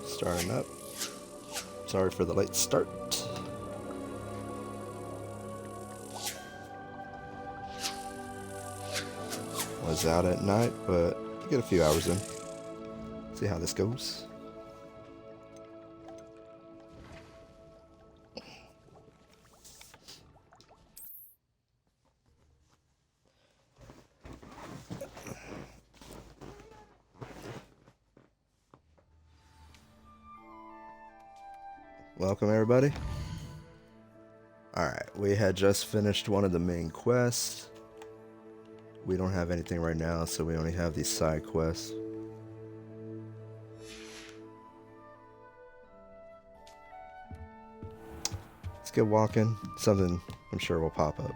Starting up. Sorry for the late start. Was out at night, but get a few hours in. See how this goes. Welcome everybody. Alright, we had just finished one of the main quests. We don't have anything right now, so we only have these side quests. Let's get walking. Something I'm sure will pop up.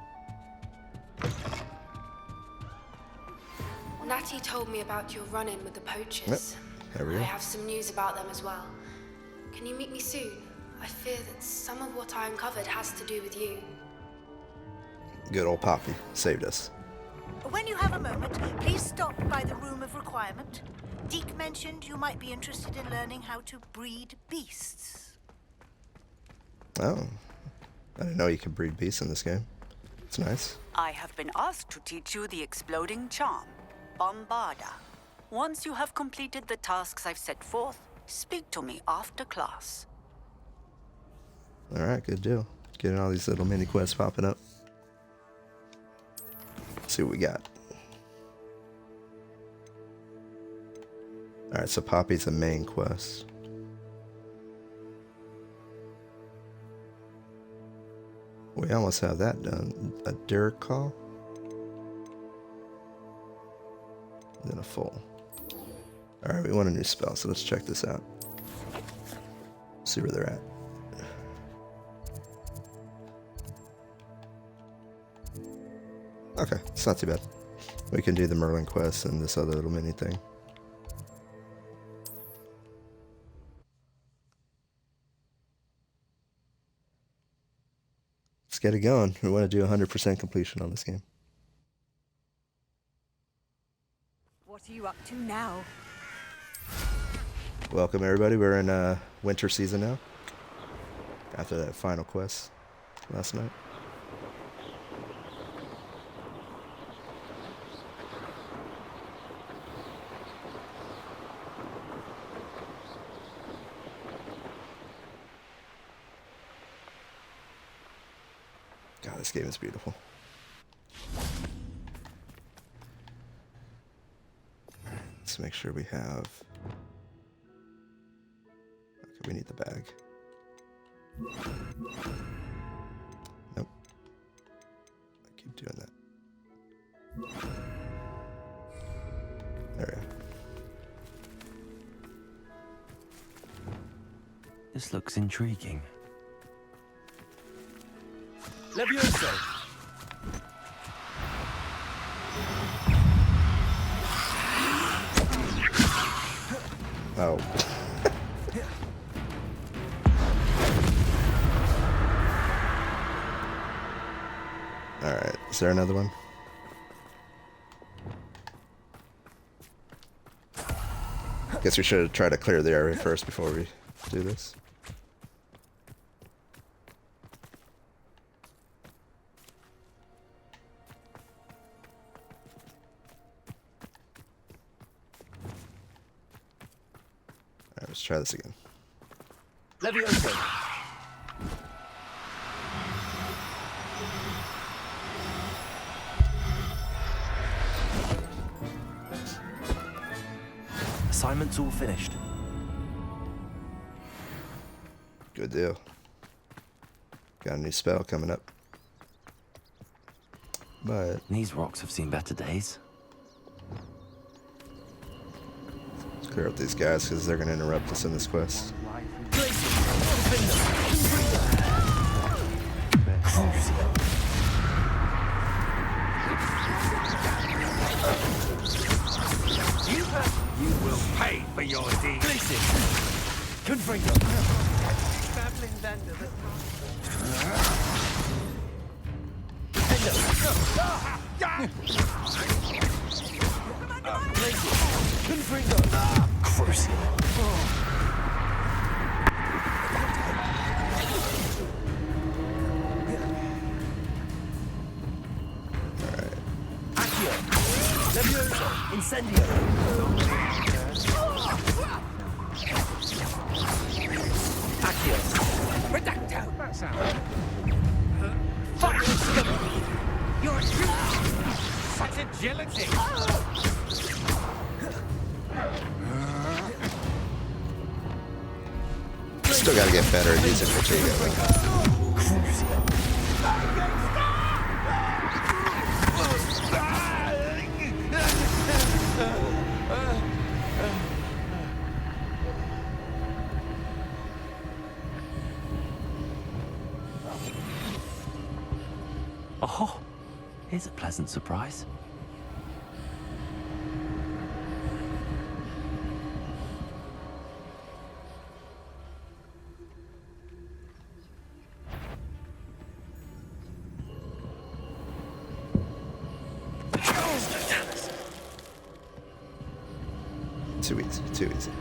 Natty told me about your run-in with the poachers. Yep. There we go. I have some news about them as well. Can you meet me soon? I fear that some of what I uncovered has to do with you. Good old Poppy saved us. When you have a moment, please stop by the Room of Requirement. Deke mentioned you might be interested in learning how to breed beasts. Oh. I didn't know you could breed beasts in this game. It's nice. I have been asked to teach you the exploding charm, Bombarda. Once you have completed the tasks I've set forth, speak to me after class. Alright, good deal. Getting all these little mini quests popping up. Let's see what we got. Alright, so Poppy's the main quest. We almost have that done. A Derek call. Then a full. Alright, we want a new spell, so let's check this out. See where they're at. Okay, it's not too bad. We can do the Merlin quest and this other little mini thing. Let's get it going. We want to do 100% completion on this game. What are you up to now? Welcome everybody. We're in winter season now. After that final quest last night. God, this game is beautiful. Alright, let's make sure we have... Okay, we need the bag. Nope. I keep doing that. There we go. This looks intriguing. Levioso! Oh. Alright, is there another one? Guess we should try to clear the area first before we do this. Alright, let's try this again. Levioso! Assignment's all finished. Good deal. Got a new spell coming up. But These rocks have seen better days. let's clear out these guys because they're going to interrupt us in this quest. You will pay for your deeds. Confringo. Babbling vendor Confringo. Crucial. Incendio. Accio. Reducto. That sounds. Fire. You're such agility. Still gotta get better at using Vertigo. Oh, here's a pleasant surprise. Too easy, too easy.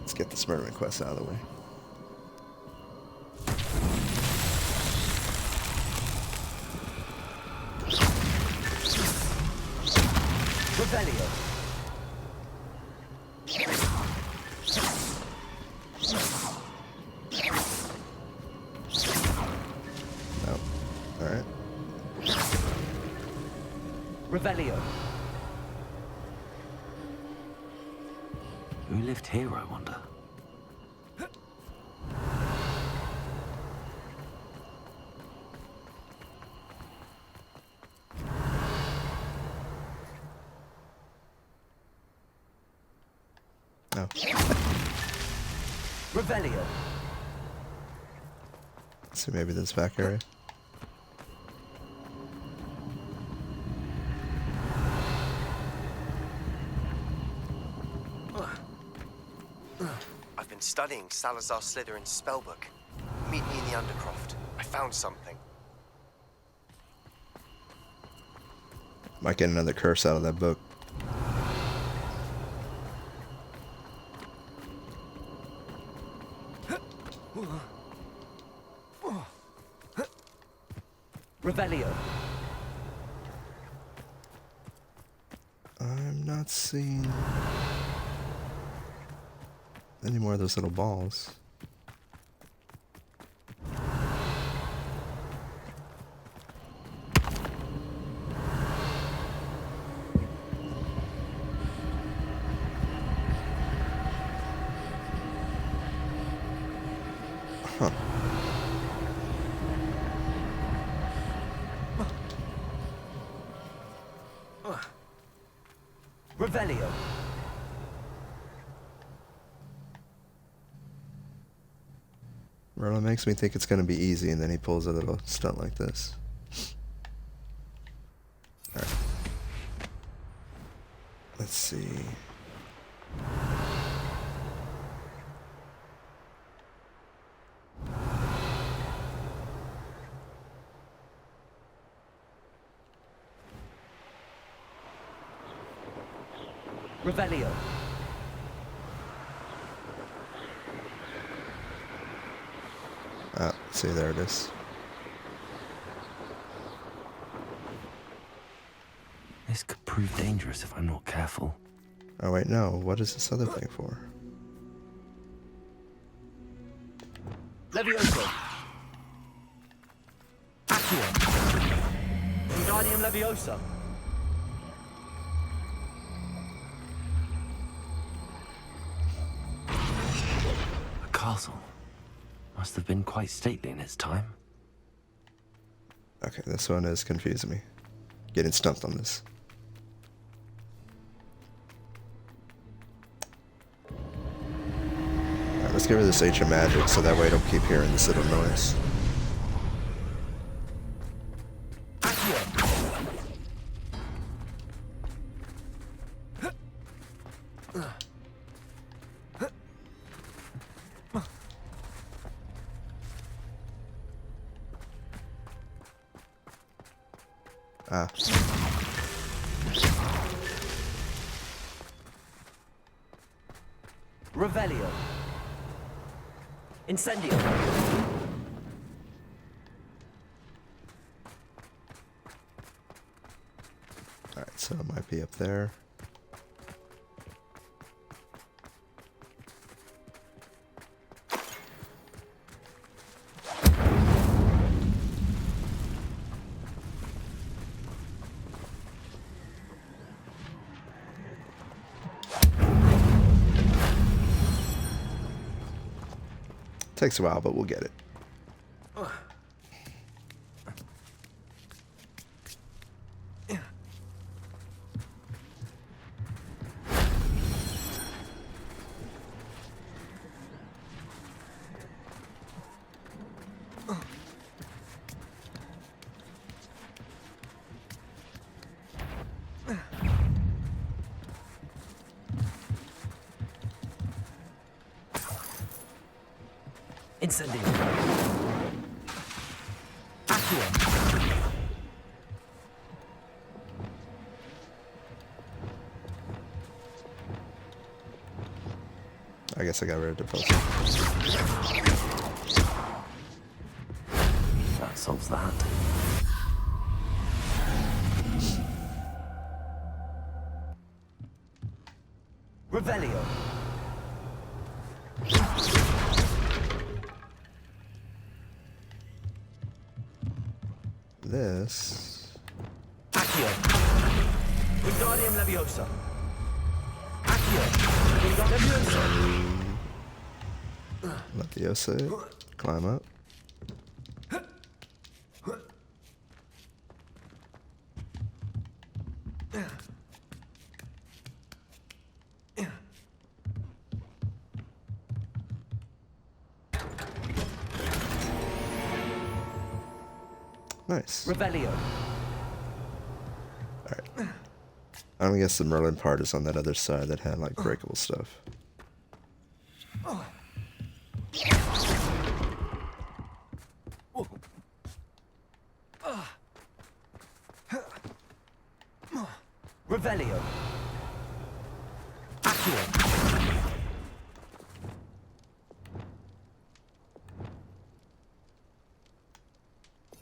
Let's get this murder quest out of the way. Revelio. No. Alright. Revelio. Who lived here, I wonder? No. Revelio. So maybe this back area. I've been studying Salazar Slytherin's spellbook. Meet me in the Undercroft. I found something. Might get another curse out of that book. Revelio. I'm not seeing any more of those little balls. Huh. Revelio. Merlin makes me think it's going to be easy, and then he pulls a little stunt like this. Alright. Let's see. Revelio. Ah, see, there it is. This could prove dangerous if I'm not careful. Oh wait, no. What is this other thing for? Levioso. Accio. Wingardium Leviosa. A castle. Must have been quite stately in its time. Okay, this one is confusing me. Getting stumped on this. Alright, let's give her this H of magic so that way I don't keep hearing this little noise. Ah. Revelio. Incendio. So it might be up there. Takes a while, but we'll get it. Incendio. Accio. I guess I got rid of the post. That solves that. Revelio. This. Accio. Wingardium Leviosa. Accio. Wingardium Leviosa. Let the Yosa climb up. Nice. Revelio. Alright. I guess the Merlin part is on that other side that had like breakable stuff. Revelio. Accio.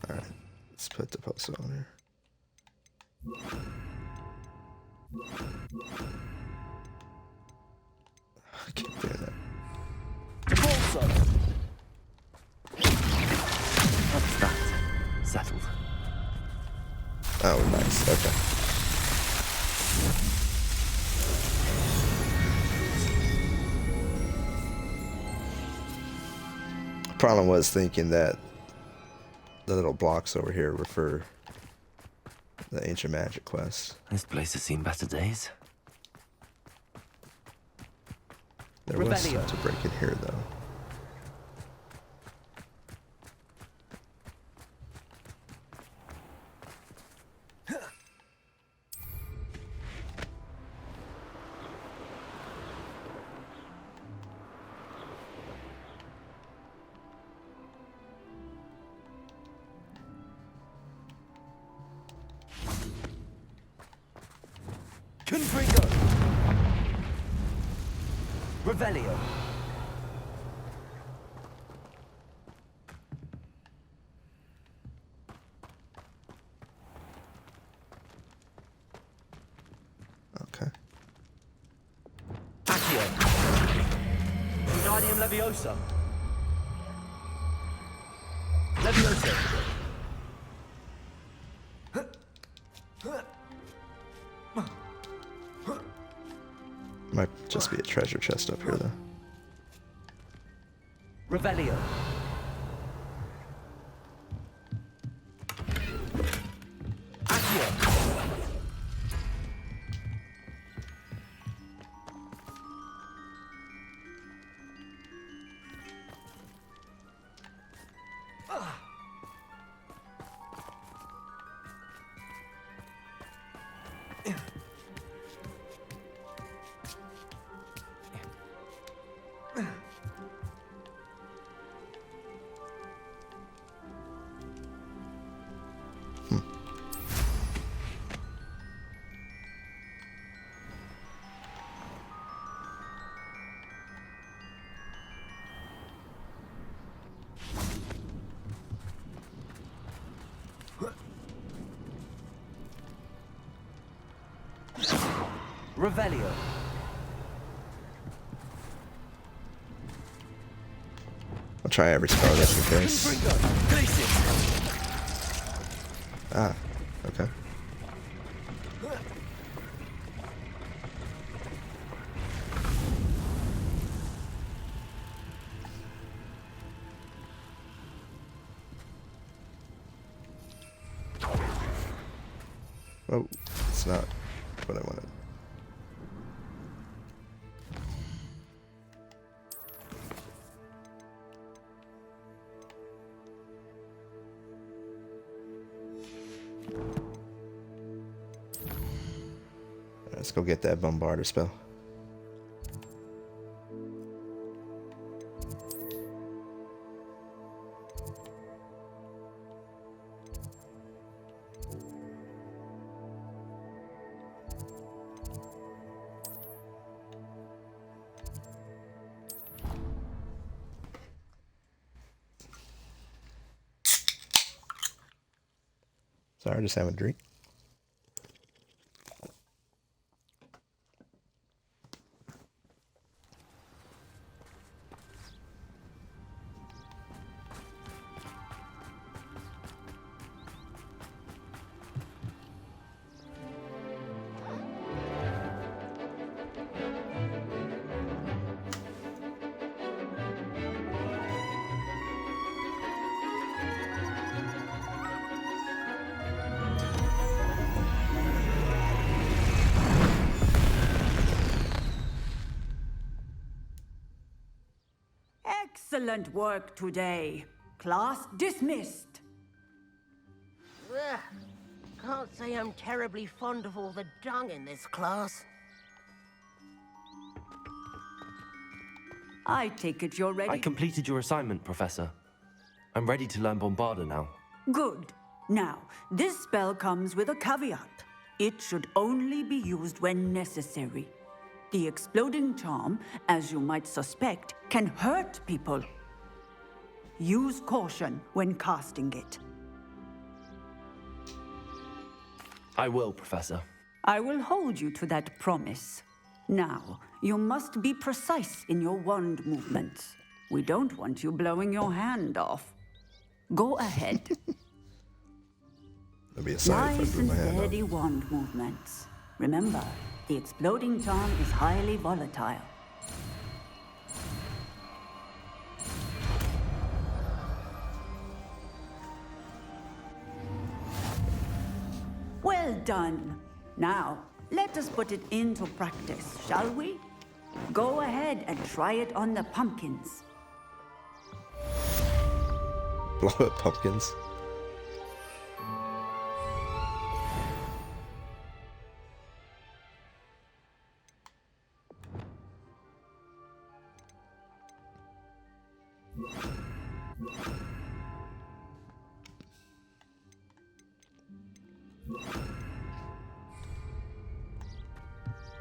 Alright. Let's put the post on here. I keep doing that. What's that? Settled. Oh, nice. Okay. Problem was thinking that the little blocks over here were for the ancient magic quest. This place has seen better days. There was Revelio. stuff to break in here, though. Confringo. Revelio. Okay. Accio. Wingardium Leviosa. Leviosa. Might just be a treasure chest up here, though. Revelio. Accio. Revelio. I'll try every spell just in case. Ah, okay. Oh, it's not what I wanted. Let's go get that bombarder spell. Sorry, just having a drink. Excellent work today. Class dismissed. Ugh. Can't say I'm terribly fond of all the dung in this class. I take it you're ready? I completed your assignment, Professor. I'm ready to learn Bombarda now. Good. Now, this spell comes with a caveat. It should only be used when necessary. The exploding charm, as you might suspect, can hurt people. Use caution when casting it. I will, Professor. I will hold you to that promise. Now, you must be precise in your wand movements. We don't want you blowing your hand off. Go ahead. That'd be a sign if I Nice blew and my hand steady wand movements. Remember, the exploding charm is highly volatile. Well done. Now, let us put it into practice, shall we? Go ahead and try it on the pumpkins. Blow up pumpkins.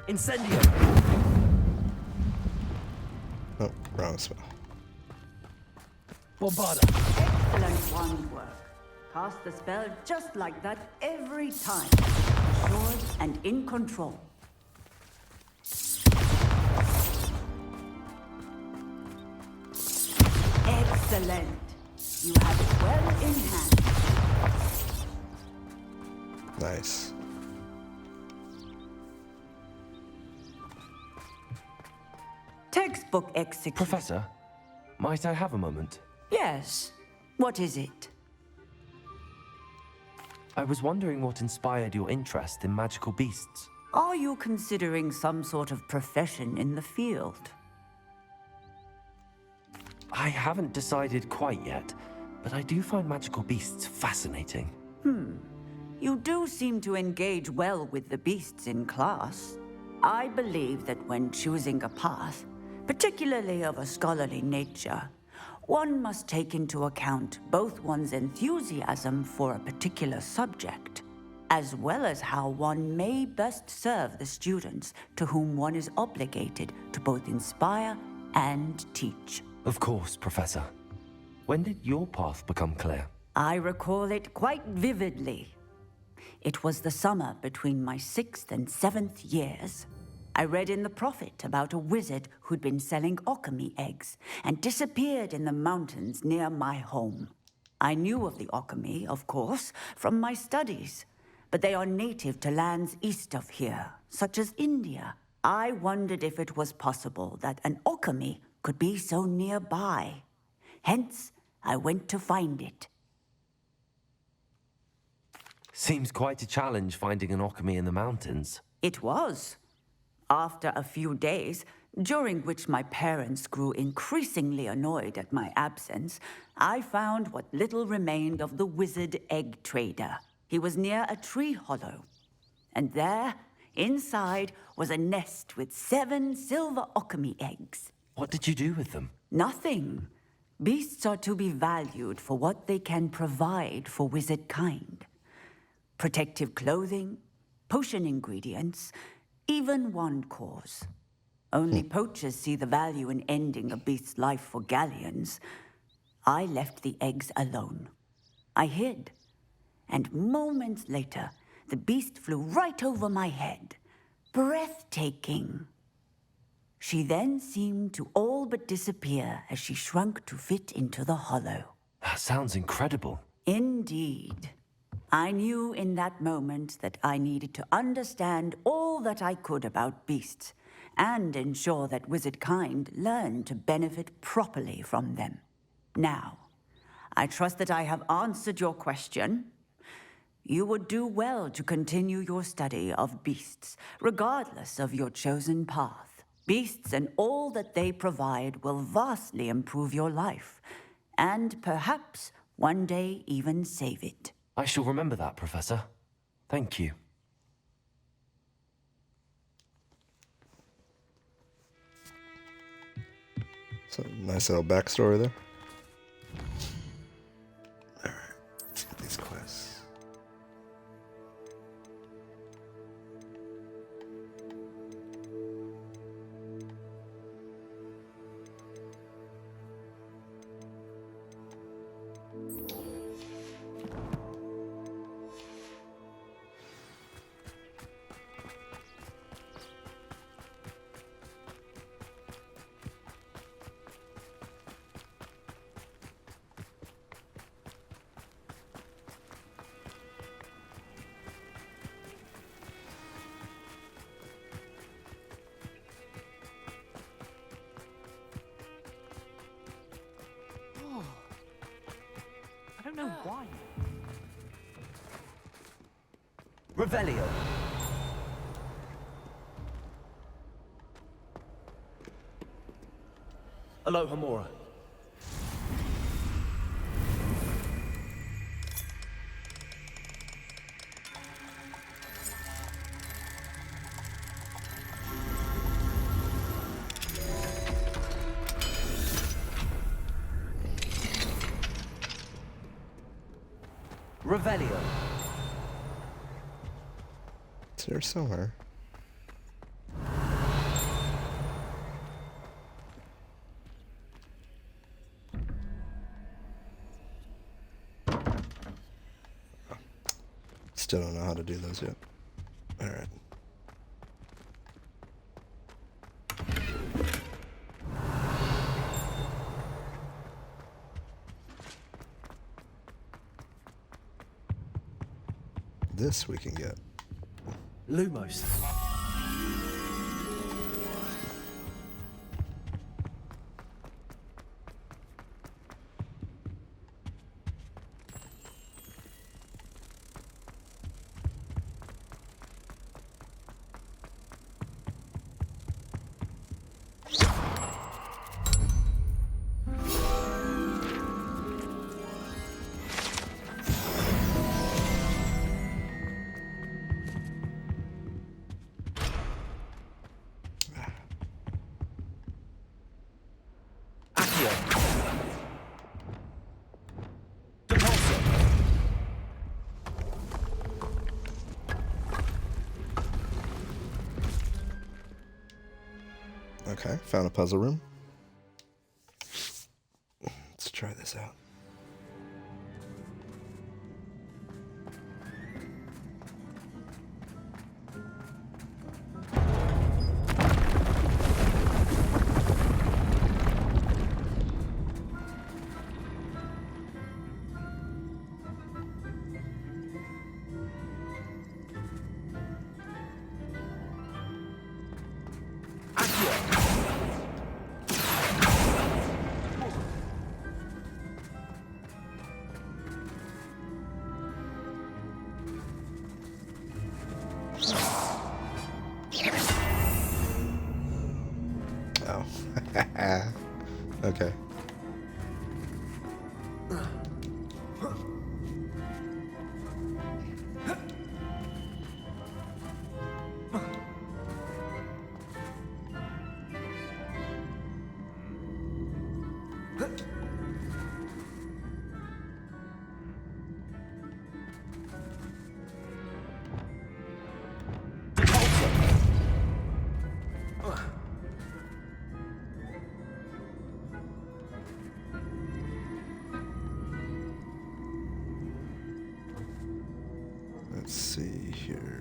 Incendio! Oh, wrong spell. Bombarda! Excellent wand work. Cast the spell just like that every time. Assured and in control. Excellent. You have it well in hand. Nice. Textbook execution. Professor, might I have a moment? Yes. What is it? I was wondering what inspired your interest in magical beasts. Are you considering some sort of profession in the field? I haven't decided quite yet, but I do find magical beasts fascinating. You do seem to engage well with the beasts in class. I believe that when choosing a path, particularly of a scholarly nature, one must take into account both one's enthusiasm for a particular subject, as well as how one may best serve the students to whom one is obligated to both inspire and teach. Of course, Professor. When did your path become clear? I recall it quite vividly. It was the summer between my 6th and 7th years. I read in the Prophet about a wizard who'd been selling alchemy eggs and disappeared in the mountains near my home. I knew of the alchemy, of course, from my studies, but they are native to lands east of here, such as India. I wondered if it was possible that an alchemy could be so nearby. Hence, I went to find it. Seems quite a challenge finding an alchemy in the mountains. It was. After a few days, during which my parents grew increasingly annoyed at my absence, I found what little remained of the wizard egg trader. He was near a tree hollow, and there, inside, was a nest with 7 silver alchemy eggs. What did you do with them? Nothing. Beasts are to be valued for what they can provide for wizard kind. Protective clothing, potion ingredients, even wand cores. Only poachers see the value in ending a beast's life for galleons. I left the eggs alone. I hid. And moments later, the beast flew right over my head. Breathtaking. She then seemed to all but disappear as she shrunk to fit into the hollow. That sounds incredible. Indeed. I knew in that moment that I needed to understand all that I could about beasts and ensure that wizard kind learned to benefit properly from them. Now, I trust that I have answered your question. You would do well to continue your study of beasts, regardless of your chosen path. Beasts and all that they provide will vastly improve your life, and perhaps one day even save it. I shall remember that, Professor. Thank you. So nice little backstory there. Alright, let's get these quests. I don't know why. Revelio. Aloha Mora. Revelio. It's here somewhere. Still don't know how to do those yet. Alright. This we can get. Lumos. Okay, found a puzzle room. Let's try this out. Okay. Let's see here.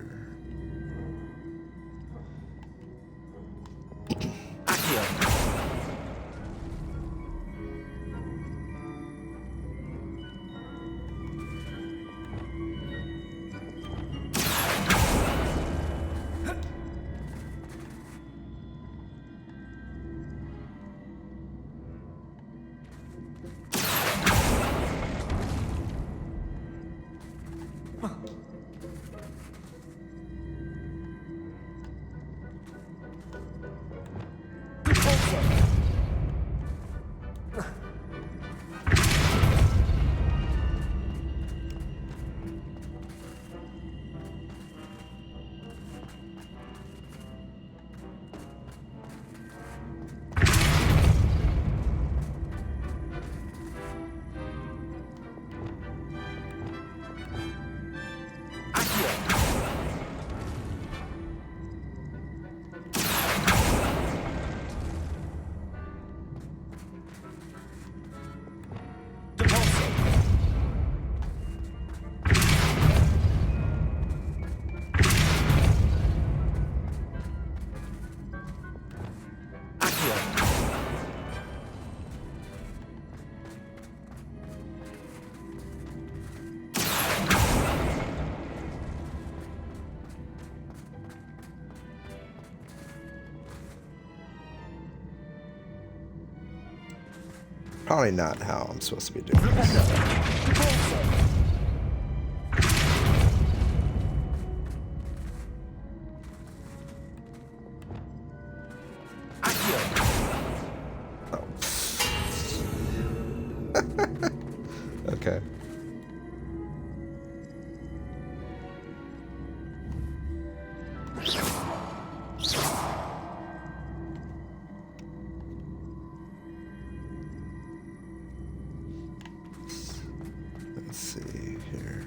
Probably not how I'm supposed to be doing this. Okay. Let's see here.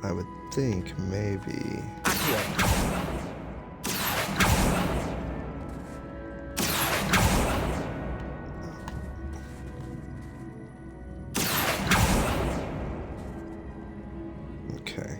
I would think maybe. Okay.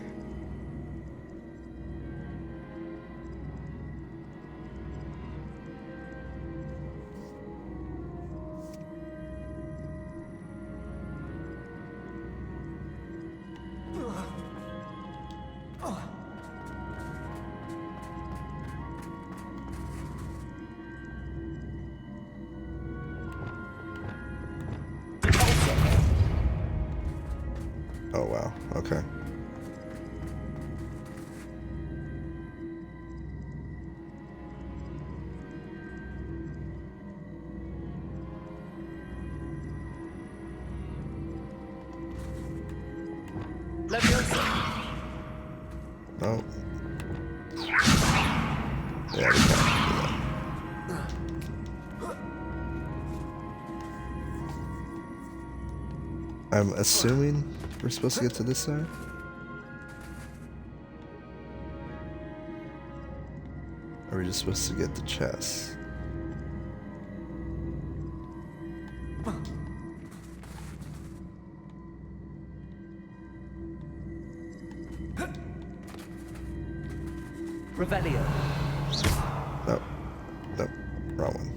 Oh wow, okay. Oh. Yeah, we can't do that. I'm assuming we're supposed to get to this side? Or are we just supposed to get the chest? Revelio. Nope. Nope. Wrong one.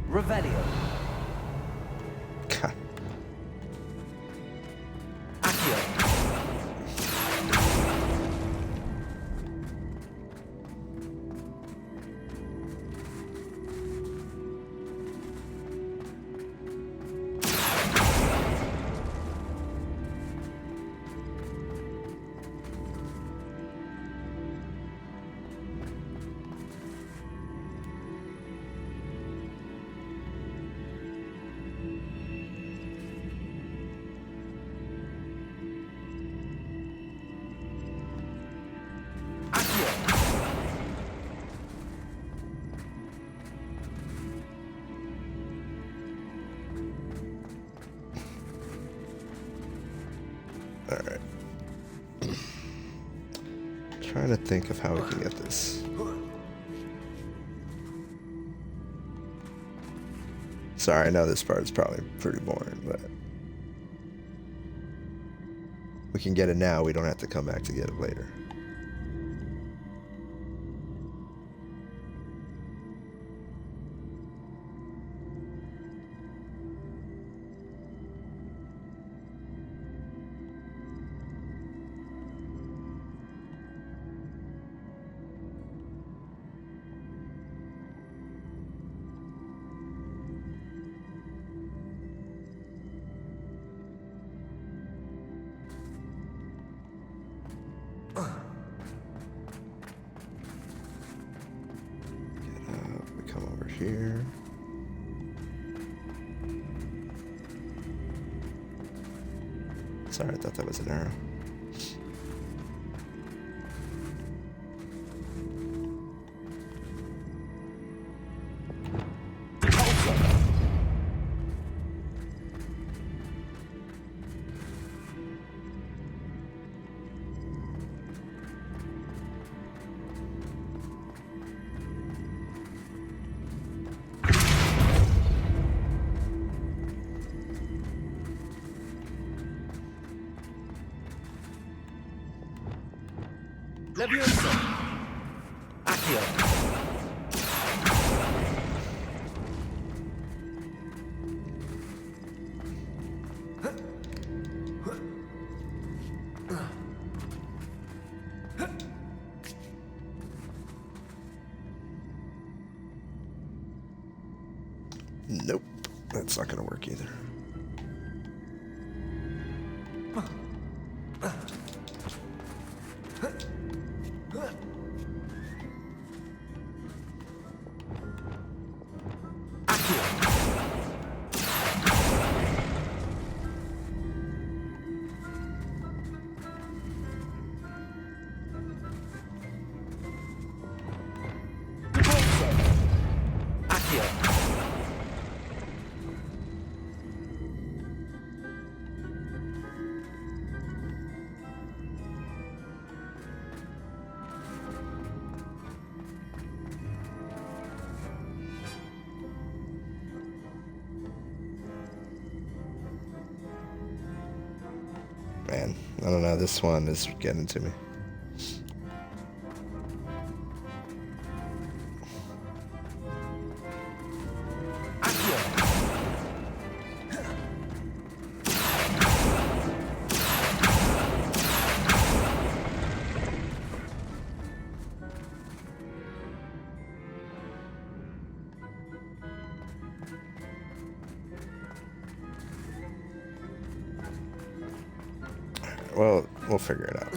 Revelio. God. Accio. Alright. Trying to think of how we can get this. Sorry, I know this part is probably pretty boring, but we can get it now. We don't have to come back to get it later. Come over here. Sorry, I thought that was an arrow. Leviosa. Accio. Nope, that's not gonna work either. Man, I don't know, this one is getting to me. Well, we'll figure it out.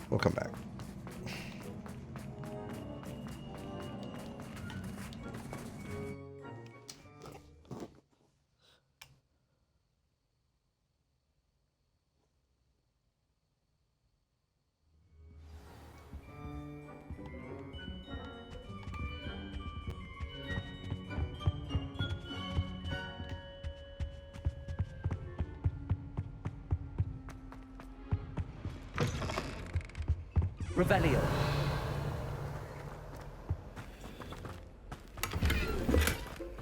We'll come back. Revelio.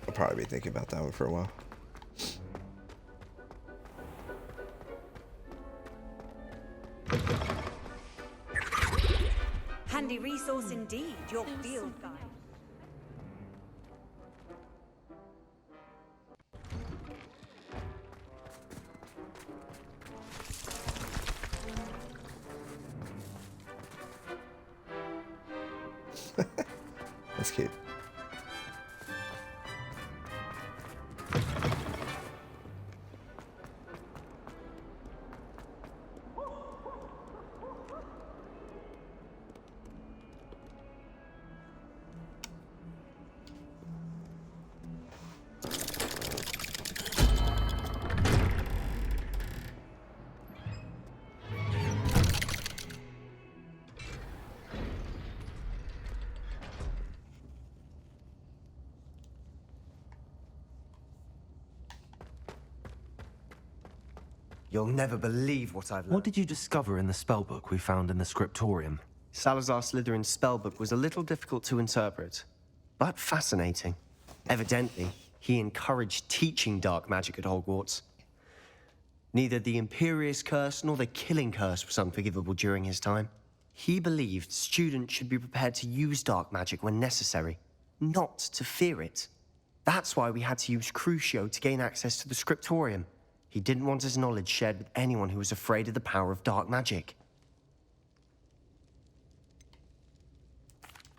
I'll probably be thinking about that one for a while. handy resource indeed, your field guide. That's cute. You'll never believe what I've learned. What did you discover in the spellbook we found in the scriptorium? Salazar Slytherin's spellbook was a little difficult to interpret, but fascinating. Evidently, he encouraged teaching dark magic at Hogwarts. Neither the Imperious Curse nor the Killing Curse was unforgivable during his time. He believed students should be prepared to use dark magic when necessary, not to fear it. That's why we had to use Crucio to gain access to the scriptorium. He didn't want his knowledge shared with anyone who was afraid of the power of dark magic.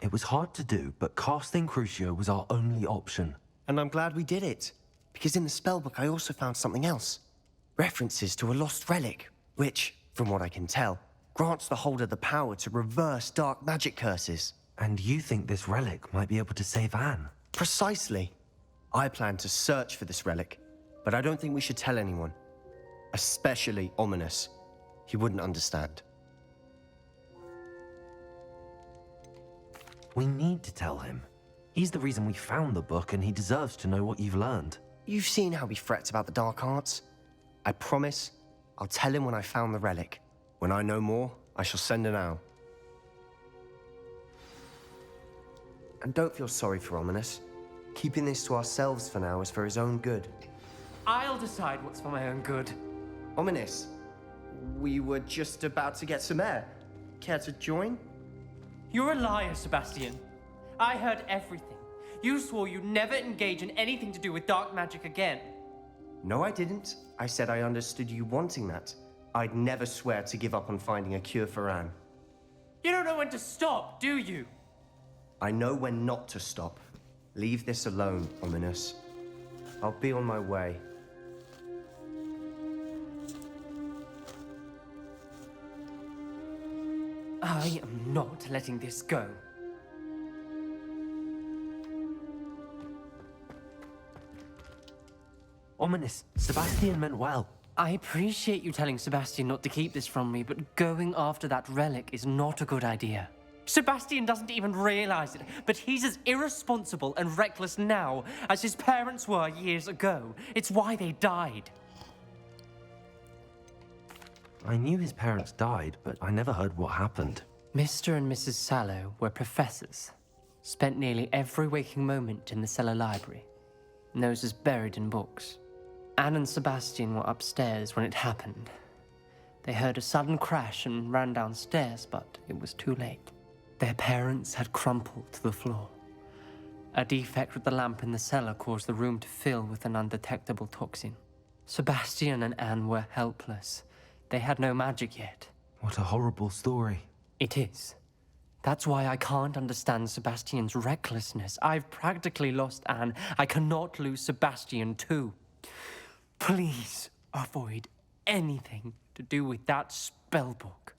It was hard to do, but casting Crucio was our only option. And I'm glad we did it, because in the spellbook I also found something else. References to a lost relic, which, from what I can tell, grants the holder the power to reverse dark magic curses. And you think this relic might be able to save Anne? Precisely. I plan to search for this relic, but I don't think we should tell anyone. Especially Ominous. He wouldn't understand. We need to tell him. He's the reason we found the book, and he deserves to know what you've learned. You've seen how he frets about the dark arts. I promise I'll tell him when I found the relic. When I know more, I shall send an owl. And don't feel sorry for Ominous. Keeping this to ourselves for now is for his own good. I'll decide what's for my own good. Ominous, we were just about to get some air. Care to join? You're a liar, Sebastian. I heard everything. You swore you'd never engage in anything to do with dark magic again. No, I didn't. I said I understood you wanting that. I'd never swear to give up on finding a cure for Anne. You don't know when to stop, do you? I know when not to stop. Leave this alone, Ominous. I'll be on my way. I am not letting this go. Ominous, Sebastian meant well. I appreciate you telling Sebastian not to keep this from me, but going after that relic is not a good idea. Sebastian doesn't even realize it, but he's as irresponsible and reckless now as his parents were years ago. It's why they died. I knew his parents died, but I never heard what happened. Mr. and Mrs. Sallow were professors. Spent nearly every waking moment in the cellar library. Noses buried in books. Anne and Sebastian were upstairs when it happened. They heard a sudden crash and ran downstairs, but it was too late. Their parents had crumpled to the floor. A defect with the lamp in the cellar caused the room to fill with an undetectable toxin. Sebastian and Anne were helpless. They had no magic yet. What a horrible story. It is. That's why I can't understand Sebastian's recklessness. I've practically lost Anne. I cannot lose Sebastian too. Please avoid anything to do with that spellbook.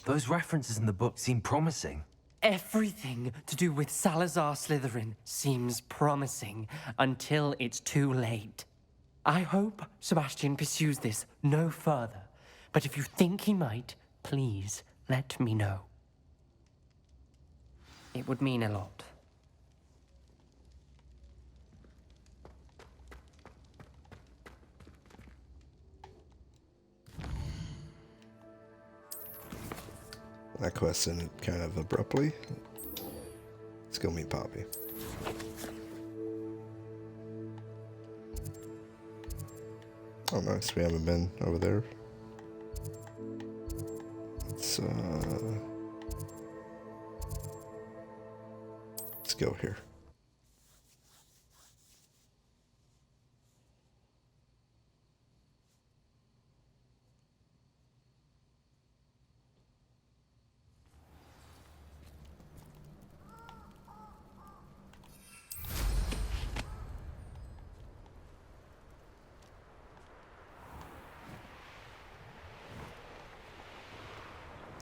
Those references in the book seem promising. Everything to do with Salazar Slytherin seems promising until it's too late. I hope Sebastian pursues this no further, but if you think he might, please let me know. It would mean a lot. That quest ended kind of abruptly. Let's go meet Poppy. Oh, nice. We haven't been over there. So let's go here.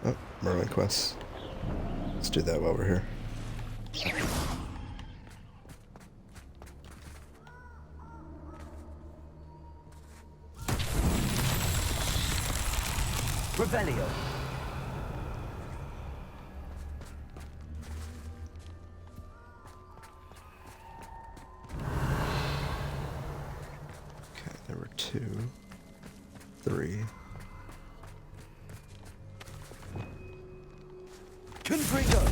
Oh, Merlin quest. Let's do that while we're here. Revelio. Okay, there were 2, 3. Confringo.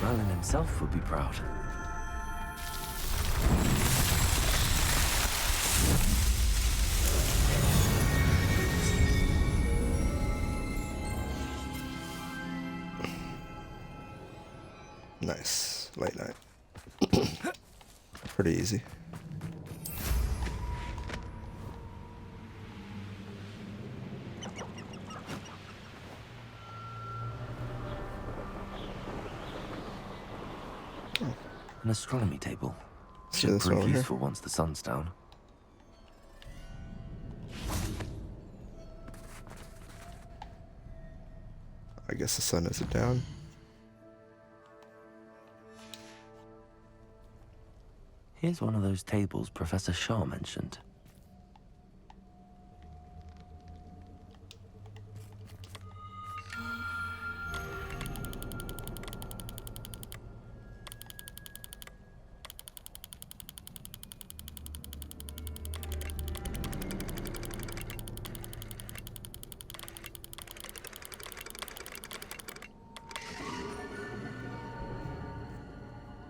Merlin himself would be proud. Nice. Late night. Pretty easy. An astronomy table. See Should this one prove over here? useful once the sun's down. I guess the sun isn't down. Here's one of those tables Professor Shaw mentioned.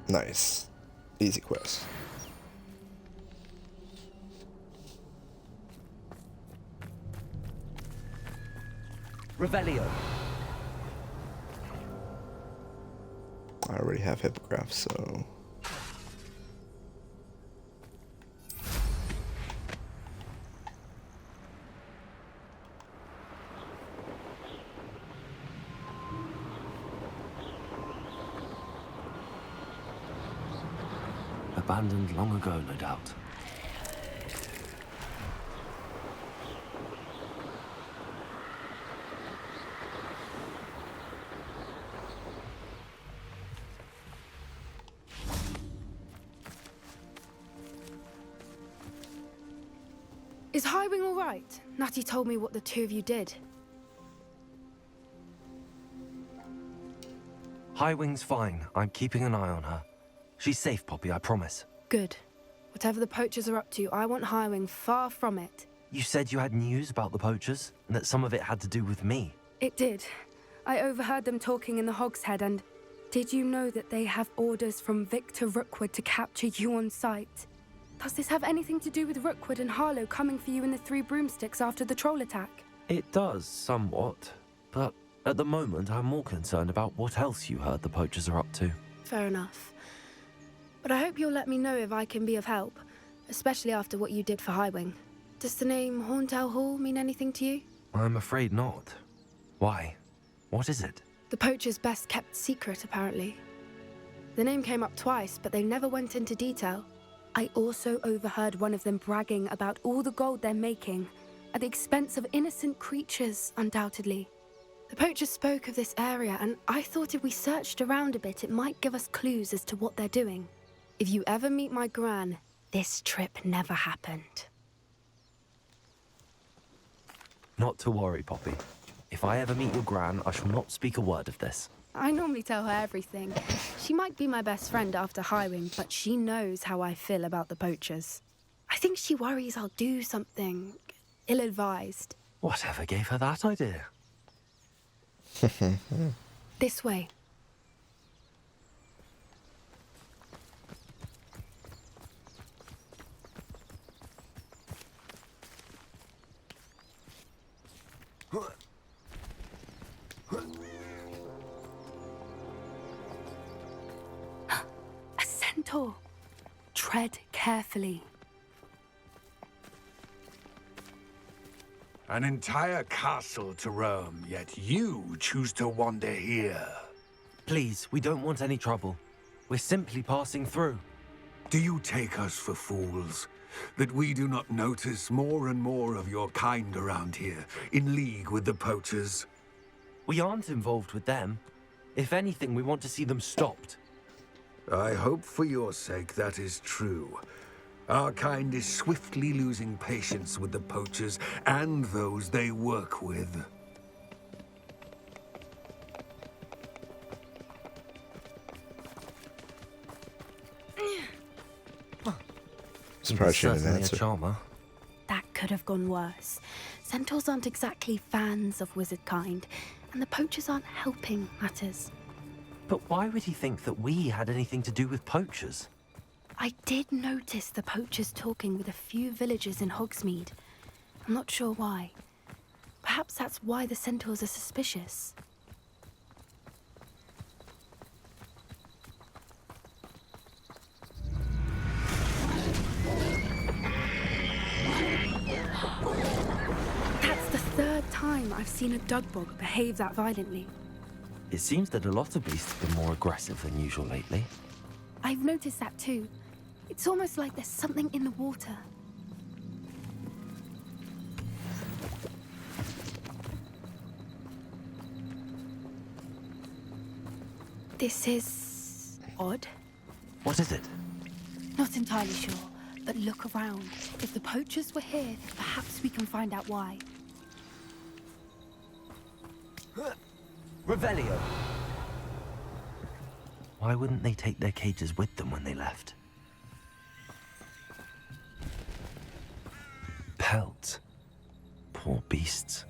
Nice. Easy quest. Revelio. I already have hippogriff, so Abandoned long ago, no doubt. Is Highwing all right? Natty told me what the two of you did. Highwing's fine. I'm keeping an eye on her. She's safe, Poppy, I promise. Good. Whatever the poachers are up to, I want Highwing far from it. You said you had news about the poachers, and that some of it had to do with me. It did. I overheard them talking in the Hogshead, and did you know that they have orders from Victor Rookwood to capture you on sight? Does this have anything to do with Rookwood and Harlow coming for you in the Three Broomsticks after the troll attack? It does, somewhat. But at the moment, I'm more concerned about what else you heard the poachers are up to. Fair enough. But I hope you'll let me know if I can be of help, especially after what you did for Highwing. Does the name Horntail Hall mean anything to you? I'm afraid not. Why? What is it? The poacher's best kept secret, apparently. The name came up twice, but they never went into detail. I also overheard one of them bragging about all the gold they're making, at the expense of innocent creatures, undoubtedly. The poachers spoke of this area, and I thought if we searched around a bit, it might give us clues as to what they're doing. If you ever meet my gran, this trip never happened. Not to worry, Poppy. If I ever meet your gran, I shall not speak a word of this. I normally tell her everything. She might be my best friend after Highwing, but she knows how I feel about the poachers. I think she worries I'll do something ill-advised. Whatever gave her that idea? This way. A centaur. Tread carefully. An entire castle to roam, yet you choose to wander here. Please, we don't want any trouble. We're simply passing through. Do you take us for fools? That we do not notice more and more of your kind around here, in league with the poachers? We aren't involved with them. If anything, we want to see them stopped. I hope for your sake that is true. Our kind is swiftly losing patience with the poachers and those they work with. Surprised she didn't Certainly a answer. charmer. That could have gone worse. Centaurs aren't exactly fans of wizard kind, and the poachers aren't helping matters. But why would he think that we had anything to do with poachers? I did notice the poachers talking with a few villagers in Hogsmeade. I'm not sure why. Perhaps that's why the centaurs are suspicious. That's the third time I've seen a dugbog behave that violently. It seems that a lot of beasts have been more aggressive than usual lately. I've noticed that too. It's almost like there's something in the water. This is odd. What is it? Not entirely sure, but look around. If the poachers were here, perhaps we can find out why. Revelio. Why wouldn't they take their cages with them when they left? Pelts. Poor beasts.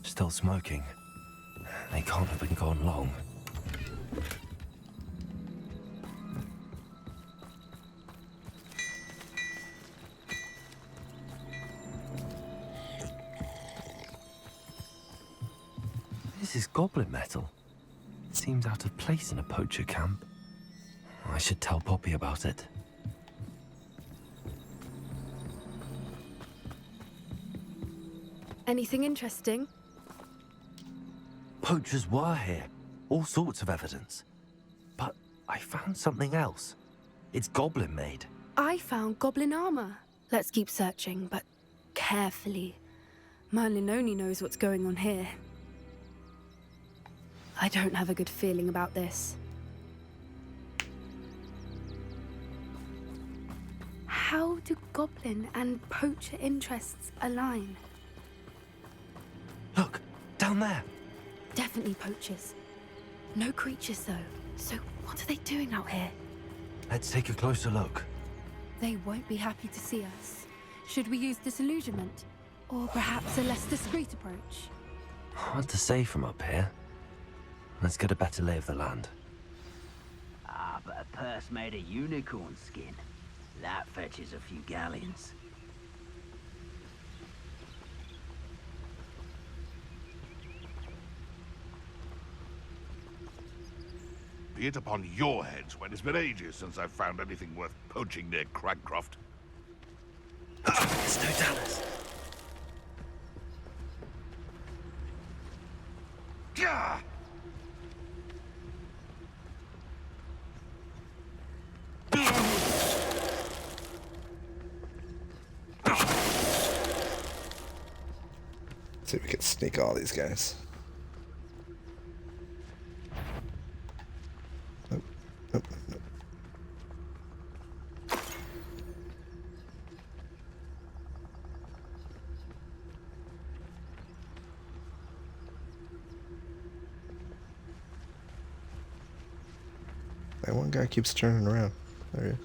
Still smoking. They can't have been gone long. This is goblin metal. It seems out of place in a poacher camp. I should tell Poppy about it. Anything interesting? Poachers were here. All sorts of evidence. But I found something else. It's goblin made. I found goblin armor. Let's keep searching, but carefully. Merlin only knows what's going on here. I don't have a good feeling about this. How do goblin and poacher interests align? Look, down there. Definitely poachers. No creatures, though. So what are they doing out here? Let's take a closer look. They won't be happy to see us. Should we use disillusionment? Or perhaps a less discreet approach? Hard to say from up here. Let's get a better lay of the land. Ah, but a purse made of unicorn skin. That fetches a few galleons. Be it upon your heads when it's been ages since I've found anything worth poaching near Cragcroft. It's no Dallas. Gah! See if we can sneak all these guys. Nope. Nope. Nope. That one guy keeps turning around. There he is.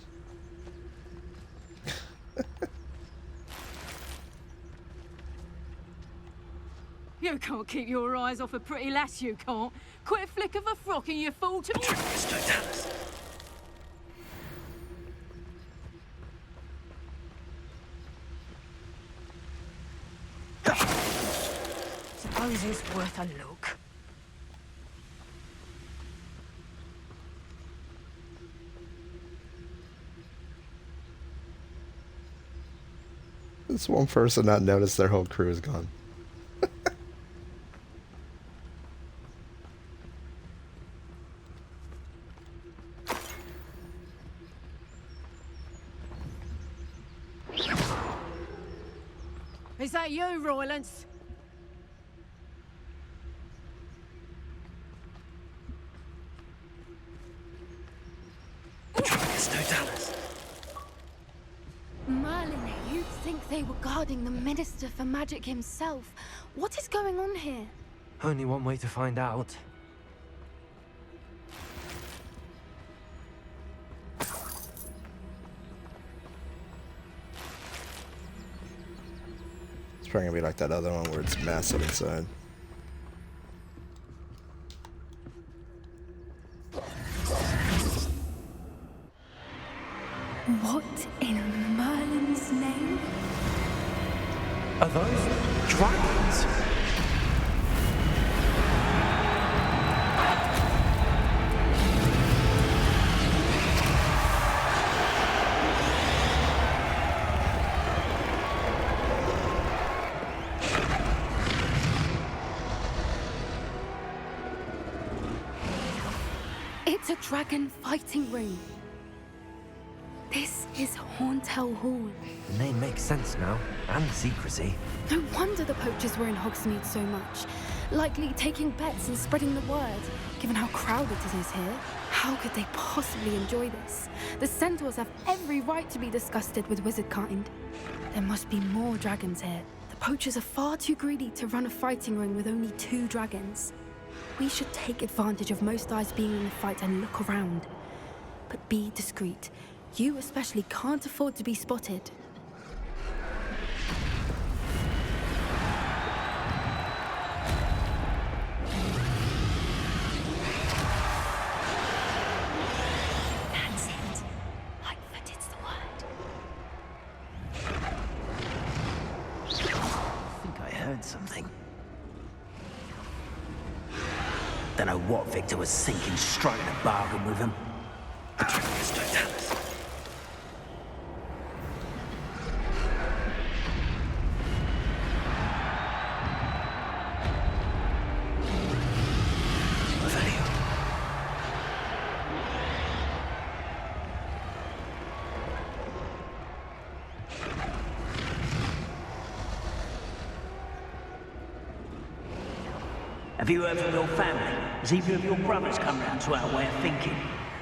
can't keep your eyes off a pretty lass, you can't. Quit a flick of a frock and you fall to... Suppose it's worth a look. This one person not noticed their whole crew is gone. Is that you, Roylance? Merlin, you'd think they were guarding the Minister for Magic himself. What is going on here? Only one way to find out. It's probably gonna be like that other one where it's massive inside. What in Merlin's name? Are those dragons? It's a dragon fighting ring. This is Hauntel Hall. The name makes sense now, and the secrecy. No wonder the poachers were in Hogsmeade so much. Likely taking bets and spreading the word, given how crowded it is here. How could they possibly enjoy this? The centaurs have every right to be disgusted with wizard kind. There must be more dragons here. The poachers are far too greedy to run a fighting ring with only 2 dragons. We should take advantage of most eyes being in the fight and look around. But be discreet. You especially can't afford to be spotted. That's it. Lightfoot, it's the word. I think I heard something. Don't know what Victor was thinking, striking a bargain with him. The dragons don't tell us. Have you heard from your family? Has either of your brothers come round to our way of thinking?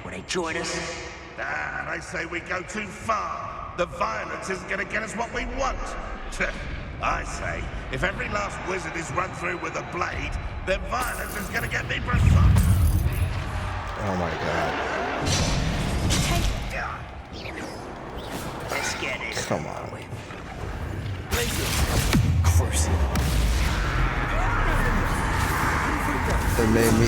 Will they join us? And I say we go too far. The violence isn't going to get us what we want. I say, if every last wizard is run through with a blade, then violence is going to get me precise. Oh my god. Let's get it. Come on. They made me.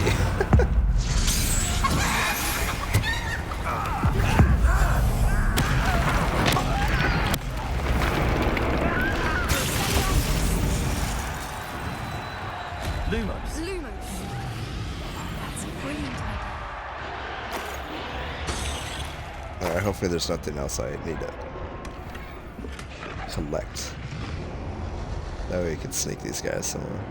Lumos. That's a brilliant idea. Alright, hopefully there's nothing else I need to collect. That way we can sneak these guys somewhere.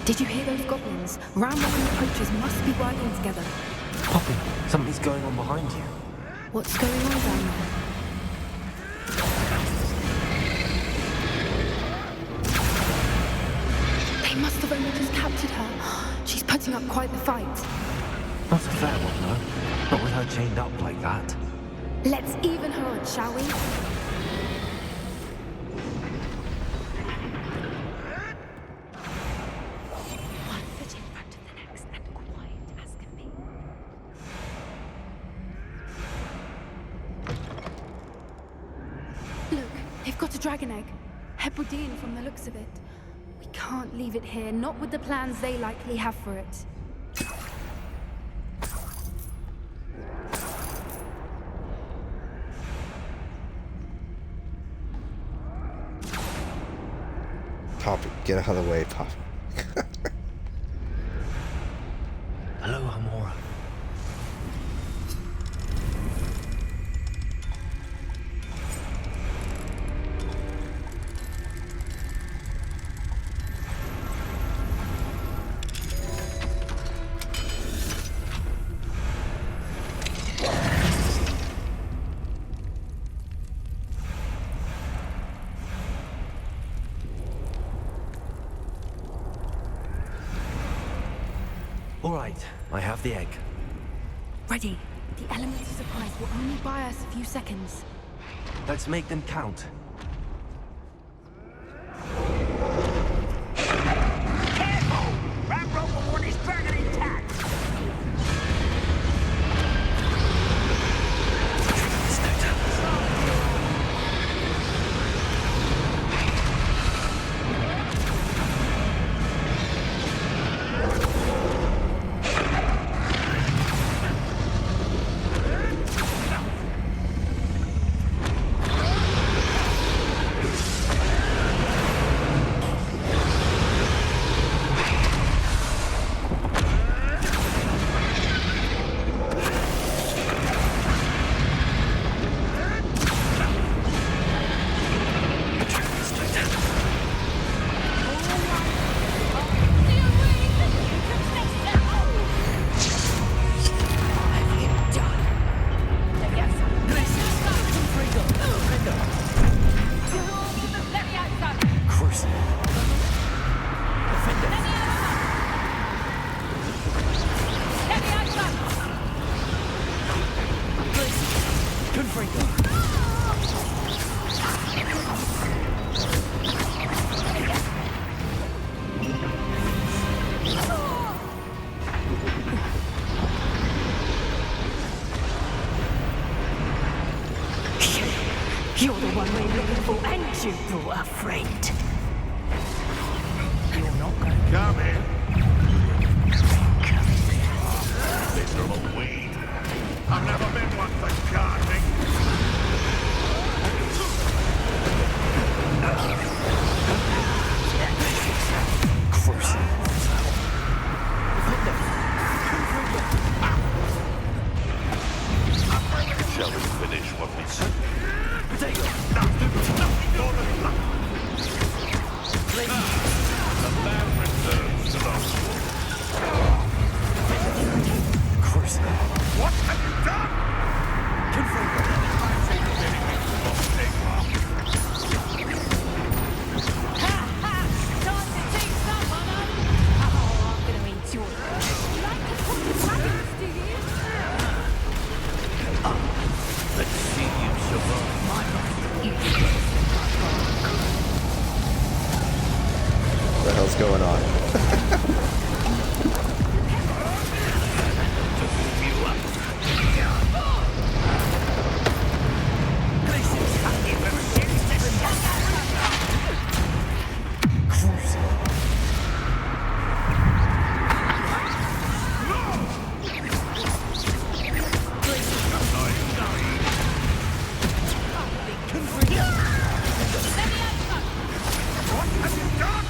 Did you hear those goblins? Rambo and the poachers must be working together. Poppy, something's going on behind you. What's going on down there? They must have only just captured her. She's putting up quite the fight. Not a fair one, though. Not with her chained up like that. Let's even her on, shall we? One foot in front of the next and quiet as can be. Look, they've got a dragon egg. Hebridean from the looks of it. We can't leave it here, not with the plans they likely have for it. Poppy, get out of the way, Poppy. Hello, Hamora. All right, I have the egg. Ready. The element of surprise will only buy us a few seconds. Let's make them count. Careful! Ram rope will warn his dragon intact! You're the one we're looking for, and you brought a friend. You're not going to Come in. Miserable weed. I've never been one for gardening. Shall we finish what we said? The land returns to those wolves. What have you done? I think you're getting me to lost pig off. Time to teach someone, oh, I'm gonna enjoy it. You like to put the dragons, do you? Let's see you survive. What the hell's going on? What have you done?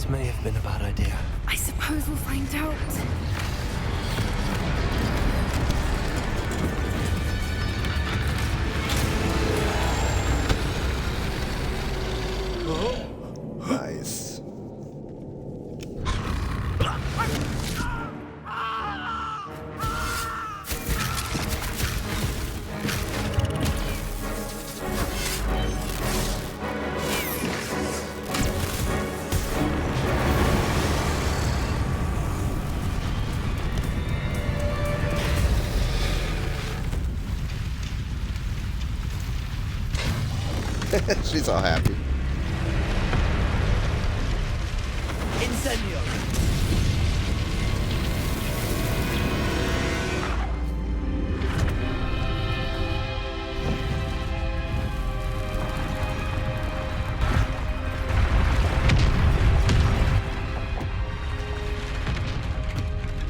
This may have been a bad idea. I suppose we'll find out. Nice. She's all happy. Incendio.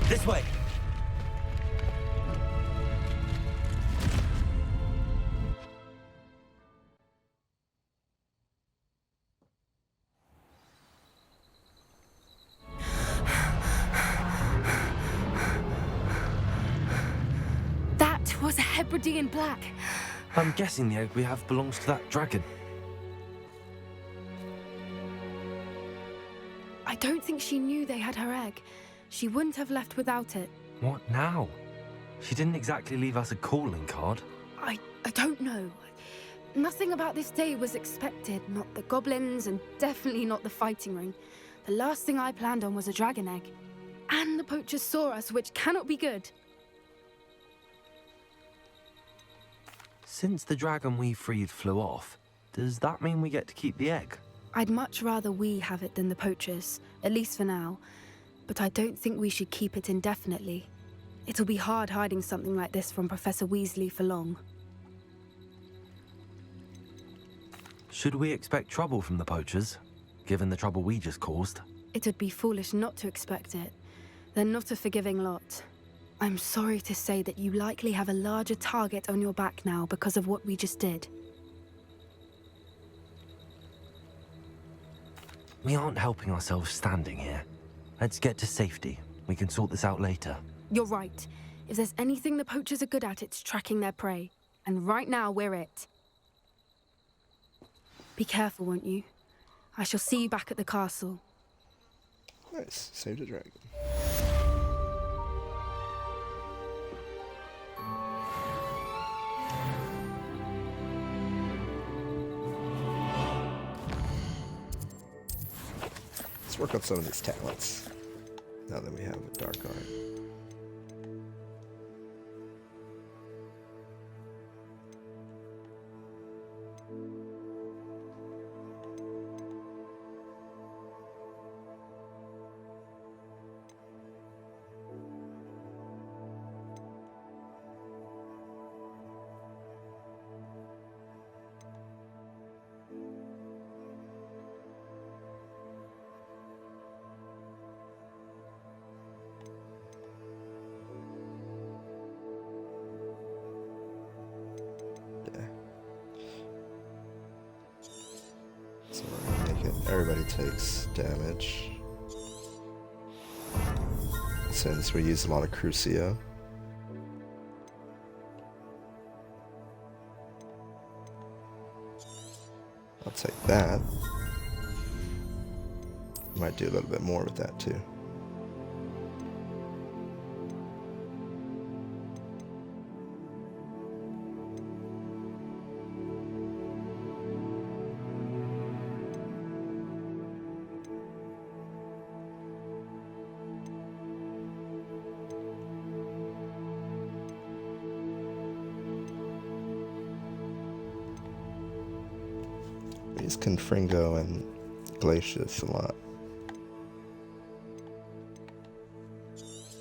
This way. That was a Hebridean black. I'm guessing the egg we have belongs to that dragon. I don't think she knew they had her egg. She wouldn't have left without it. What now? She didn't exactly leave us a calling card. I don't know. Nothing about this day was expected. Not the goblins, and definitely not the fighting ring. The last thing I planned on was a dragon egg. And the poachers saw us, which cannot be good. Since the dragon we freed flew off, does that mean we get to keep the egg? I'd much rather we have it than the poachers, at least for now. But I don't think we should keep it indefinitely. It'll be hard hiding something like this from Professor Weasley for long. Should we expect trouble from the poachers, given the trouble we just caused? It'd be foolish not to expect it. They're not a forgiving lot. I'm sorry to say that you likely have a larger target on your back now because of what we just did. We aren't helping ourselves standing here. Let's get to safety. We can sort this out later. You're right. If there's anything the poachers are good at, it's tracking their prey. And right now, we're it. Be careful, won't you? I shall see you back at the castle. Nice. Saved a dragon. Let's work on some of these talents. Now that we have a dark art. So we're gonna make it. Everybody takes damage. Since we use a lot of Crucio. I'll take that. Might do a little bit more with that too. Use Confringo and Glacius a lot.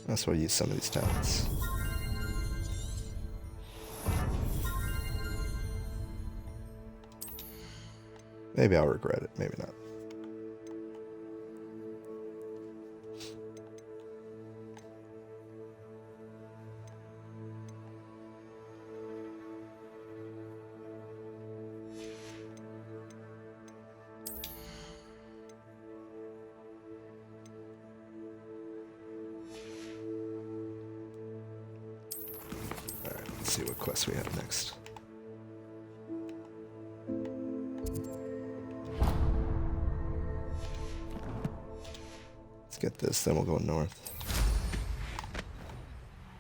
That's why I use some of these talents. Maybe I'll regret it, maybe not. Let's see what quest we have next. Let's get this, then we'll go north.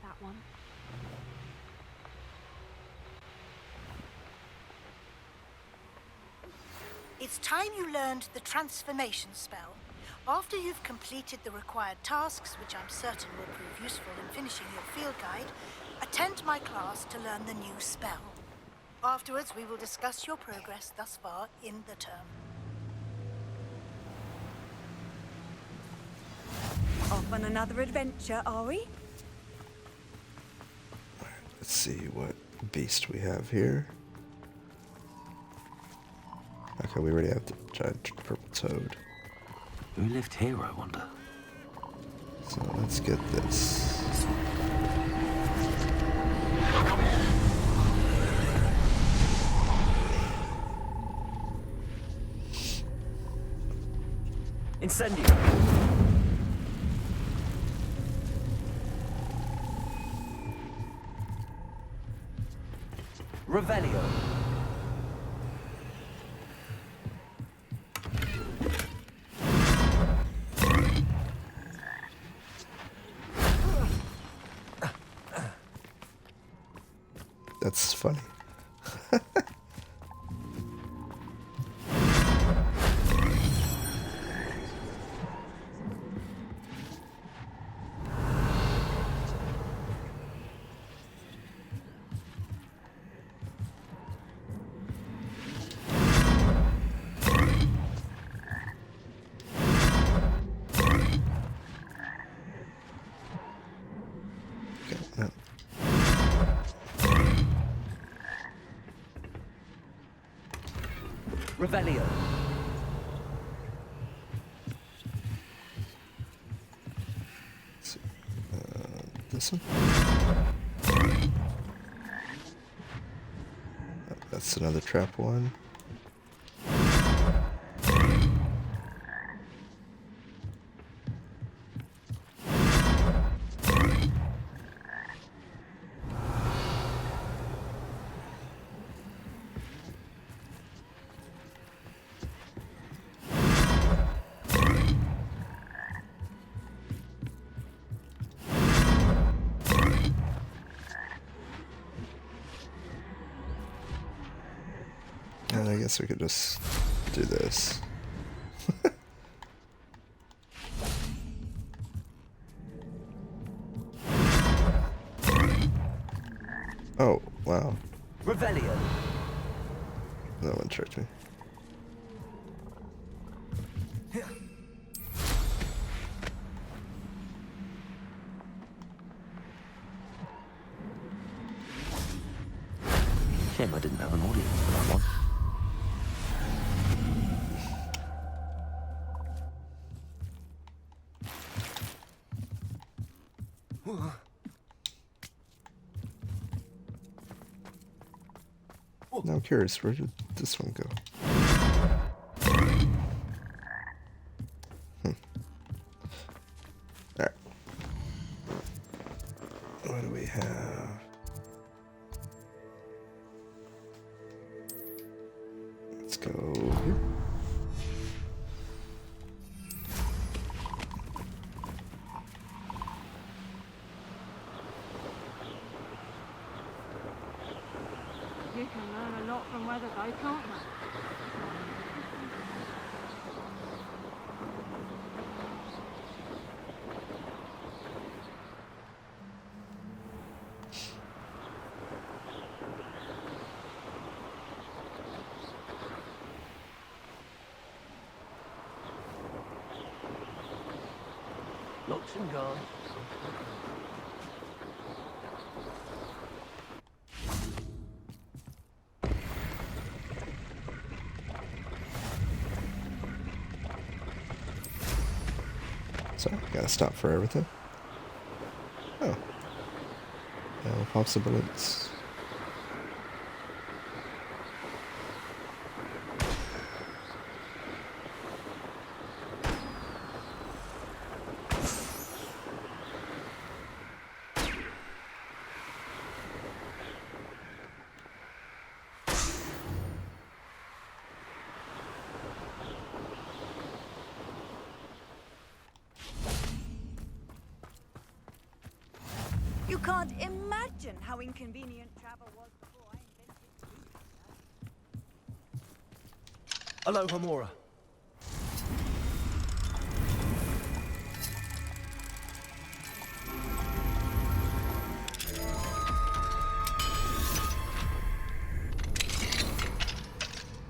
That one. It's time you learned the transformation spell. After you've completed the required tasks, which I'm certain will prove useful in finishing your field guide, attend my class to learn the new spell. Afterwards, we will discuss your progress thus far in the term. Off on another adventure, are we? Let's see what beast we have here. Okay, we already have the giant purple toad. Who lived here, I wonder? So let's get this. Incendio. Revelio. That's funny. Revelio. This one? That's another trap one. And I guess we could just do this. Oh, wow. Revelio. That one tricked me. Shame I didn't have an audience for that one. Now I'm curious, where did this one go? Alright. What do we have? Let's go here. You can learn a lot from where they go, can't you? Locks and guards. Sorry, gotta stop for everything. Oh. No possibilities. You can't imagine how inconvenient travel was before I invented. Hello, Homora.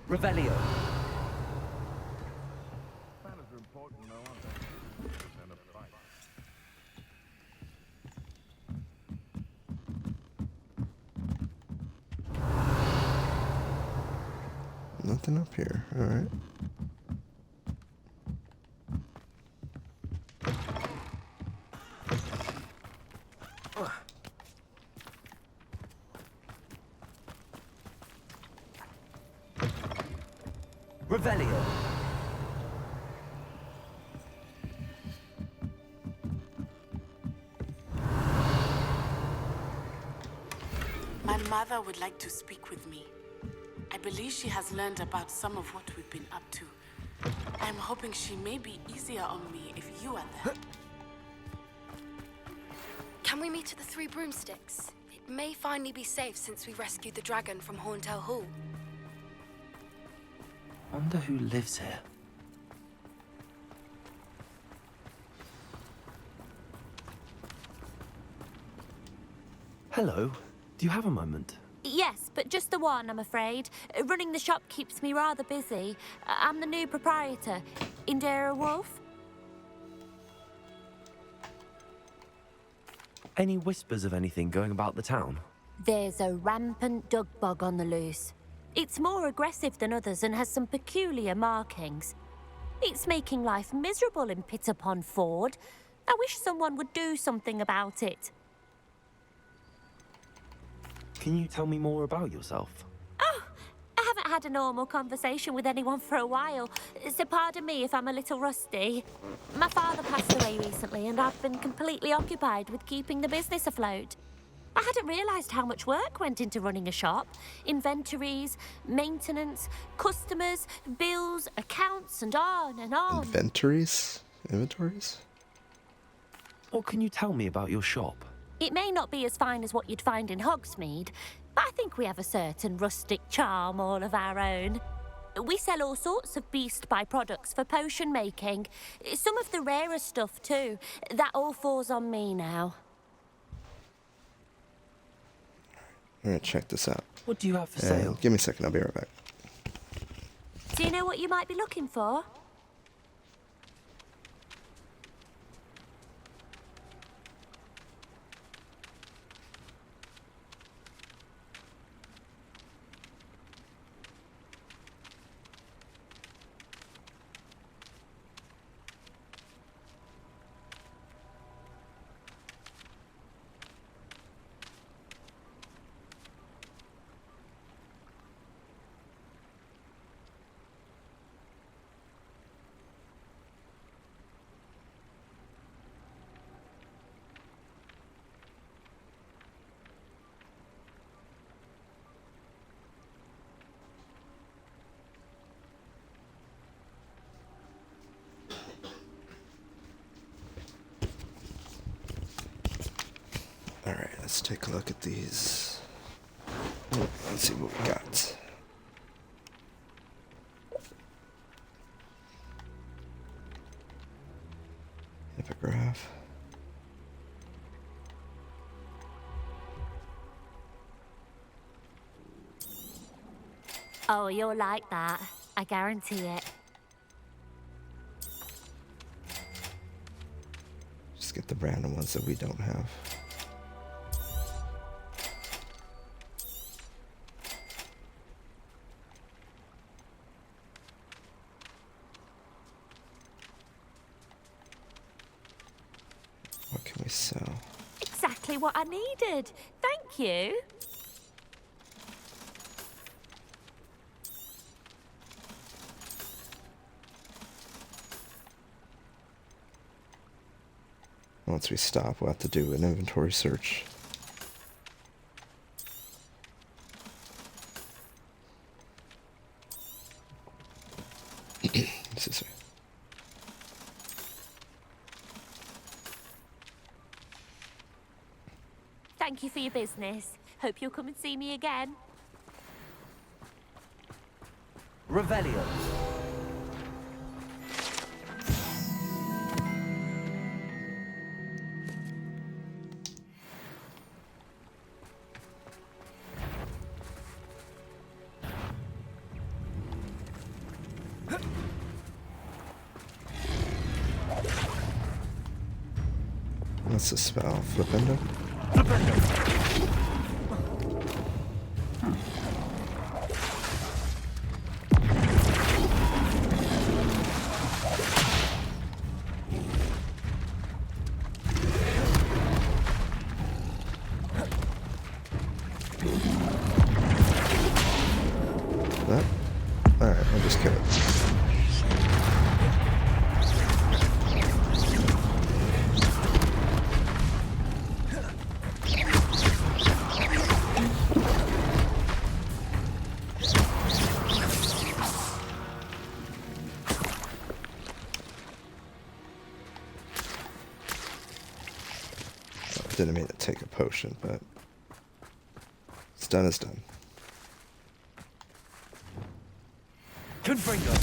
Revelio. Manners are important, though, aren't they? And a fight. Nothing up here. All right. Revelio. My mother would like to speak with me. I believe she has learned about some of what we've been up to. I'm hoping she may be easier on me if you are there. Can we meet at the Three Broomsticks? It may finally be safe since we rescued the dragon from Horntail Hall. Wonder who lives here. Hello. Do you have a moment? Yes, but just the one, I'm afraid. Running the shop keeps me rather busy. I'm the new proprietor, Indira Wolf. Any whispers of anything going about the town? There's a rampant dug bug on the loose. It's more aggressive than others and has some peculiar markings. It's making life miserable in Pitterpond Ford. I wish someone would do something about it. Can you tell me more about yourself? Oh, I haven't had a normal conversation with anyone for a while, so pardon me if I'm a little rusty. My father passed away recently and I've been completely occupied with keeping the business afloat. I hadn't realised how much work went into running a shop. Inventories, maintenance, customers, bills, accounts, and on and on. Inventories? Inventories? What can you tell me about your shop? It may not be as fine as what you'd find in Hogsmeade, but I think we have a certain rustic charm all of our own. We sell all sorts of beast byproducts for potion making. Some of the rarer stuff too. That all falls on me now. All right, check this out. What do you have for sale? Give me a second, I'll be right back. Do you know what you might be looking for? All right, let's take a look at these. Let's see what we got. Epigraph. Oh, you'll like that. I guarantee it. Just get the random ones that we don't have. What can we sell? Exactly what I needed. Thank you. Once we stop, we'll have to do an inventory search. This is it. Thank you for your business. Hope you'll come and see me again. Revelio. What's the spell? Flipendo? That? Alright, I'll just kill it. Didn't mean to take a potion, but it's done is done. Confringo.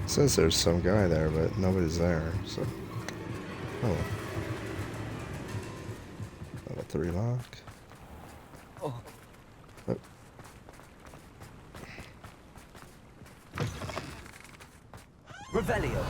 Says there's some guy there, but nobody's there, so. Oh. Level 3 lock. Oh. Oh. Revelio.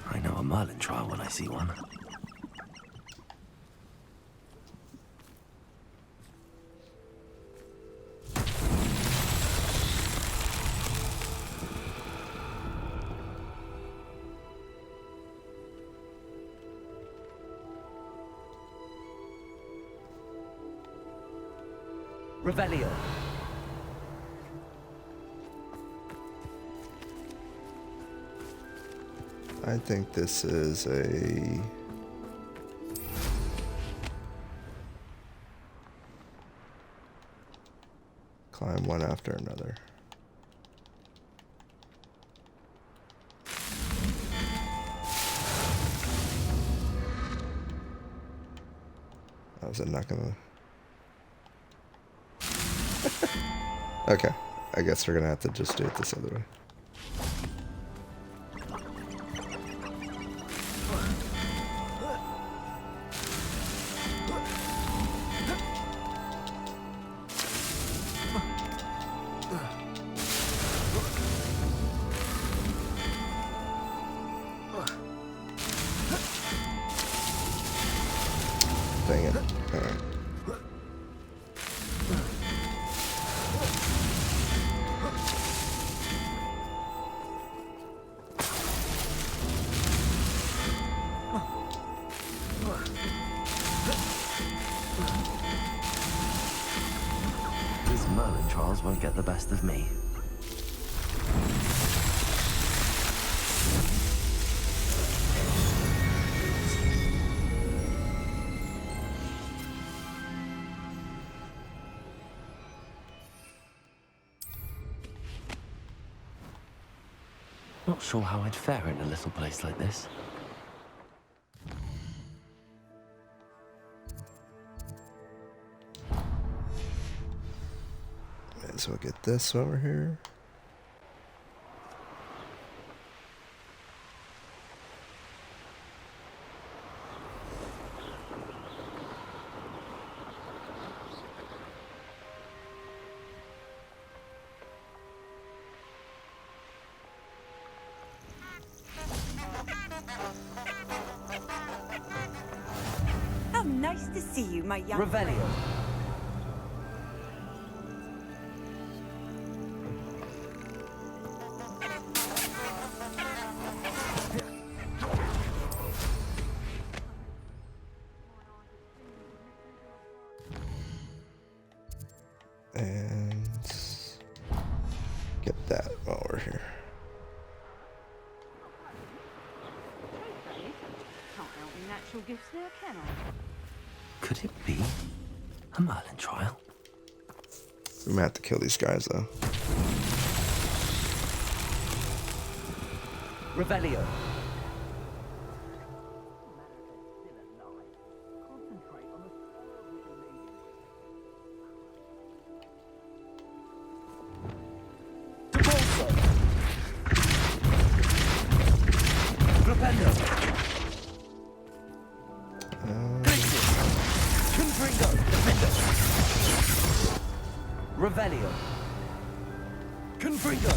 I know a Merlin trial when I see one. Revelio. I think this is a climb one after another. Was it not gonna? Okay, I guess we're gonna have to just do it this other way. Dang it. Alright. spells won't get the best of me. Not sure how I'd fare in a little place like this. May as well get this over here. How nice to see you, my young Revelio. And get that while we're here. Can't help me natural gifts there, can I? Could it be a Merlin trial? We might have to kill these guys though. Revelio. Revelio. Confringo.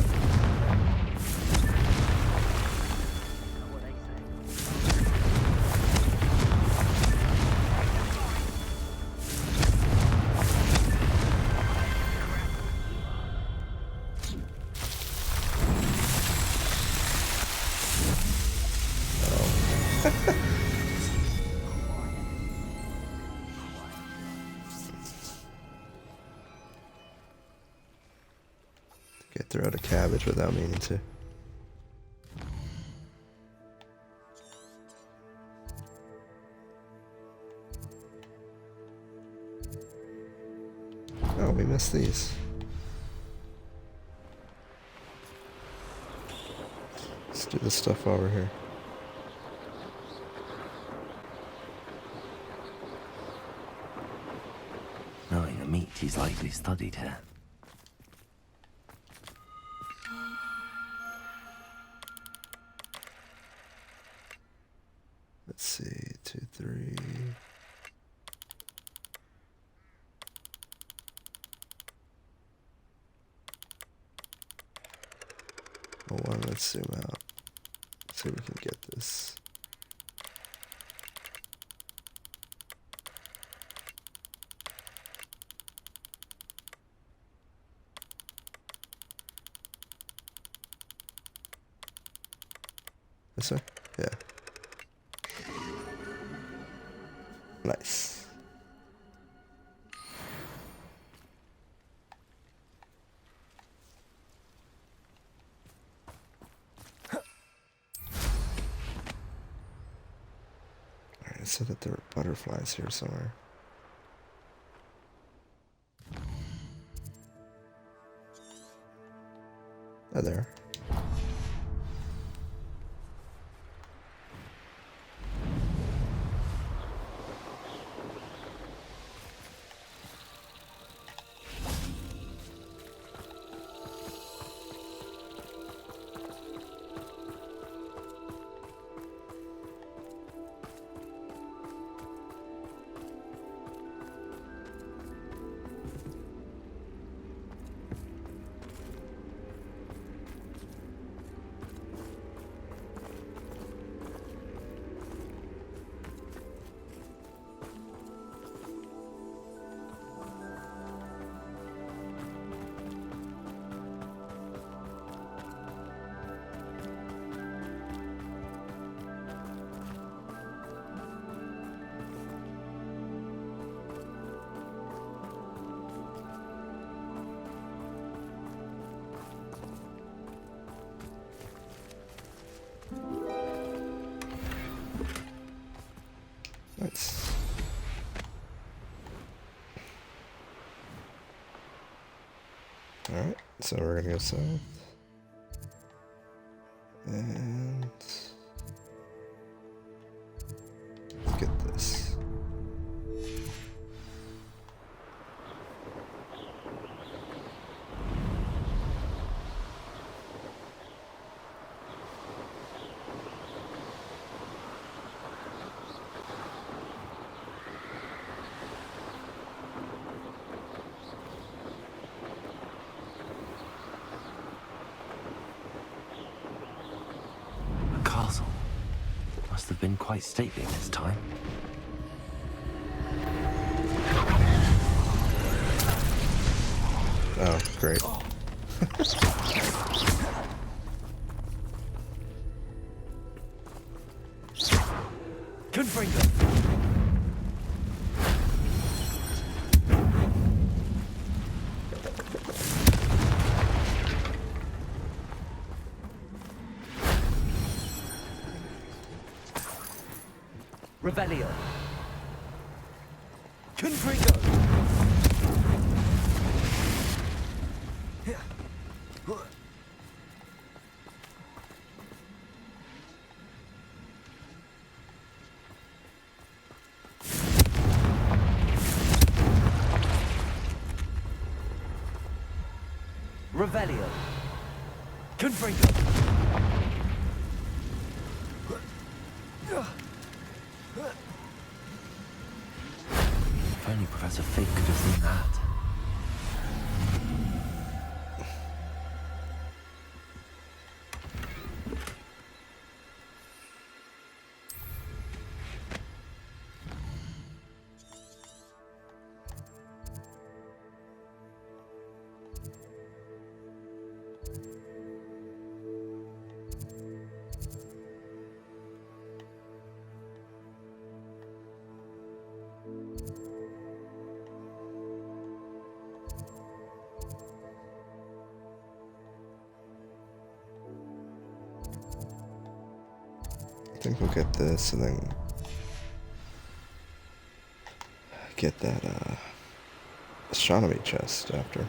Get through out a cabbage without meaning to. Oh, we missed these. Let's do this stuff over here. Knowing the meat, he's likely studied here. Let's see, 2, 3. Hold on, let's zoom out. See if we can get this. This way? Yeah. Nice. Alright, it said that there were butterflies here somewhere. Oh, there. Nice. Alright, so we're gonna go south. And let's get this. Castle must have been quite stately this time. Oh, great. Confringo. Revelio. Confringo. Revelio. Confringo. If only Professor Fig could have seen that. I think we'll get this and then get that astronomy chest after.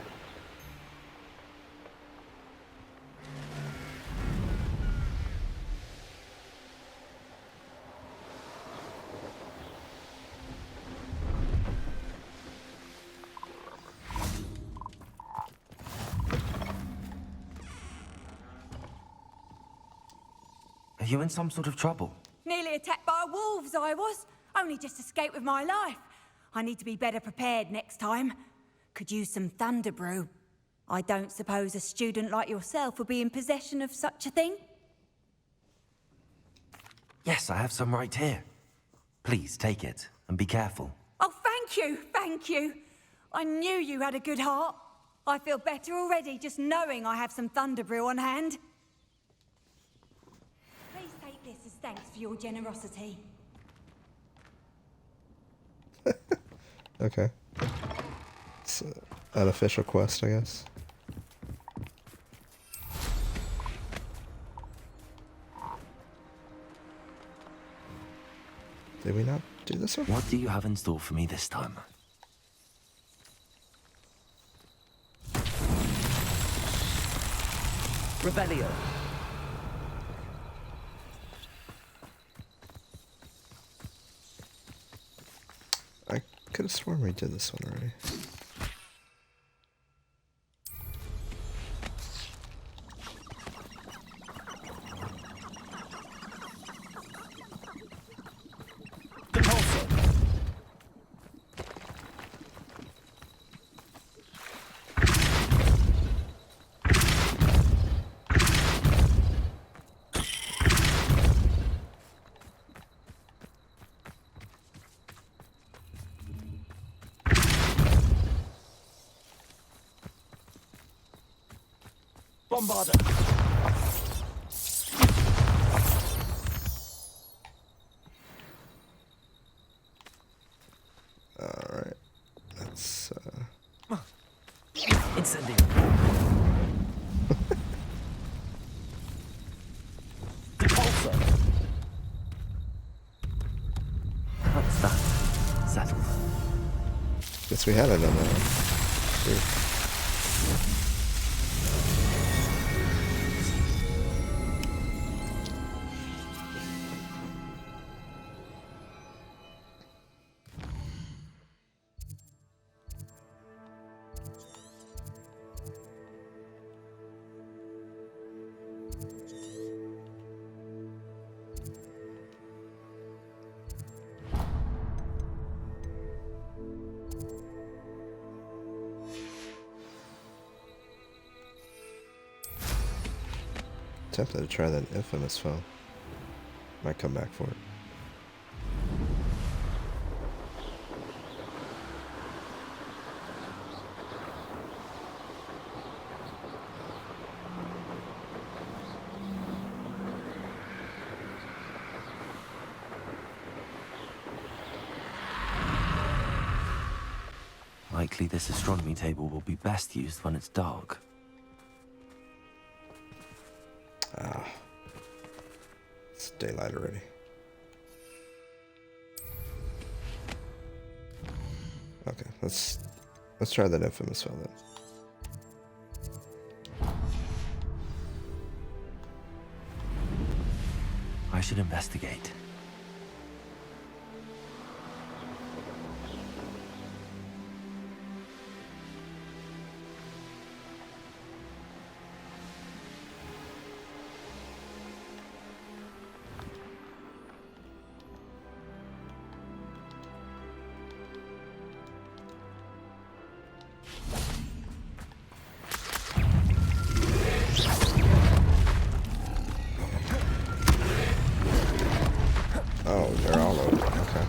Are you in some sort of trouble? Nearly attacked by wolves, I was. Only just escaped with my life. I need to be better prepared next time. Could use some thunder brew. I don't suppose a student like yourself would be in possession of such a thing? Yes, I have some right here. Please take it and be careful. Oh, thank you. I knew you had a good heart. I feel better already just knowing I have some thunder brew on hand. Please take this as thanks for your generosity. Okay. It's an official quest, I guess. Did we not do this one? What do you have in store for me this time? Revelio. I could have sworn we did this one already. Bombarder. Alright. That's Incendio. Repulsor. What's that? Settled. Guess we had it on that one. Sweet. Tempted to try that infamous phone. Might come back for it. Likely this astronomy table will be best used when it's dark. Ah. It's daylight already. Okay, let's try that infamous phone then. I should investigate. Oh, they're all over. Okay.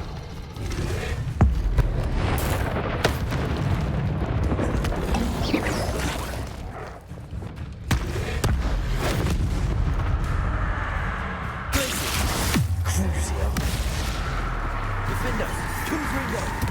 Defenders, 2-3-1.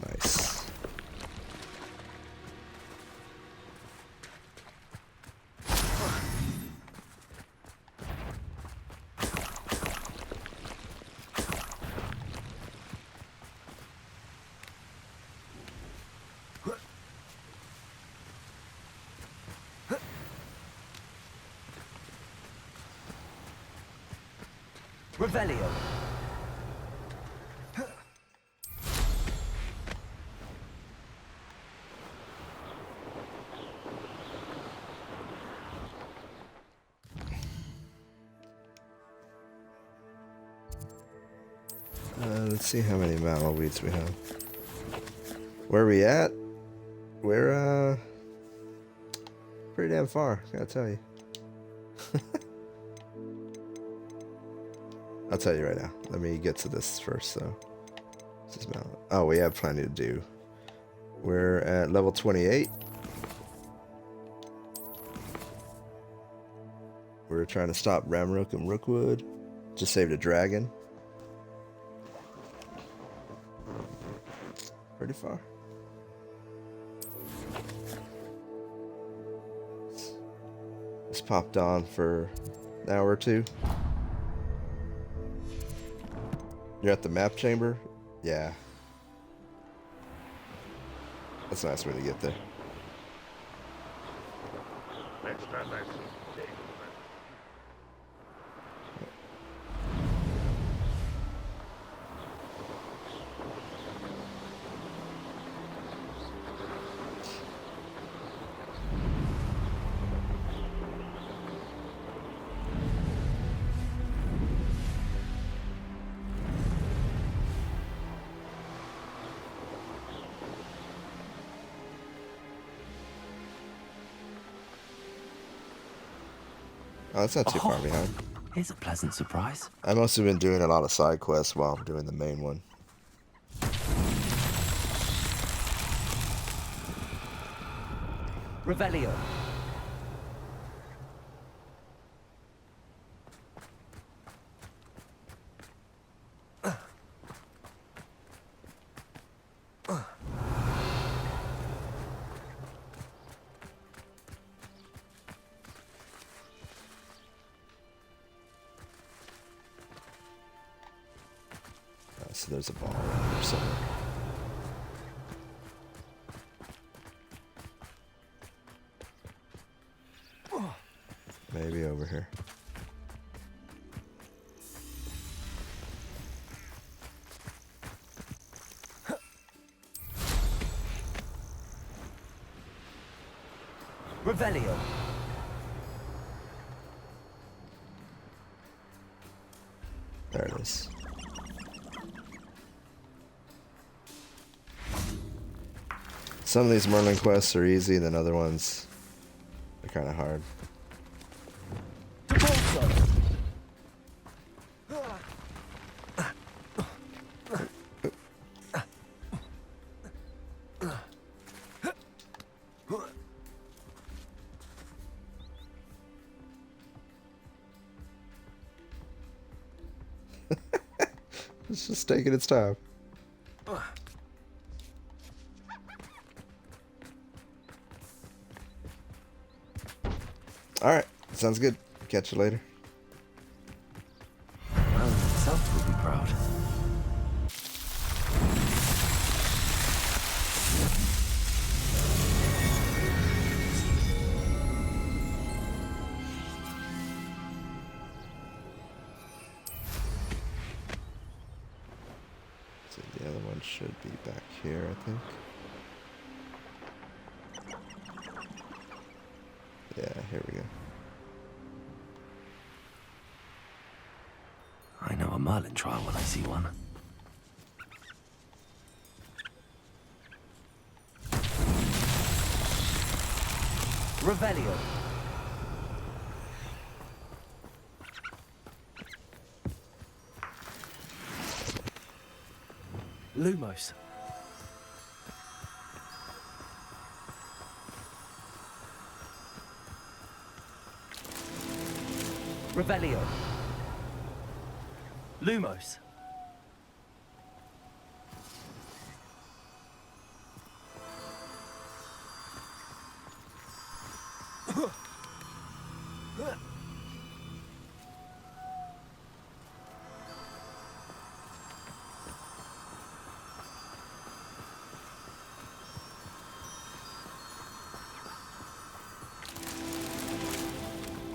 Nice. Revelio. Let's see how many mallow weeds we have. Where are we at? We're pretty damn far, gotta tell you. I'll tell you right now. Let me get to this first, though. This is mallow. Oh, we have plenty to do. We're at level 28. We're trying to stop Ramrook and Rookwood. Just saved a dragon. Pretty far. Just popped on for an hour or two. You're at the map chamber? Yeah. That's a nice way to get there. Oh, that's not too far behind. Here's a pleasant surprise. I must have been doing a lot of side quests while I'm doing the main one. Revelio. So there's a ball around here somewhere. Maybe over here. Revelio. There it is. Some of these Merlin quests are easy, then other ones are kind of hard. It's just taking its time. Alright, sounds good. Catch you later. Merlin himself will be proud. So the other one should be back here, I think. Yeah, here we go. I know a Merlin trial when I see one. Revelio. Lumos. Revelio. Lumos.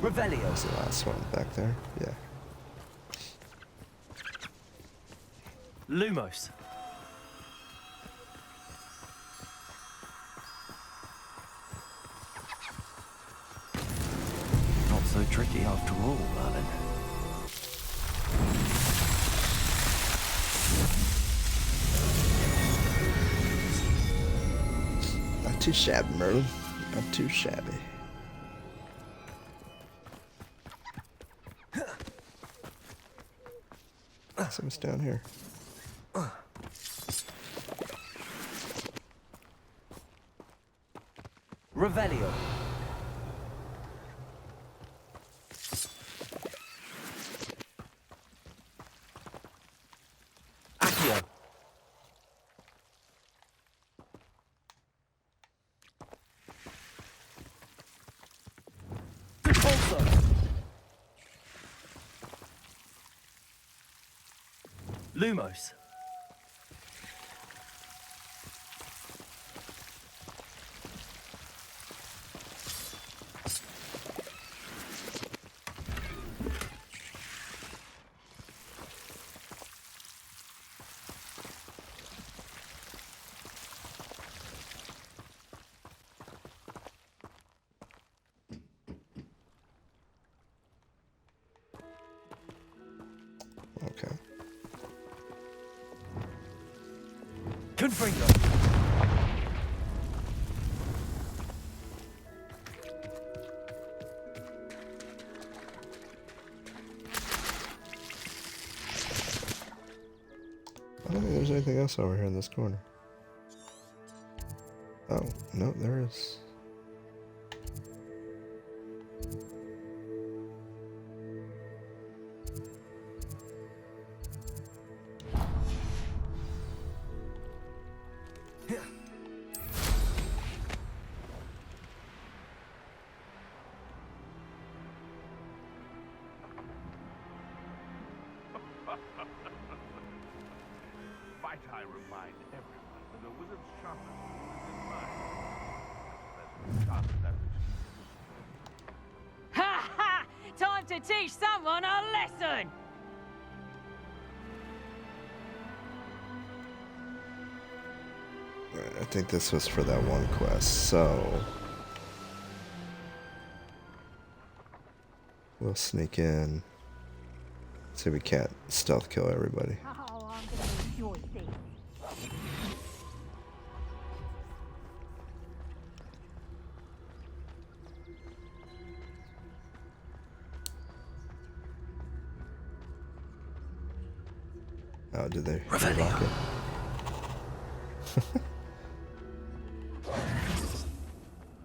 Revelio. That's the last one back there. Yeah. Lumos. Not so tricky after all, Merlin. Not too shabby, Merlin. Not too shabby. Something's down here. Revelio. Accio. Repulsor. Lumos. Confringo. I don't think there's anything else over here in this corner. Oh, no, there is. Might I remind everyone that a wizard's sharpest tool is his mind. Start that Ha ha! Time to teach someone a lesson! I think this was for that one quest, so we'll sneak in. See if we can't stealth kill everybody. Oh, I'm gonna enjoy this. Oh, did they Revelio. lock it?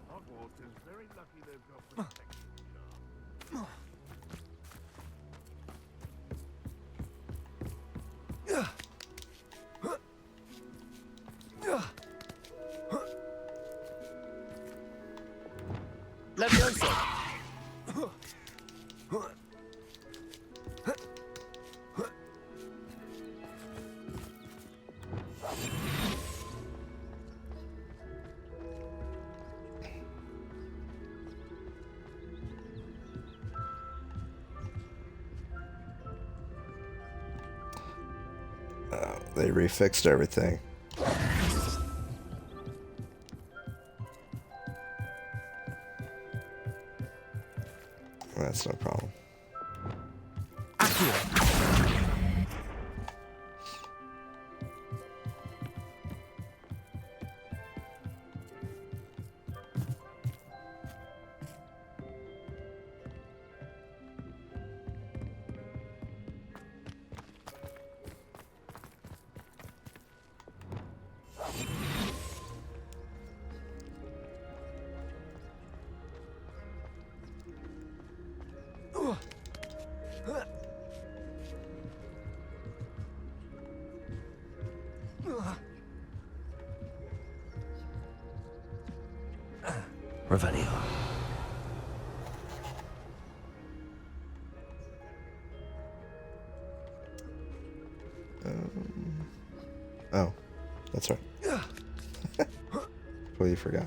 Hogwarts is very lucky they've got protection charm. Leviosa. They refixed everything. That's no problem. Revelio. Oh, that's right. Completely forgot.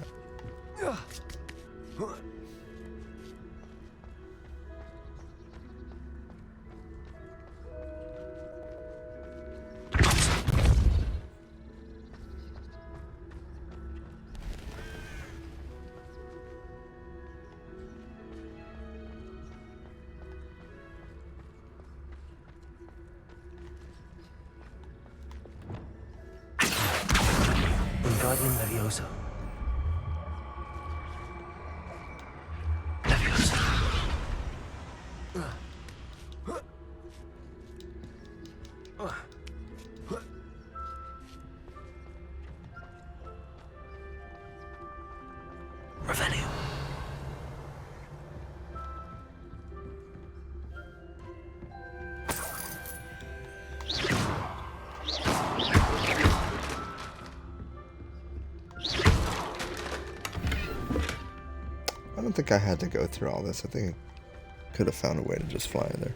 Guardian Leviosa. Revelio. I don't think I had to go through all this. I think I could have found a way to just fly in there.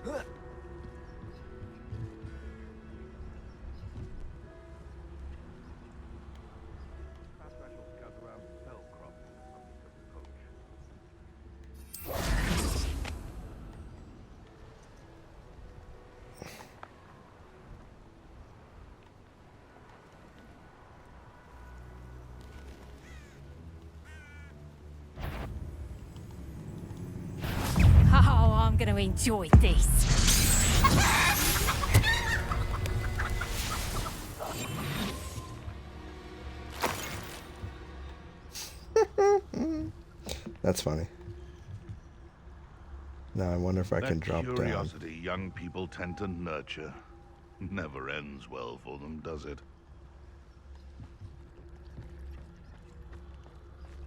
Oh, I'm gonna enjoy this. That's funny. Now I wonder if I can drop down. Curiosity young people tend to nurture never ends well for them, does it?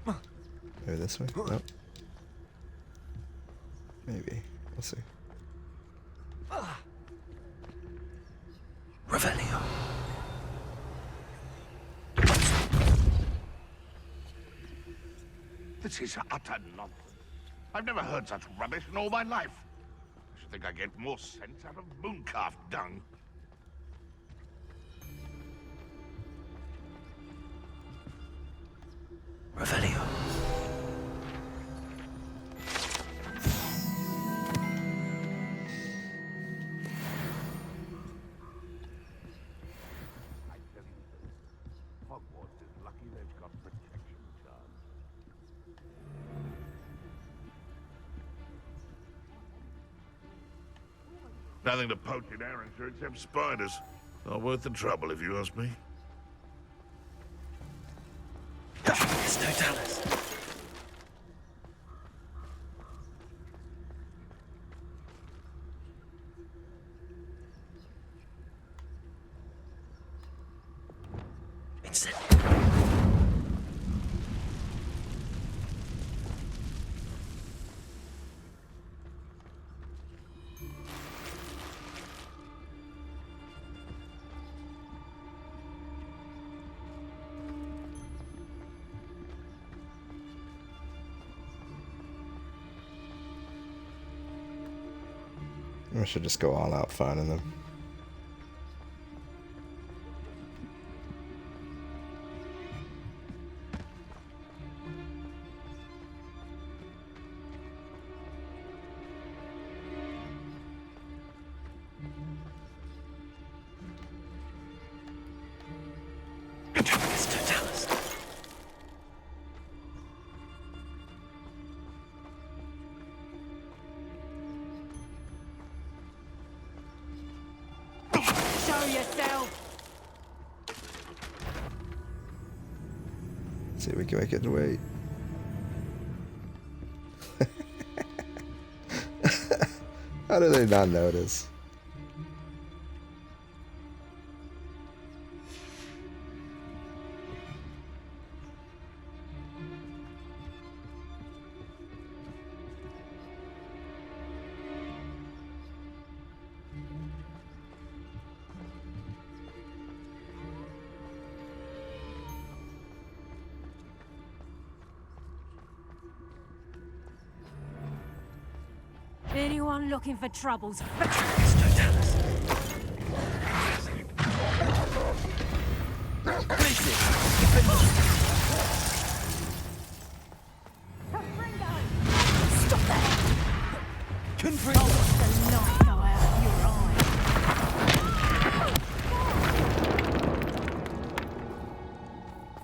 Maybe this way? Nope. Maybe. We'll see. Revelio. This is utter nonsense. I've never heard such rubbish in all my life. I should think I get more sense out of mooncalf dung. Revelio. Hogwarts is lucky they've got protection charms. Nothing to poach in Arrowshire except spiders. Not worth the trouble, if you ask me. There's no Dallas. Vincent. I should just go all out finding them. See if we can make it wait. How do they not notice? Anyone looking for troubles?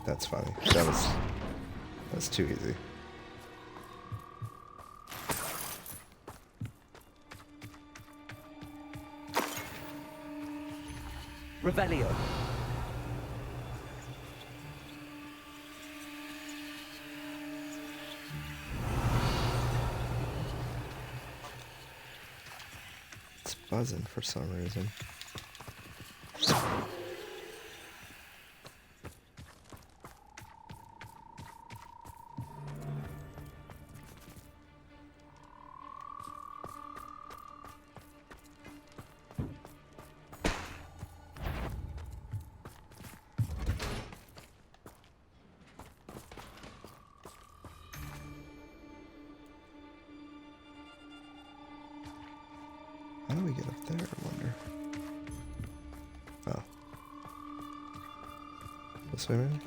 That's funny. That's too easy. Revelio. It's buzzing for some reason. do we get up there, I wonder? Oh. This way, maybe?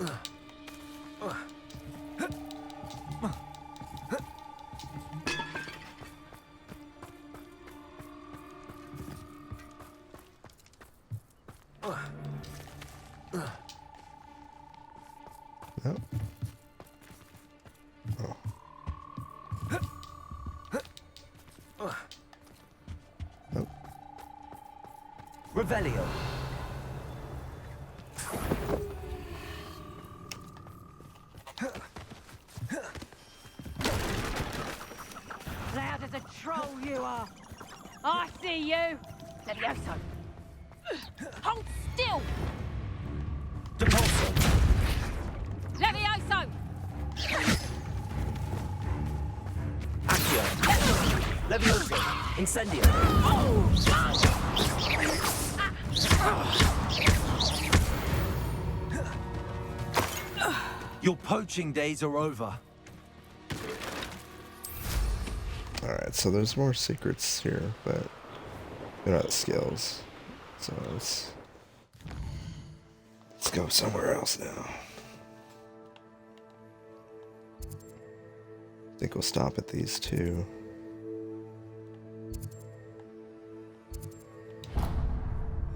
No. Oh. Nope. Revelio. Loud as a troll you are. I see you. Levioso. Hold still. Depulso. Levioso. Accio. Levioso. Incendio. Your poaching days are over. Alright, so there's more secrets here, but they're not skills. So let's go somewhere else now. I think we'll stop at these two.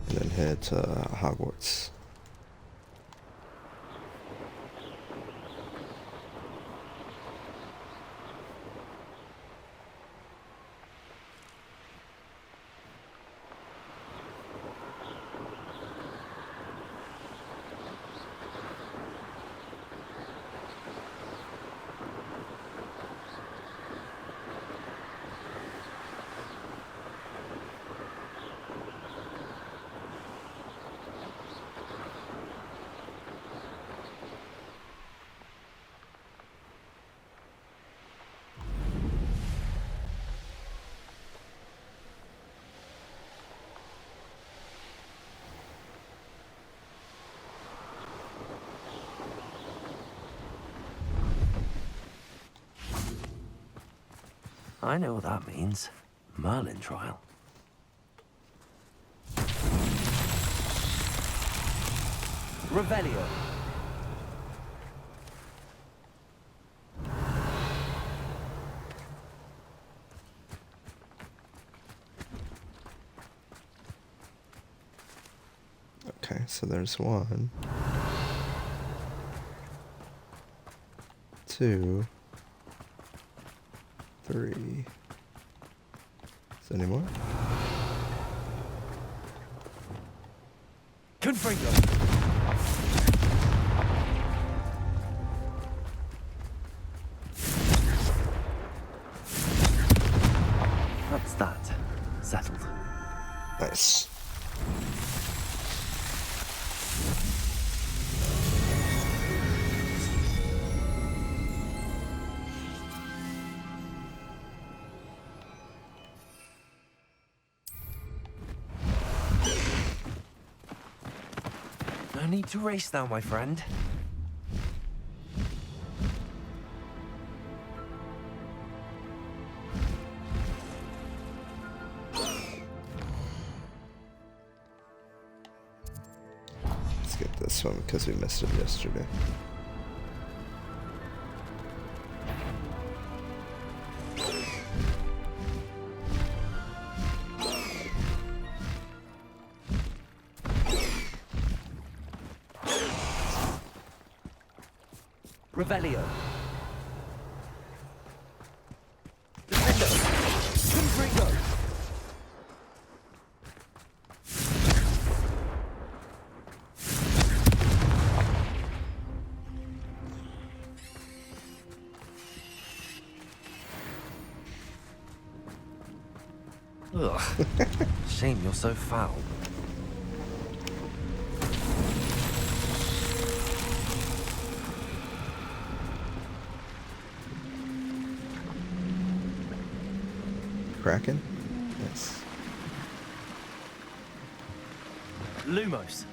And then head to Hogwarts. I know what that means. Merlin trial. Revelio. Okay, so there's 1, 2, 3. Is there any more? Confringo. That's that. Settled. Nice. No need to race now, my friend. Let's get this one because we missed it yesterday. Revelio. Defendo. Confringo. Ugh. Shame you're so foul. Kraken? Yes. Lumos.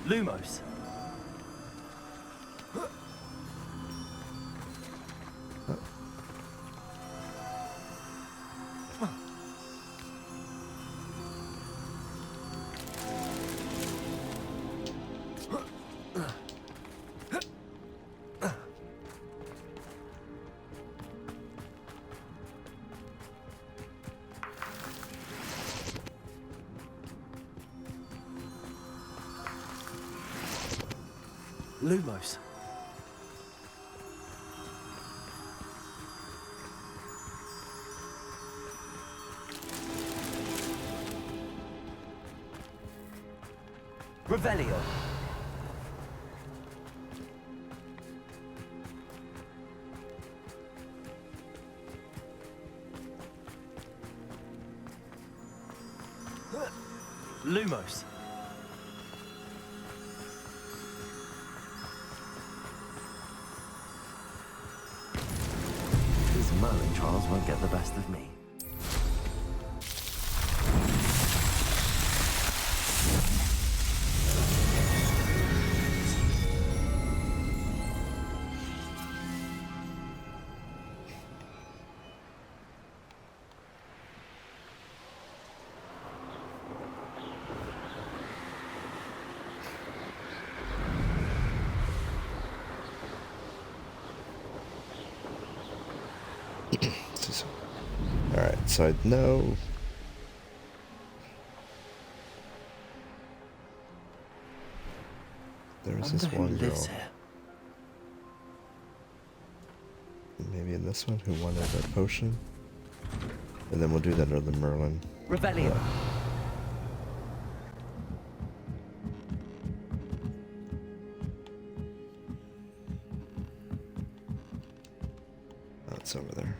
Lumos. Lumos. Revelio. Lumos. These Merlin trials won't get the best of me. Alright, so I know. There was this one girl. Maybe in this one who wanted a potion. And then we'll do that other Merlin. Revelio. Oh, it's over there.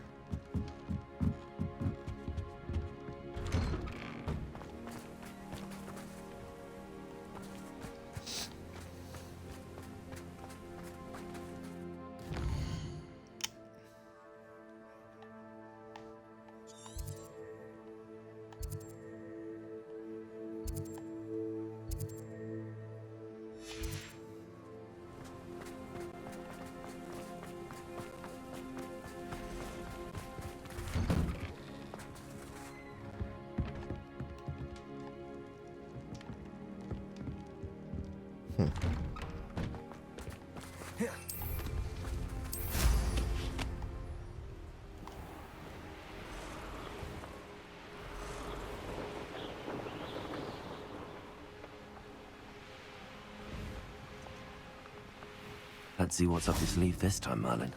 Let's see what's up your sleeve this time, Merlin.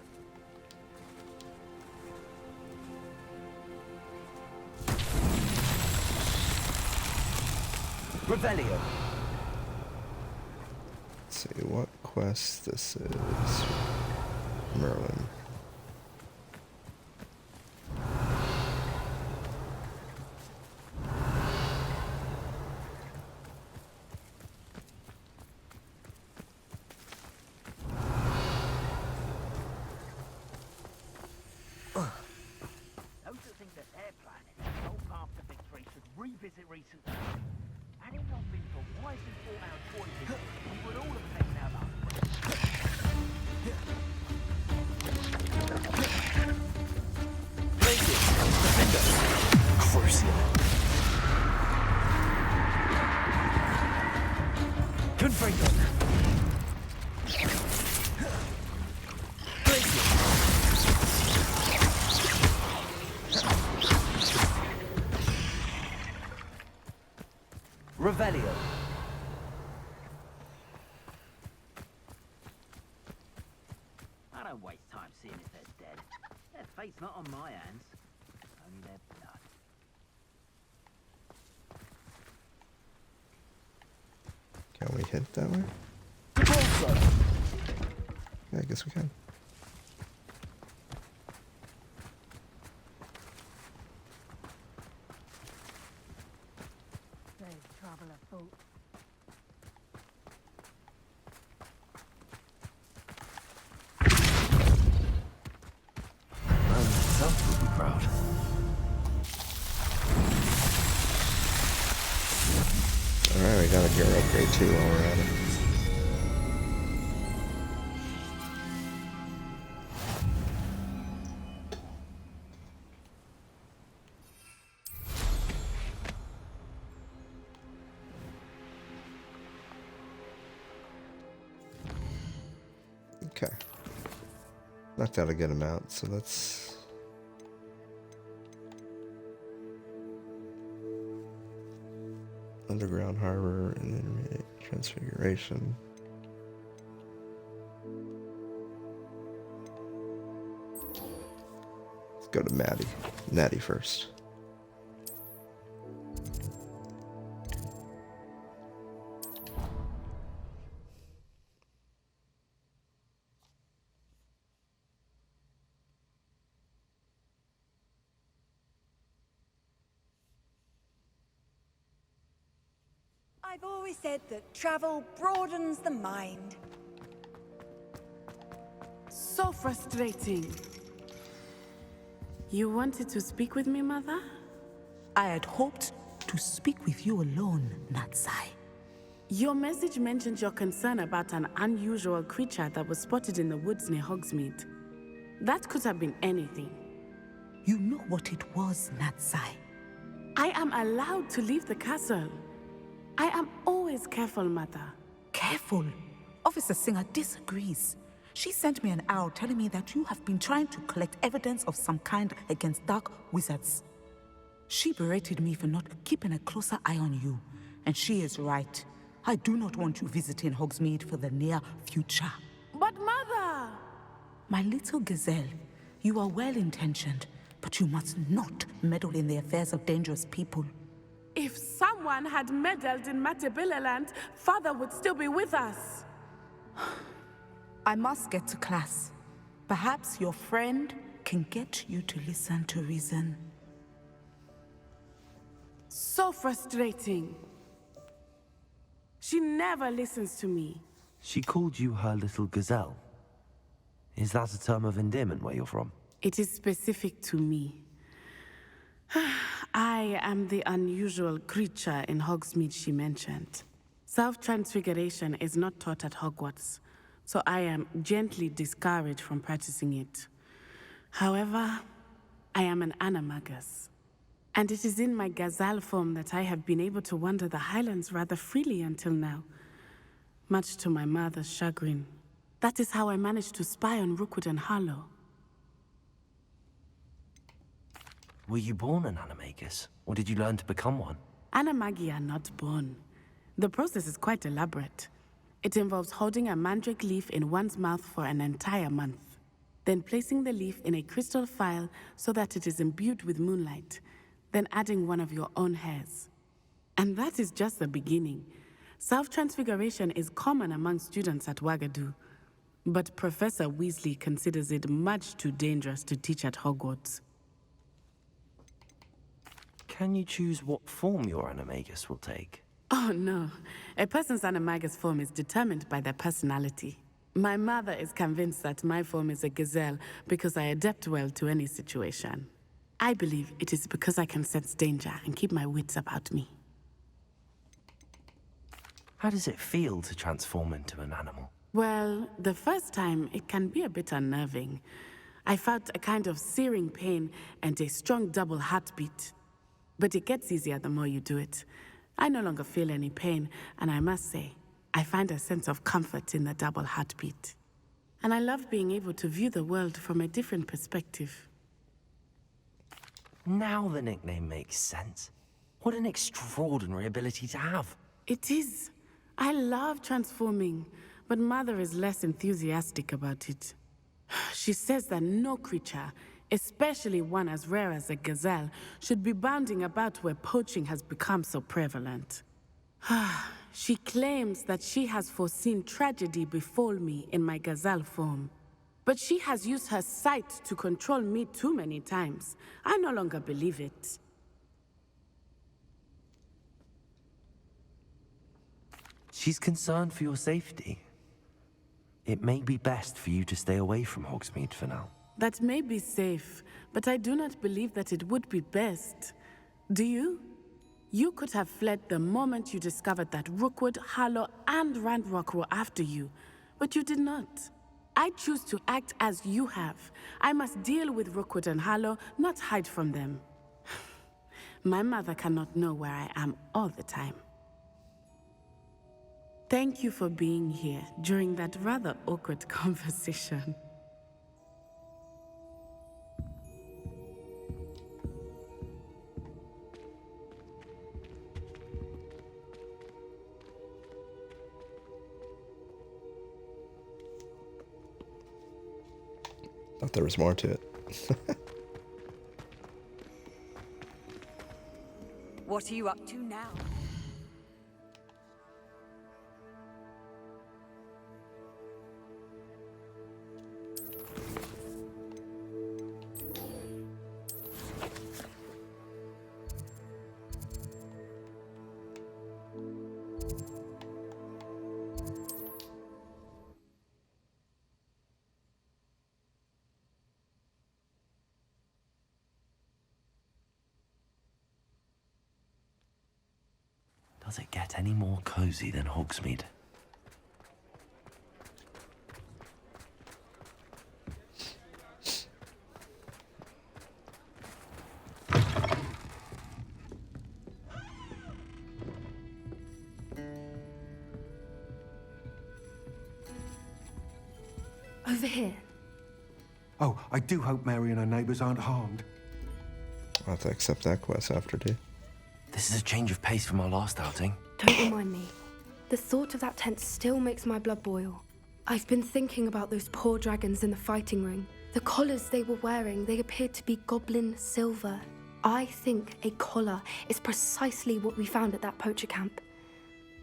Revelio. Let's see what quest this is. Merlin. Those that think that their planet, the whole path to victory, should revisit recent times. Had it not been for wisely thought out choices, we would all have taken our last Crucial. Confringo. Revelio. I don't waste time seeing if they're dead. Their fate's not on my hands. Only their blood. Can we hit that way? Yeah, I guess we can. There's trouble afoot. Merlin himself would be proud. Alright, we got a gear upgrade too while we're at it. Okay. Knocked out a good amount, so let's... Underground Harbor and Intermediate Transfiguration. Let's go to Natty first. I've always said that travel broadens the mind. So frustrating. You wanted to speak with me, Mother? I had hoped to speak with you alone, Natsai. Your message mentioned your concern about an unusual creature that was spotted in the woods near Hogsmeade. That could have been anything. You know what it was, Natsai. I am allowed to leave the castle. I am always careful, Mother. Careful? Officer Singer disagrees. She sent me an owl telling me that you have been trying to collect evidence of some kind against dark wizards. She berated me for not keeping a closer eye on you, and she is right. I do not want you visiting Hogsmeade for the near future. But Mother! My little gazelle, you are well-intentioned, but you must not meddle in the affairs of dangerous people. If someone had meddled in Matabeleland, Father would still be with us. I must get to class. Perhaps your friend can get you to listen to reason. So frustrating. She never listens to me. She called you her little gazelle. Is that a term of endearment where you're from? It is specific to me. I am the unusual creature in Hogsmeade she mentioned. Self-transfiguration is not taught at Hogwarts, so I am gently discouraged from practicing it. However, I am an animagus, and it is in my gazelle form that I have been able to wander the Highlands rather freely until now, much to my mother's chagrin. That is how I managed to spy on Rookwood and Harlow. Were you born an animagus, or did you learn to become one? Animagi are not born. The process is quite elaborate. It involves holding a mandrake leaf in one's mouth for an entire month, then placing the leaf in a crystal phial so that it is imbued with moonlight, then adding one of your own hairs. And that is just the beginning. Self-transfiguration is common among students at Wagadu, but Professor Weasley considers it much too dangerous to teach at Hogwarts. Can you choose what form your animagus will take? Oh no, a person's animagus form is determined by their personality. My mother is convinced that my form is a gazelle because I adapt well to any situation. I believe it is because I can sense danger and keep my wits about me. How does it feel to transform into an animal? Well, the first time it can be a bit unnerving. I felt a kind of searing pain and a strong double heartbeat. But it gets easier the more you do it. I no longer feel any pain, and I must say, I find a sense of comfort in the double heartbeat. And I love being able to view the world from a different perspective. Now the nickname makes sense. What an extraordinary ability to have. It is. I love transforming, but Mother is less enthusiastic about it. She says that no creature, especially one as rare as a gazelle, should be bounding about where poaching has become so prevalent. She claims that she has foreseen tragedy befall me in my gazelle form. But she has used her sight to control me too many times. I no longer believe it. She's concerned for your safety. It may be best for you to stay away from Hogsmeade for now. That may be safe, but I do not believe that it would be best. Do you? You could have fled the moment you discovered that Rookwood, Harlow, and Ranrock were after you, but you did not. I choose to act as you have. I must deal with Rookwood and Harlow, not hide from them. My mother cannot know where I am all the time. Thank you for being here during that rather awkward conversation. Thought there was more to it. What are you up to now? Does it get any more cozy than Hogsmeade? Over here. Oh, I do hope Mary and her neighbours aren't harmed. I'll have to accept that quest after, too. This is a change of pace from our last outing. Don't remind me. The thought of that tent still makes my blood boil. I've been thinking about those poor dragons in the fighting ring. The collars they were wearing, they appeared to be goblin silver. I think a collar is precisely what we found at that poacher camp.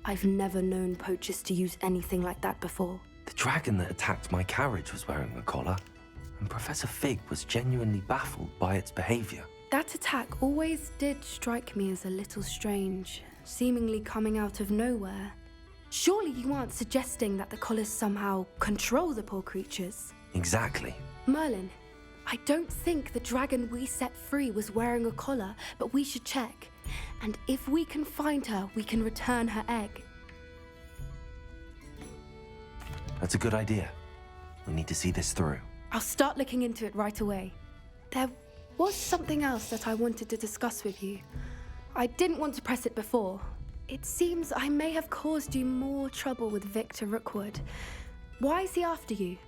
I've never known poachers to use anything like that before. The dragon that attacked my carriage was wearing a collar, and Professor Fig was genuinely baffled by its behavior. That attack always did strike me as a little strange, seemingly coming out of nowhere. Surely you aren't suggesting that the collars somehow control the poor creatures? Exactly. Merlin, I don't think the dragon we set free was wearing a collar, but we should check. And if we can find her, we can return her egg. That's a good idea. We need to see this through. I'll start looking into it right away. There was something else that I wanted to discuss with you. I didn't want to press it before. It seems I may have caused you more trouble with Victor Rookwood. Why is he after you?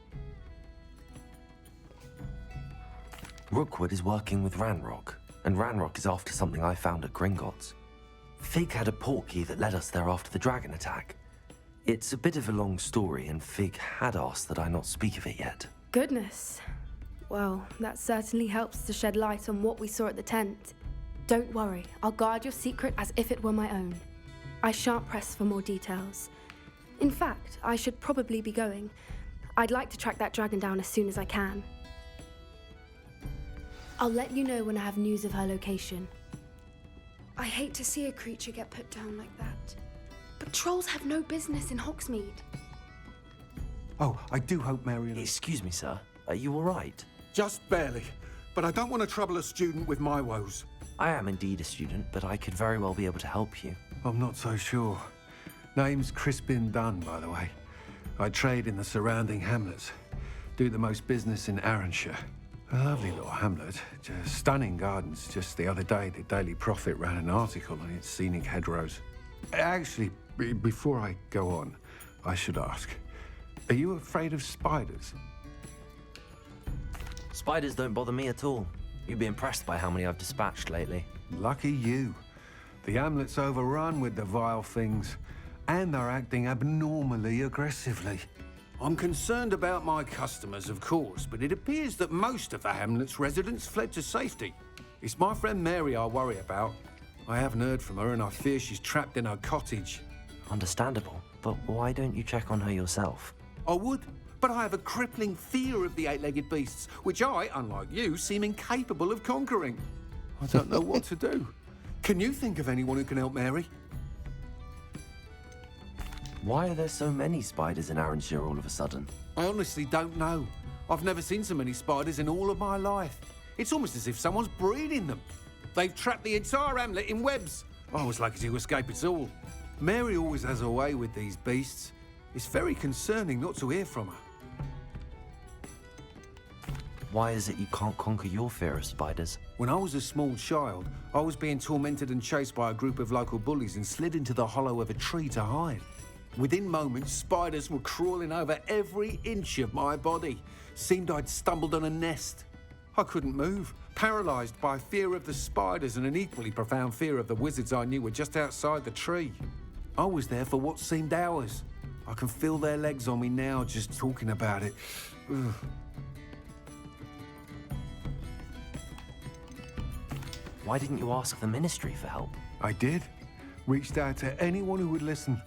Rookwood is working with Ranrock, and Ranrock is after something I found at Gringotts. Fig had a portkey that led us there after the dragon attack. It's a bit of a long story, and Fig had asked that I not speak of it yet. Goodness. Well, that certainly helps to shed light on what we saw at the tent. Don't worry, I'll guard your secret as if it were my own. I shan't press for more details. In fact, I should probably be going. I'd like to track that dragon down as soon as I can. I'll let you know when I have news of her location. I hate to see a creature get put down like that. But trolls have no business in Hogsmeade. Oh, I do hope Mary and... Excuse me, sir. Are you all right? Just barely. But I don't want to trouble a student with my woes. I am indeed a student, but I could very well be able to help you. I'm not so sure. Name's Crispin Dunn, by the way. I trade in the surrounding hamlets. Do the most business in Arranshire. A lovely little hamlet. Just stunning gardens. Just the other day, the Daily Prophet ran an article on its scenic hedgerows. Actually, before I go on, I should ask, are you afraid of spiders? Spiders don't bother me at all. You'd be impressed by how many I've dispatched lately. Lucky you. The hamlet's overrun with the vile things, and they're acting abnormally aggressively. I'm concerned about my customers, of course, but it appears that most of the hamlet's residents fled to safety. It's my friend Mary I worry about. I haven't heard from her, and I fear she's trapped in her cottage. Understandable, but why don't you check on her yourself? I would, but I have a crippling fear of the eight-legged beasts, which I, unlike you, seem incapable of conquering. I don't know what to do. Can you think of anyone who can help Mary? Why are there so many spiders in Arranshire all of a sudden? I honestly don't know. I've never seen so many spiders in all of my life. It's almost as if someone's breeding them. They've trapped the entire hamlet in webs. I was lucky to escape it all. Mary always has a way with these beasts. It's very concerning not to hear from her. Why is it you can't conquer your fear of spiders? When I was a small child, I was being tormented and chased by a group of local bullies and slid into the hollow of a tree to hide. Within moments, spiders were crawling over every inch of my body. Seemed I'd stumbled on a nest. I couldn't move, paralysed by fear of the spiders and an equally profound fear of the wizards I knew were just outside the tree. I was there for what seemed hours. I can feel their legs on me now just talking about it. Ugh. Why didn't you ask the ministry for help? I did. Reached out to anyone who would listen.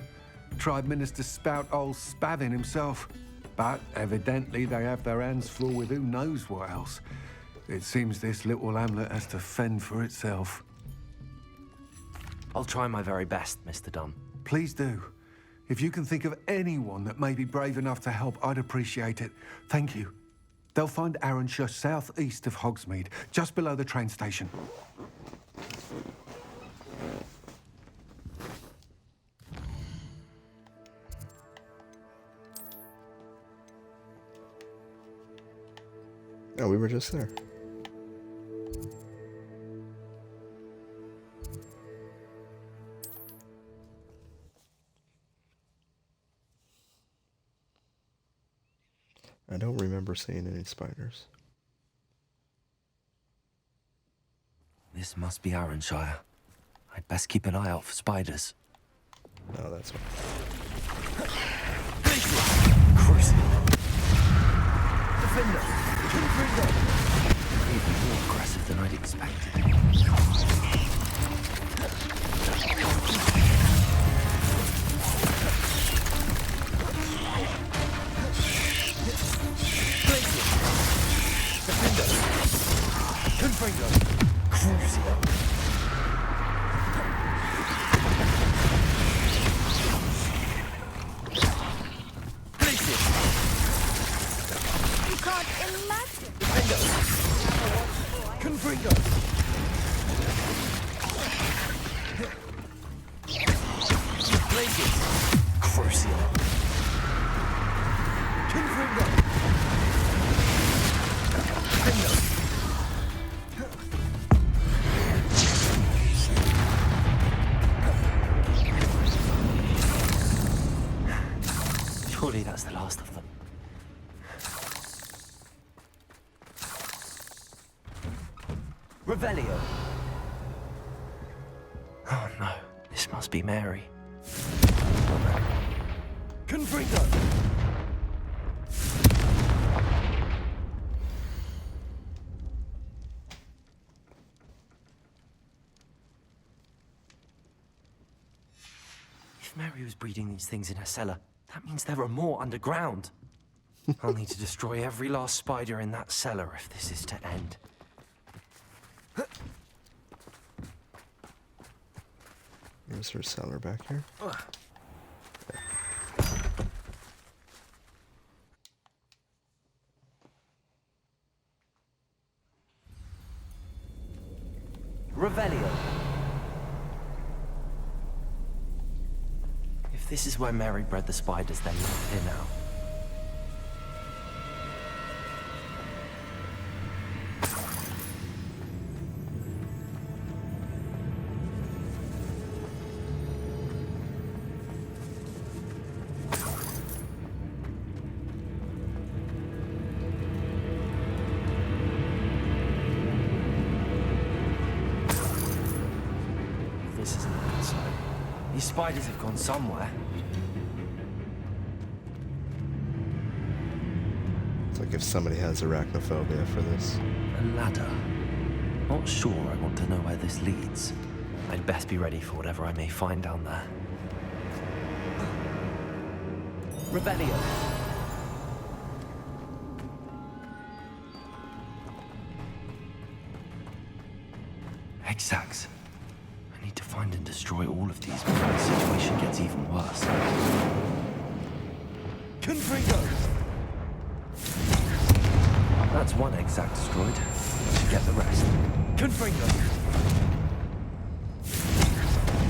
Tried Minister Spout old Spavin himself. But evidently they have their hands full with who knows what else. It seems this little hamlet has to fend for itself. I'll try my very best, Mr. Dunn. Please do. If you can think of anyone that may be brave enough to help, I'd appreciate it. Thank you. They'll find Arranshire southeast of Hogsmeade, just below the train station. Oh, we were just there. I don't remember seeing any spiders. This must be Arranshire. I'd best keep an eye out for spiders. No, that's one. Defender! Even more aggressive than I'd expected. Confringo! Crucio! You can't imagine. Confringo! Blazes! Crucio! Confringo! Surely that's the last of them. Revelio! Oh no, this must be Mary. Confringo! If Mary was breeding these things in her cellar, that means there are more underground. I'll need to destroy every last spider in that cellar if this is to end. Is her cellar back here? Revelio! If this is where Mary bred the spiders, then we're here now. This isn't a good sign. These spiders have gone somewhere. It's like if somebody has arachnophobia for this. A ladder. Not sure I want to know where this leads. I'd best be ready for whatever I may find down there. Revelio! Hexags. I need to find and destroy all of these before the situation gets even worse. Confringo! That's one hexag destroyed. Should get the rest. Confringo!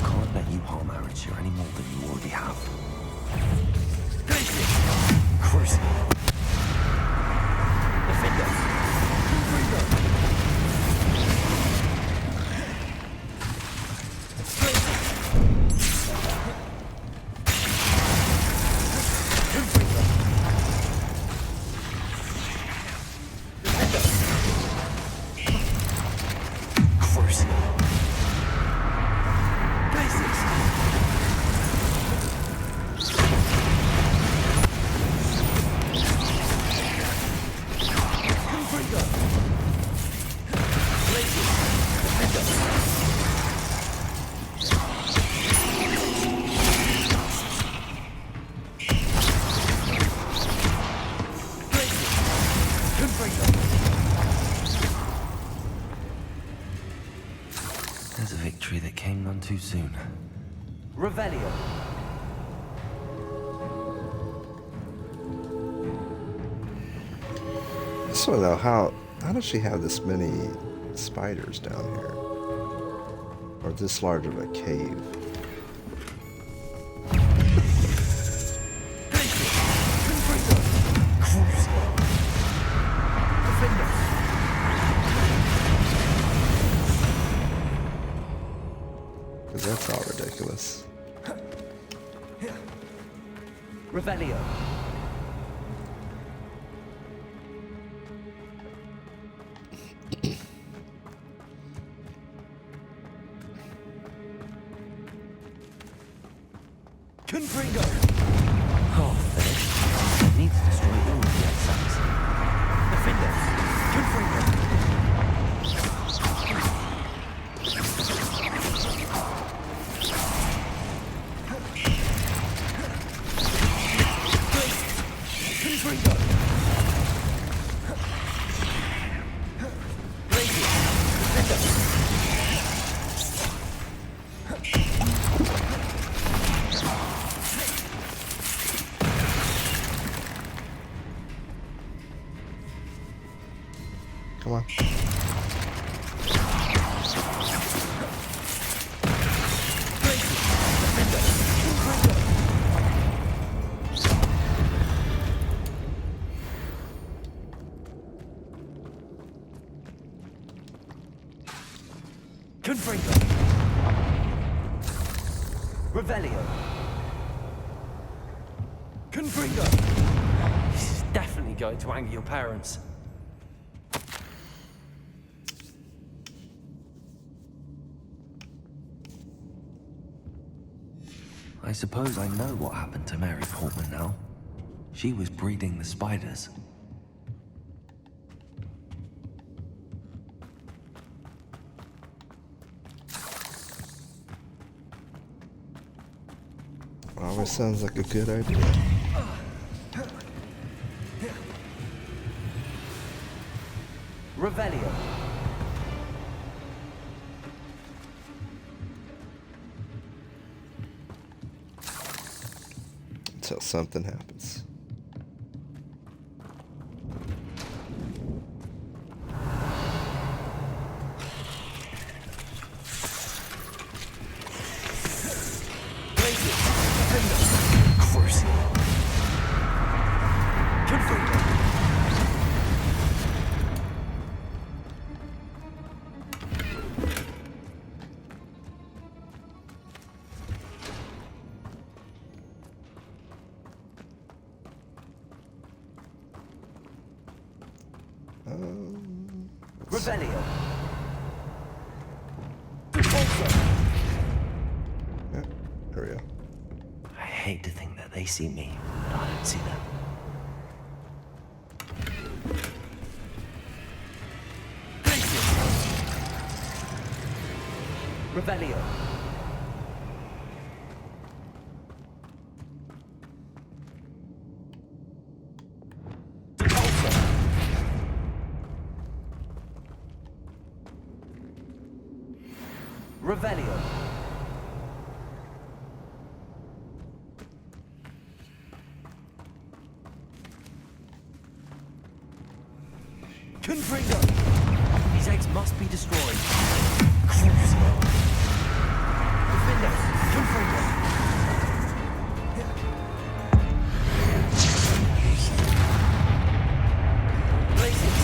Can't let you harm Arranshire any more than you already have. Crucible. Defender! Confringo! Revelio. I just want to know how does she have this many spiders down here? Or this large of a cave? Because that's all ridiculous. Revelio. Confringo. Oh, finished. It needs to destroy all of the excess. Defender. Confringo. Confringo. Blazing. Defender. Come on. Confringo. Revelio. Confringo. This is definitely going to anger your parents. I suppose I know what happened to Mary Portman now. She was breeding the spiders. Always sounds like a good idea. Revelio. Until something happens. Revelio. Yeah, there we go. I hate to think that they see me, but I don't see them. Revelio. Revelio. Confringo. These eggs must be destroyed. Defender. Confringo. Blazing.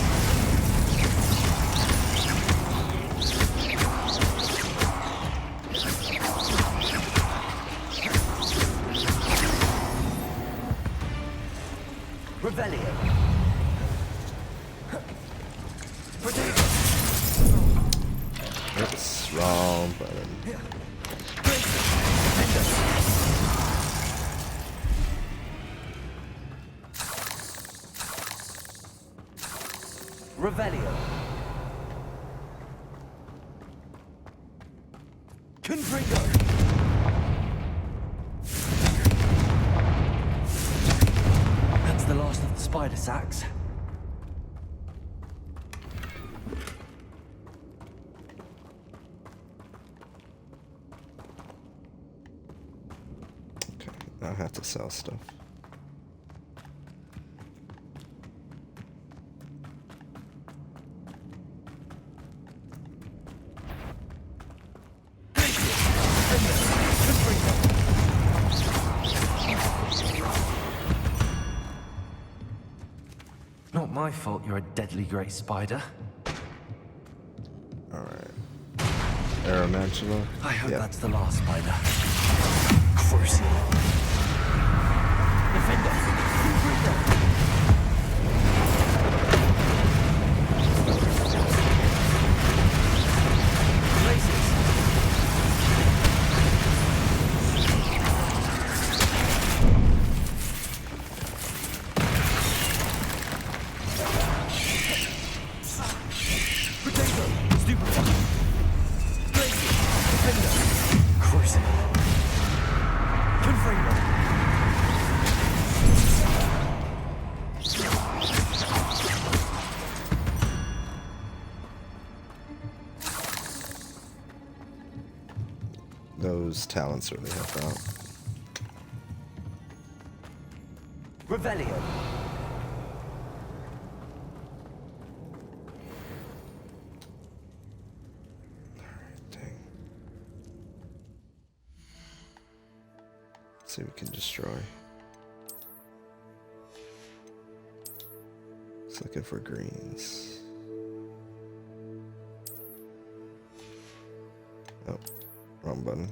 Revelio. Oops, wrong button. Revelio. Confringo. That's the last of the spider sacks. have to sell stuff. Not my fault you're a deadly grey spider. Alright. Aeromantula. I hope Yeah. that's the last spider. Crucial. Defender! Confringo! Those talents really help out. Revelio. Let's see what we can destroy. Just looking for greens. Oh, wrong button.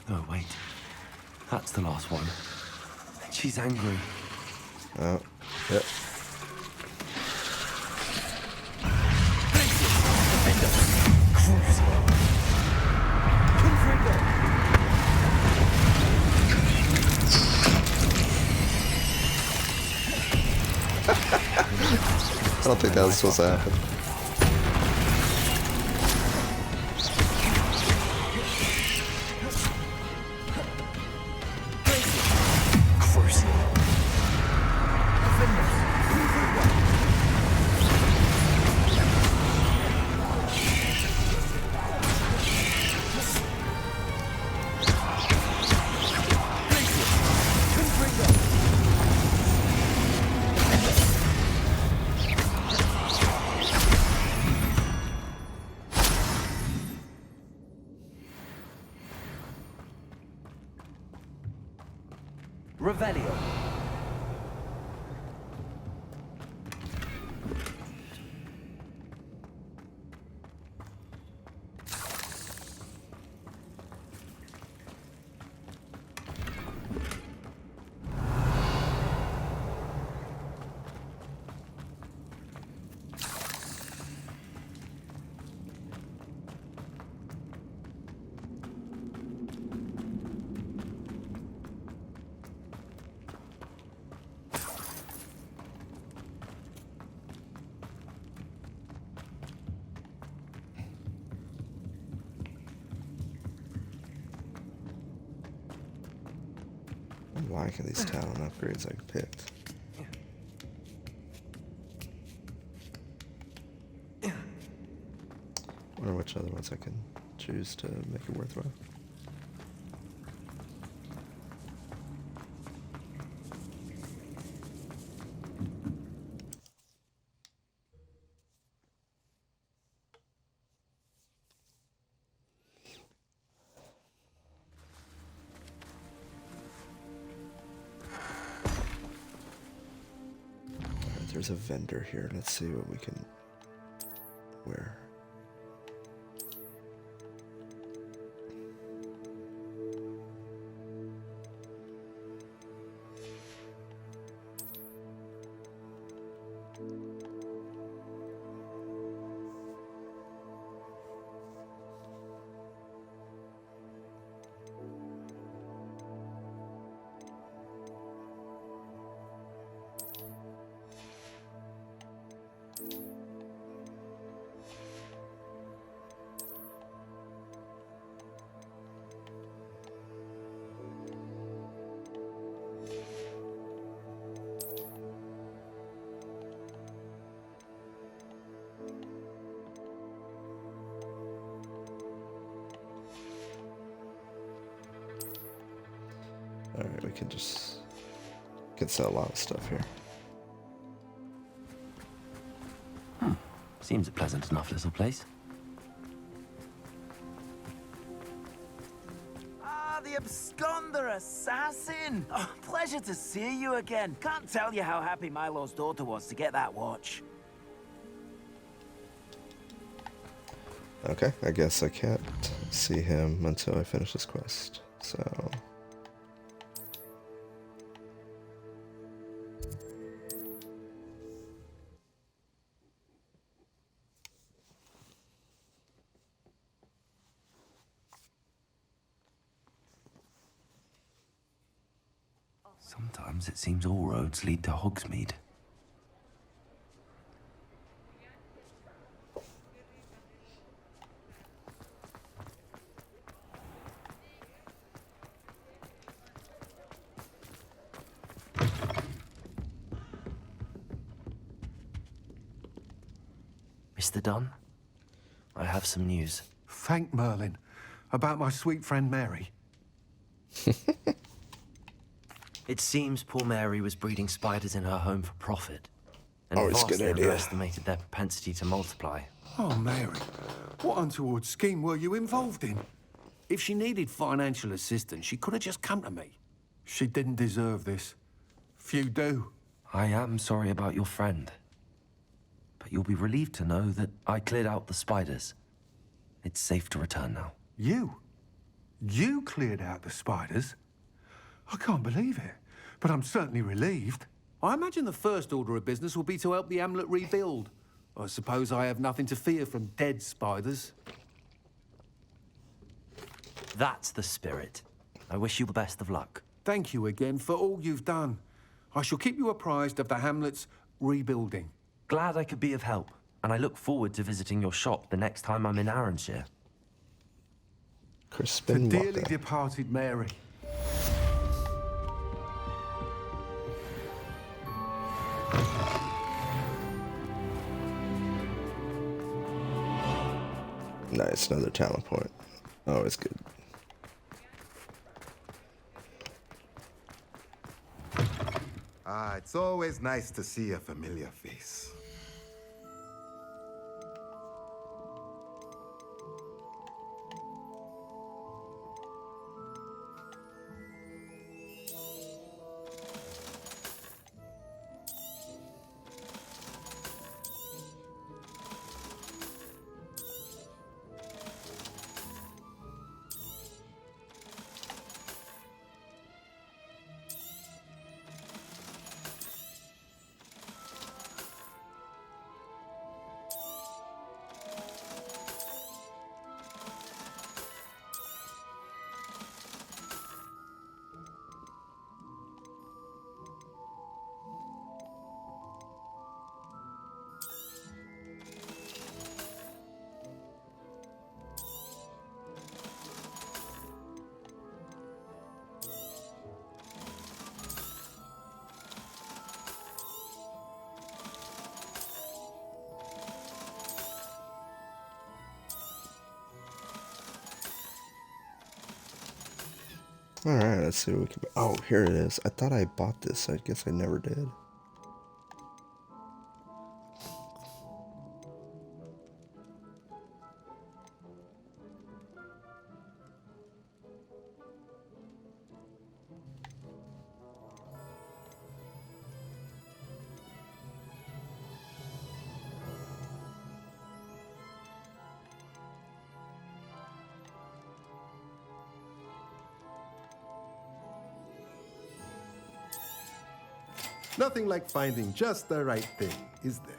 Oh, wait. That's the last one. She's angry. Oh, yep. I don't think that was supposed to happen. Revelio. I'm liking these talent upgrades I picked. Wonder which other ones I can choose to make it worthwhile. There's a vendor here. Let's see what we can wear. Alright, we can sell a lot of stuff here. Seems a pleasant enough little place. Ah, the absconder assassin! Oh, pleasure to see you again. Can't tell you how happy Milo's daughter was to get that watch. Okay, I guess I can't see him until I finish this quest. So... Sometimes it seems all roads lead to Hogsmeade. Mr. Dunn, I have some news. Thank Merlin. About my sweet friend Mary. It seems poor Mary was breeding spiders in her home for profit. And Always a good vastly idea. underestimated their propensity to multiply. Oh, Mary. What untoward scheme were you involved in? If she needed financial assistance, she could have just come to me. She didn't deserve this. Few do. I am sorry about your friend. But you'll be relieved to know that I cleared out the spiders. It's safe to return now. You? You cleared out the spiders? I can't believe it, but I'm certainly relieved. I imagine the first order of business will be to help the amulet rebuild. I suppose I have nothing to fear from dead spiders. That's the spirit. I wish you the best of luck. Thank you again for all you've done. I shall keep you apprised of the hamlet's rebuilding. Glad I could be of help, and I look forward to visiting your shop the next time I'm in Arranshire. For Crispin dearly Walker. departed Mary. Nice, another talent point. Always good. Ah, it's always nice to see a familiar face. Alright, let's see what we can... Oh, here it is. I thought I bought this. I guess I never did. Nothing like finding just the right thing, is there?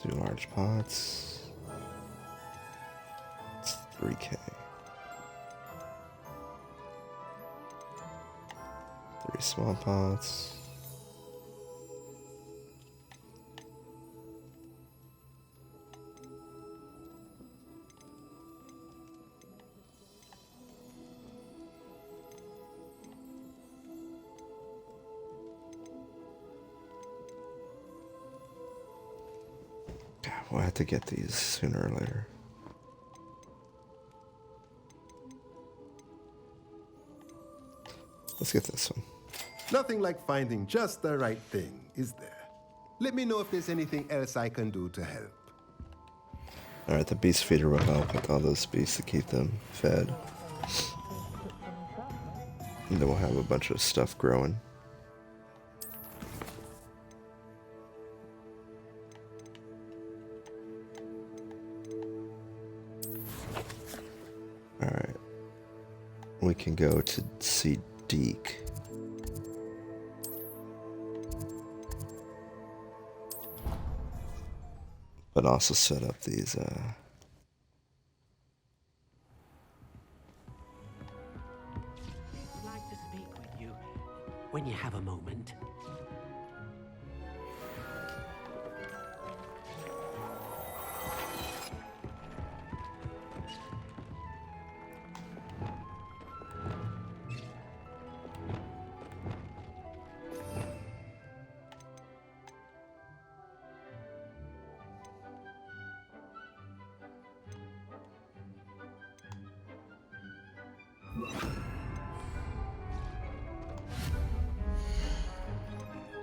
2 large pots. It's 3K. 3 small pots. We'll have to get these sooner or later. Let's get this one. Nothing like finding just the right thing, is there? Let me know if there's anything else I can do to help. Alright, the beast feeder will help with all those beasts to keep them fed. And then we'll have a bunch of stuff growing. Alright. We can go to see Deke. But also set up these, I'd like to speak with you when you have a moment.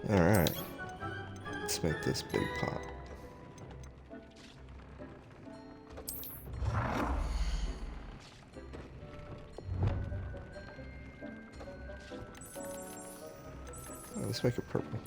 Alright. Let's make this big pot. Oh, let's make it purple.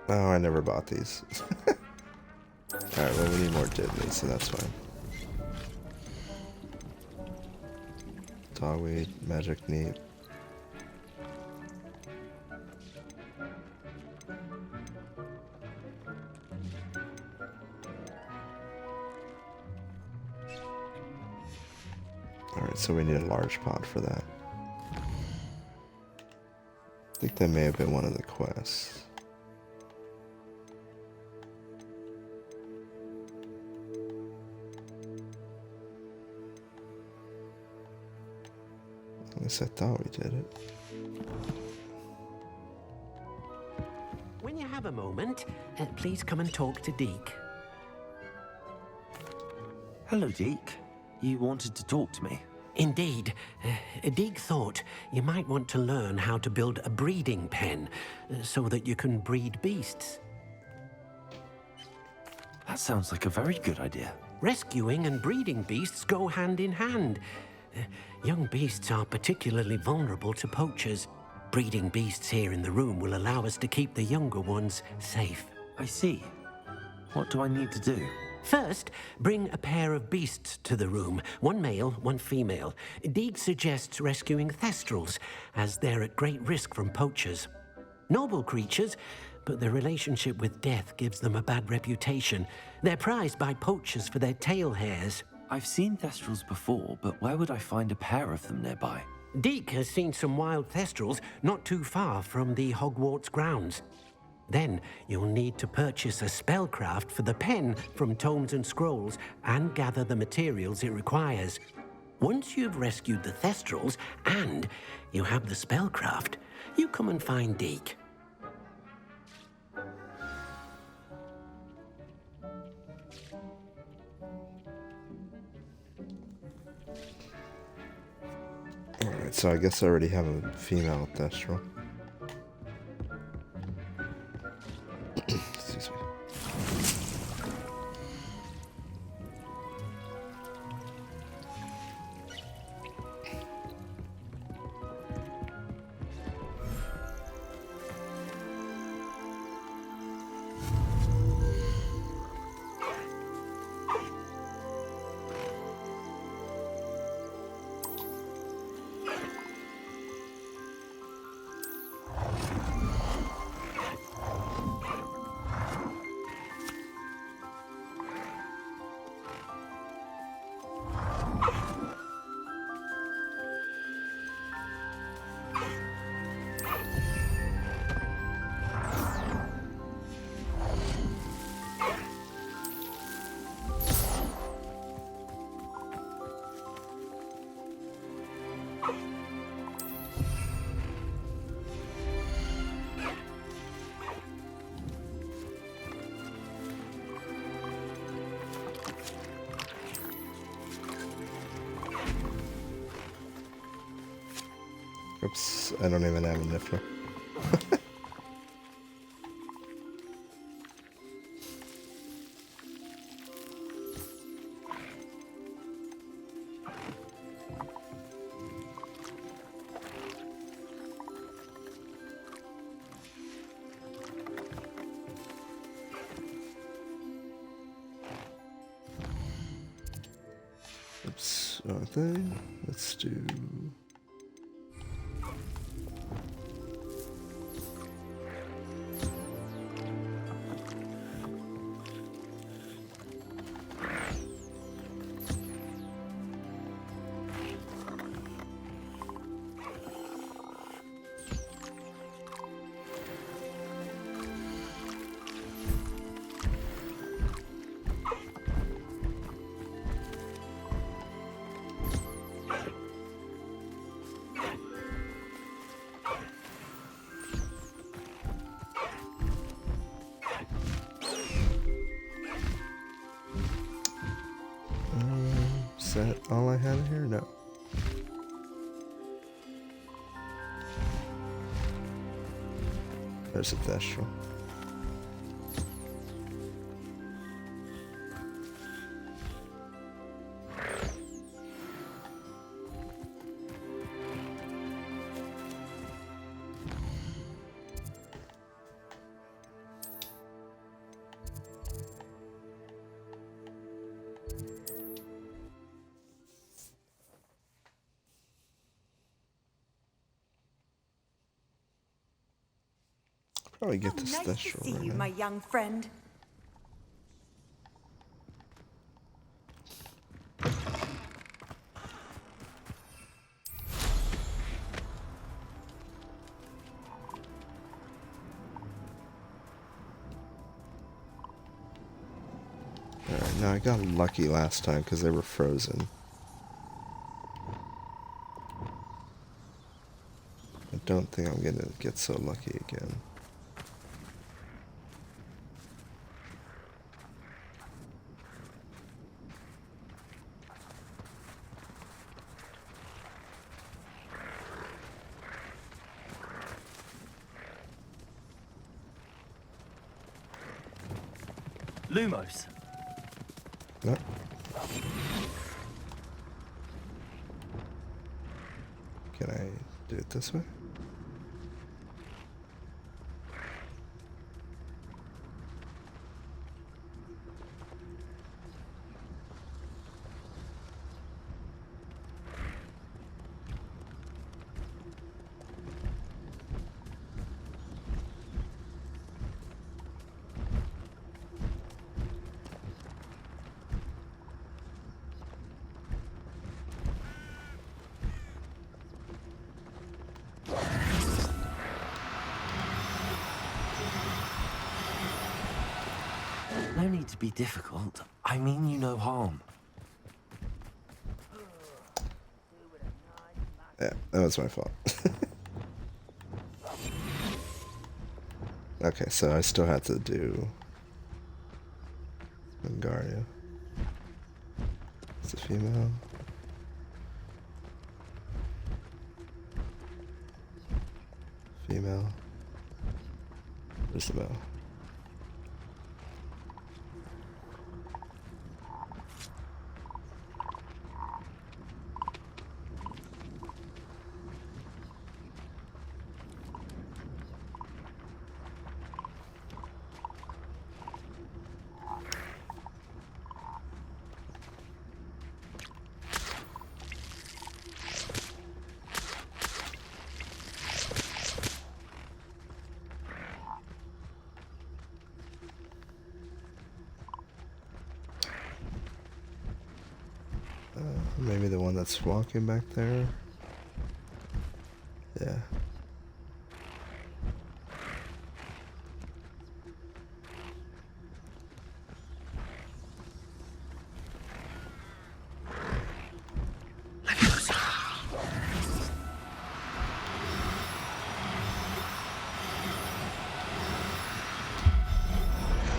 Oh, I never bought these. Alright, well we need more diddly, so that's fine. Dogweed, magic neat. Alright, so we need a large pot for that. I think that may have been one of the quests. At least I thought we did it. When you have a moment, please come and talk to Deke. Hello, Deke. You wanted to talk to me? Indeed. Deke thought you might want to learn how to build a breeding pen so that you can breed beasts. That sounds like a very good idea. Rescuing and breeding beasts go hand in hand. Young beasts are particularly vulnerable to poachers. Breeding beasts here in the room will allow us to keep the younger ones safe. I see. What do I need to do? First, bring a pair of beasts to the room. One male, one female. Deke suggests rescuing thestrals, as they're at great risk from poachers. Noble creatures, but their relationship with death gives them a bad reputation. They're prized by poachers for their tail hairs. I've seen thestrals before, but where would I find a pair of them nearby? Deke has seen some wild thestrals not too far from the Hogwarts grounds. Then you'll need to purchase a spellcraft for the pen from Tomes and Scrolls and gather the materials it requires. Once you've rescued the thestrals and you have the spellcraft, you come and find Deke. Alright, so I guess I already have a female thestral. Excuse me. Oops, I don't even have a niffler. Oops, wrong thing. Let's do. Is that all I had here? No. There's a Thestral. Probably get this Nice to Thestral see right you, now. my young friend. Alright, now I got lucky last time because they were frozen. I don't think I'm gonna get so lucky again. Lumos. No. Can I do it this way? No need to be difficult. I mean you no harm. Yeah, that was my fault. Okay, so I still have to do Wingardia. It's a female. Female. Where's the male? Maybe the one that's walking back there. Yeah.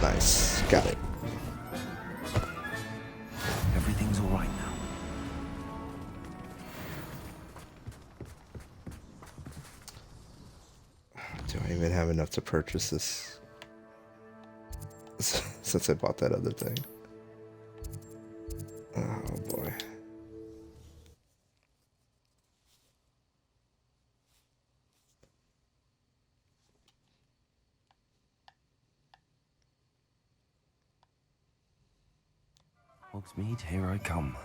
Nice. Got it. Everything's all right now. Do I even have enough to purchase this? Since I bought that other thing. Oh boy. Hogsmeade, here I come.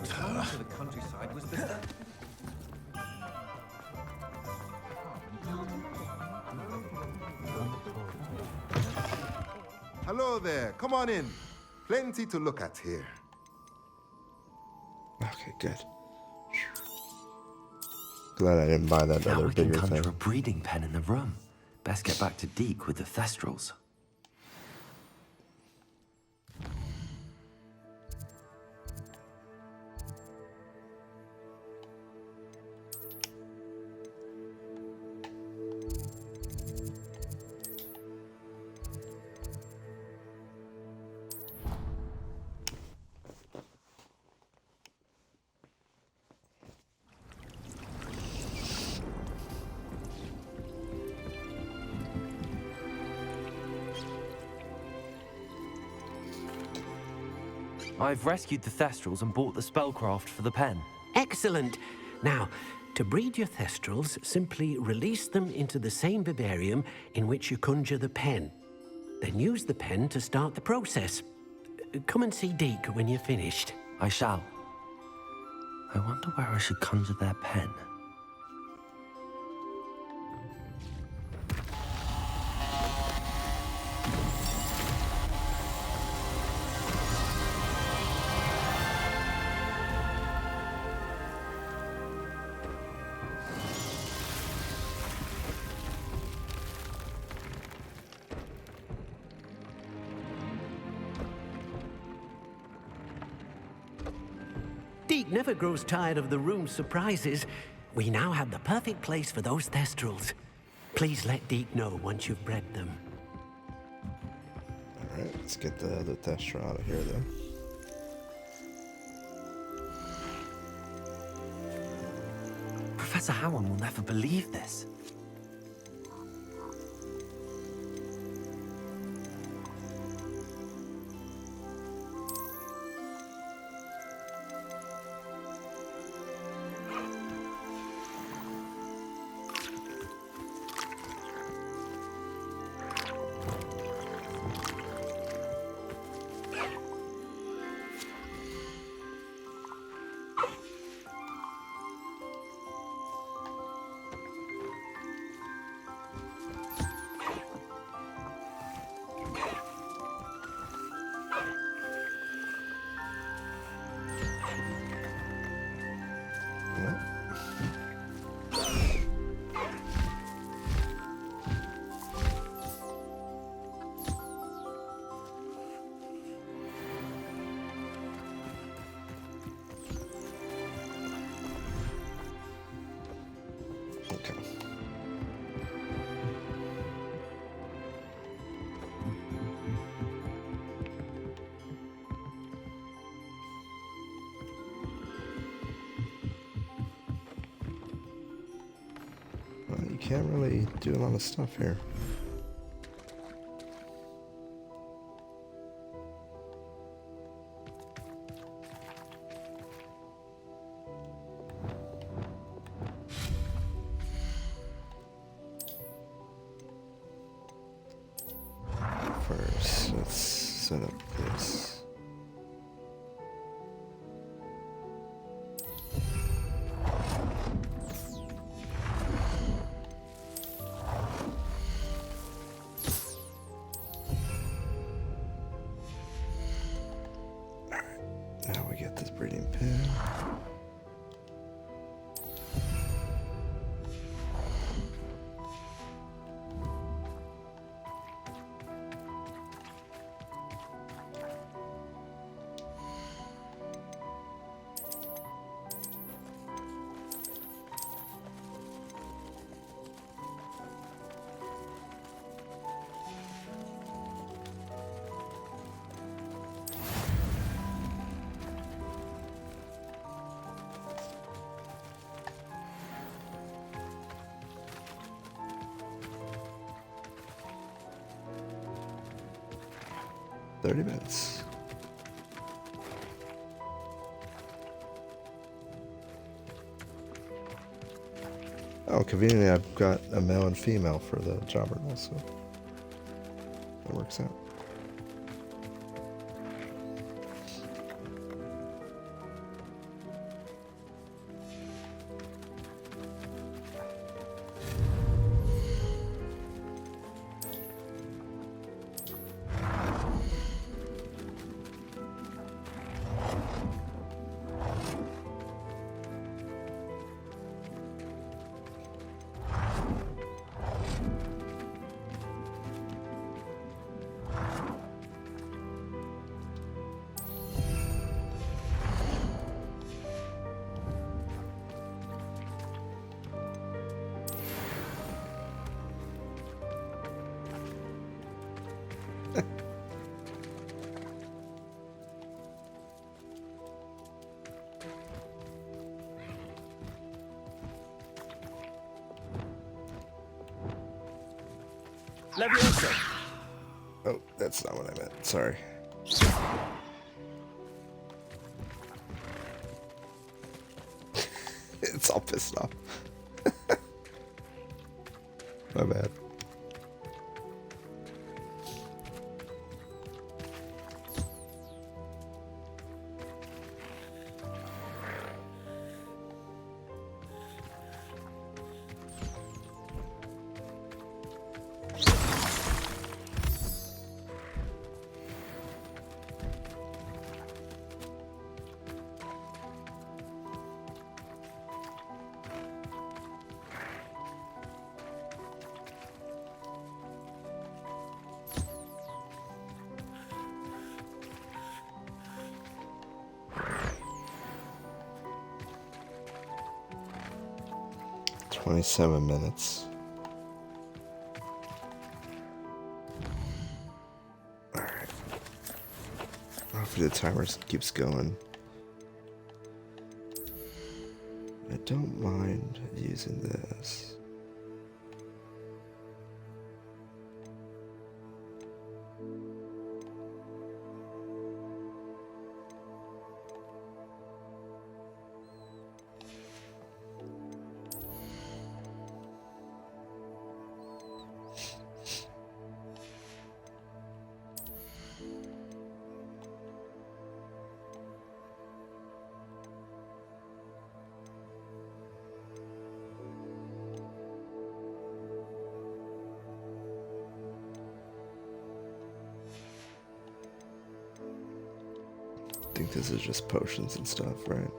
To the countryside was this. Hello there. Come on in. Plenty to look at here. Okay, good. Glad I didn't buy that Now other we can bigger conjure thing. a breeding pen in the room. Best get back to Deke with the Thestrals. I've rescued the Thestrals and bought the spellcraft for the pen. Excellent. Now, to breed your Thestrals, simply release them into the same vivarium in which you conjure the pen. Then use the pen to start the process. Come and see Deke when you're finished. I shall. I wonder where I should conjure their pen. Deke never grows tired of the room's surprises. We now have the perfect place for those Thestrals. Please let Deke know once you've bred them. Alright, let's get the other Thestral out of here then. Professor Howard will never believe this. Okay. Well, you can't really do a lot of stuff here. First, let's set up this. Alright, now we get this breeding pen. 30 minutes. Oh, conveniently, I've got a male and female for the jobber also. That works out. Leviosa. Oh, that's not what I meant. Sorry. It's all pissed off. My bad. "27 minutes. Alright. Hopefully the timer keeps going. I don't mind using this. I think this is just potions and stuff, right?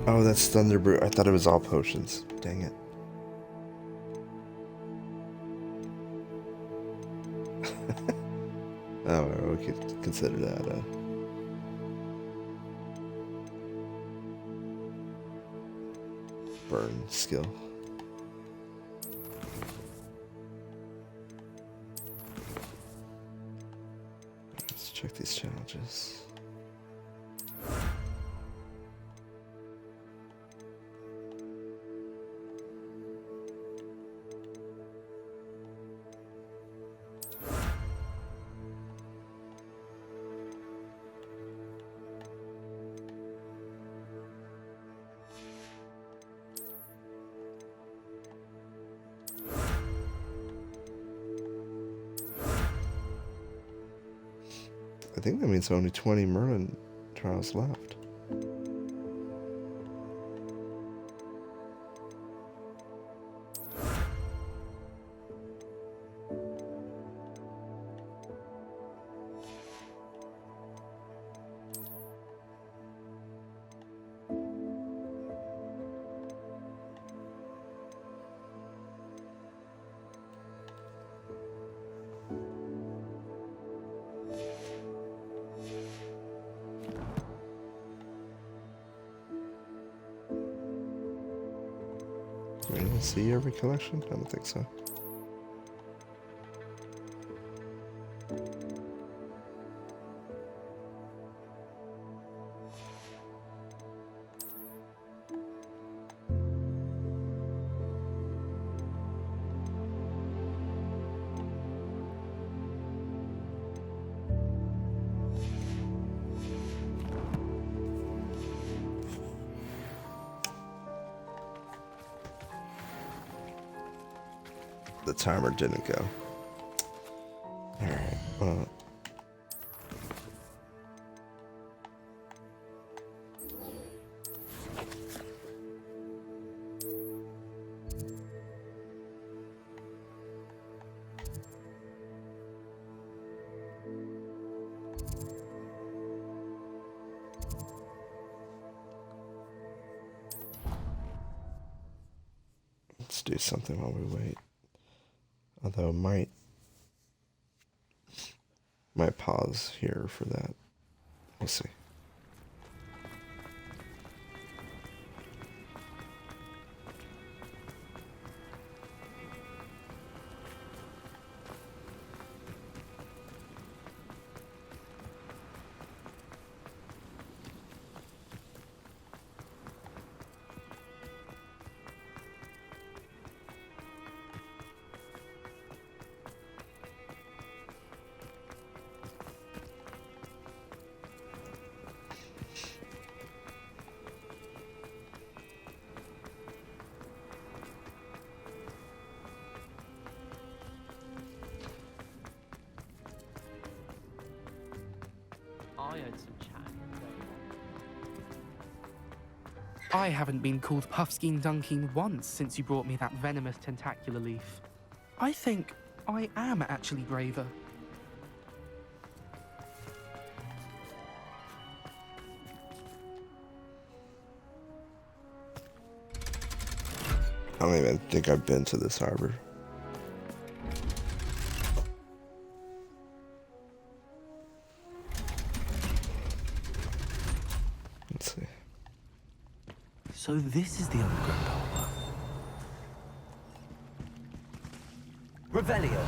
Oh, that's Thunder Brew. I thought it was all potions. Dang it. Oh, we could consider that a burn skill. Let's check these challenges. I think that means only 20 Merlin trials left. Do we see every collection? I don't think so. The timer didn't go. Alright, well. Let's do something while we wait. Although might pause here for that. We'll see. I haven't been called Puffskein Dunking once since you brought me that venomous tentacular leaf. I think I am actually braver. I don't even think I've been to this harbor. Let's see. So this is the underground harbor. Revelio.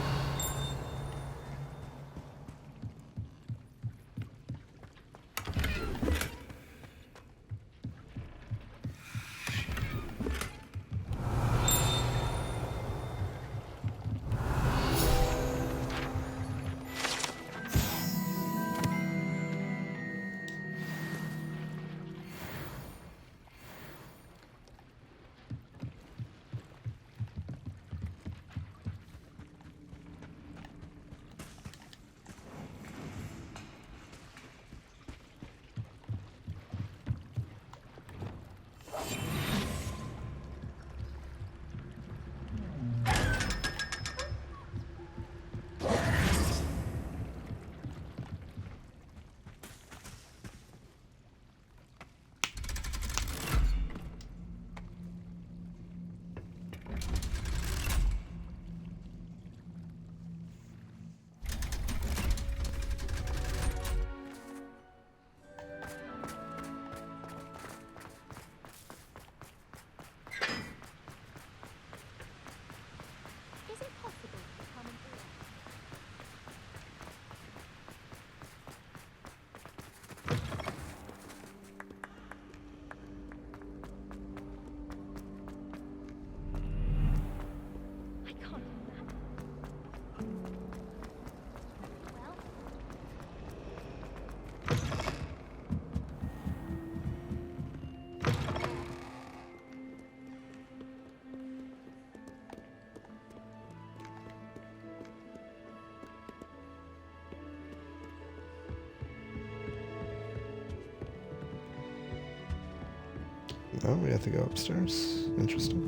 Oh, we have to go upstairs. Interesting.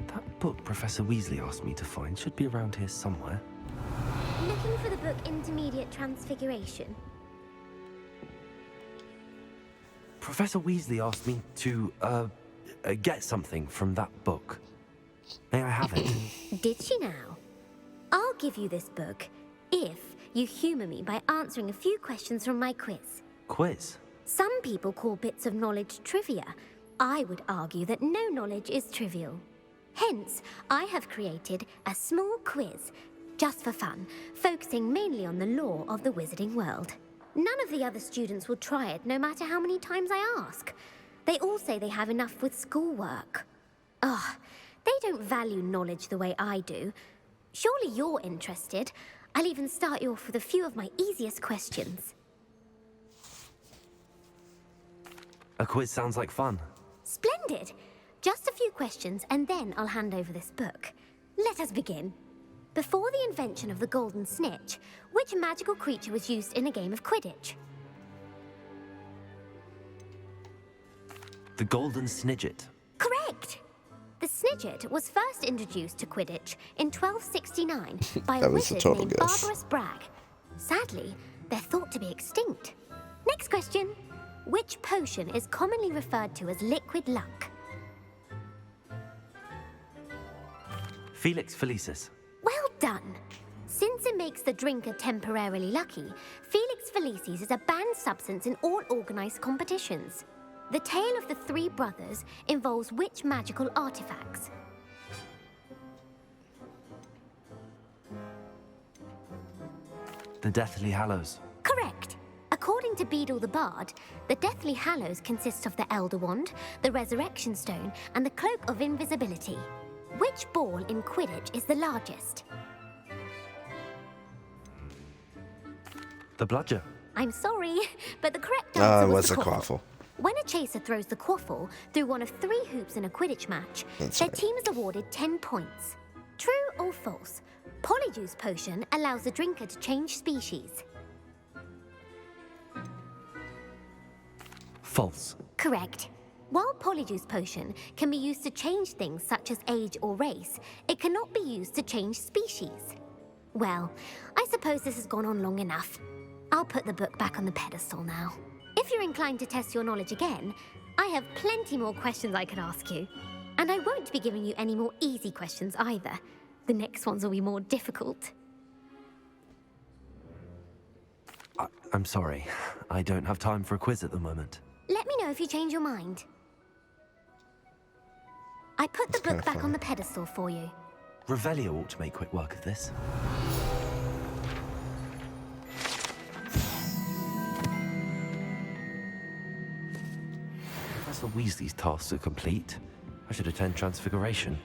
That book Professor Weasley asked me to find should be around here somewhere. Looking for the book Intermediate Transfiguration. Professor Weasley asked me to, get something from that book. May I have it? Did she now? I'll give you this book if you humour me by answering a few questions from my quiz. Quiz? Some people call bits of knowledge trivia. I would argue that no knowledge is trivial. Hence, I have created a small quiz, just for fun, focusing mainly on the lore of the wizarding world. None of the other students will try it, no matter how many times I ask. They all say they have enough with schoolwork. Ugh, they don't value knowledge the way I do. Surely you're interested. I'll even start you off with a few of my easiest questions. A quiz sounds like fun. Splendid! Just a few questions, and then I'll hand over this book. Let us begin. Before the invention of the golden snitch, which magical creature was used in a game of Quidditch? The golden snidget. Correct! The snidget was first introduced to Quidditch in 1269 by a That was a wizard total named guess. Barbarous Bragg. Sadly, they're thought to be extinct. Next question. Which potion is commonly referred to as liquid luck? Felix Felicis. Well done! Since it makes the drinker temporarily lucky, Felix Felicis is a banned substance in all organized competitions. The tale of the three brothers involves which magical artifacts? The Deathly Hallows. Correct! According to Beedle the Bard, the Deathly Hallows consists of the Elder Wand, the Resurrection Stone, and the Cloak of Invisibility. Which ball in Quidditch is the largest? The Bludger. I'm sorry, but the correct It answer was the a quaffle. When a chaser throws the quaffle through one of 3 hoops in a Quidditch match, That's their right. team is awarded 10 points. True or false? Polyjuice Potion allows the drinker to change species. False. Correct. While Polyjuice Potion can be used to change things such as age or race, it cannot be used to change species. Well, I suppose this has gone on long enough. I'll put the book back on the pedestal now. If you're inclined to test your knowledge again, I have plenty more questions I could ask you. And I won't be giving you any more easy questions either. The next ones will be more difficult. I'm sorry. I don't have time for a quiz at the moment. Let me know if you change your mind. I put the book back on the pedestal for you. Revelio ought to make quick work of this. Professor Weasley's tasks are complete. I should attend Transfiguration.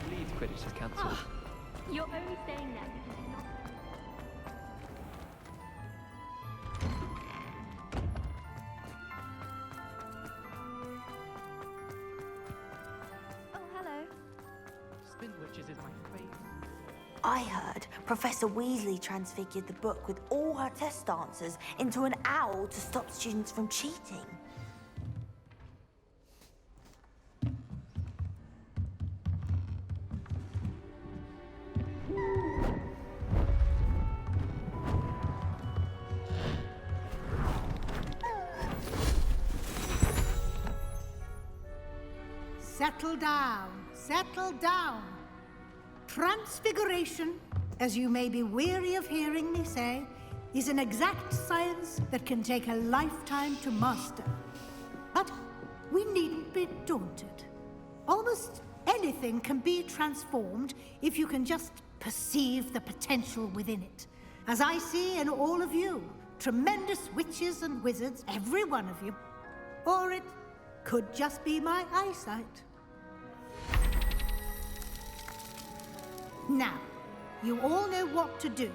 Leeds Quidditch is cancelled. You're only saying that because you're not... Oh, hello. Spin Witches is my favourite. I heard Professor Weasley transfigured the book with all her test answers into an owl to stop students from cheating. Settle down, settle down. Transfiguration, as you may be weary of hearing me say, is an exact science that can take a lifetime to master. But we needn't be daunted. Almost anything can be transformed if you can just perceive the potential within it. As I see in all of you, tremendous witches and wizards, every one of you. Or it could just be my eyesight. Now, you all know what to do.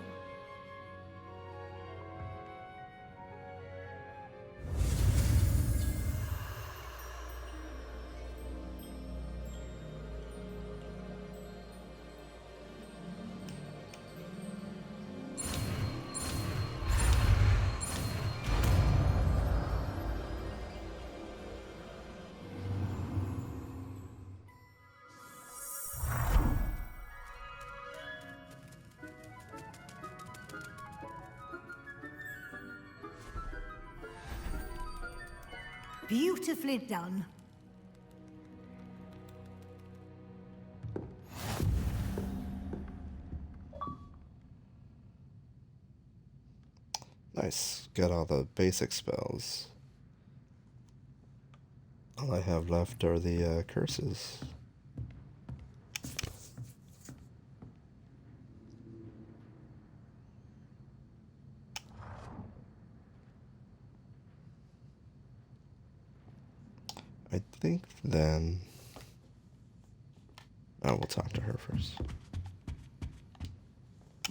Beautifully done. Nice. Got all the basic spells. All I have left are the curses. I think then... Oh, we'll talk to her first.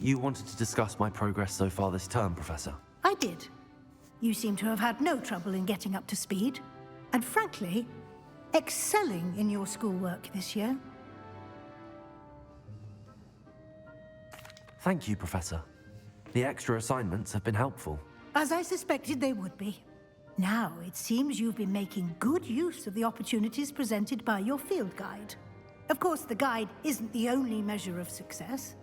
You wanted to discuss my progress so far this term, Professor? I did. You seem to have had no trouble in getting up to speed. And frankly, excelling in your schoolwork this year. Thank you, Professor. The extra assignments have been helpful. As I suspected they would be. Now, it seems you've been making good use of the opportunities presented by your field guide. Of course, the guide isn't the only measure of success.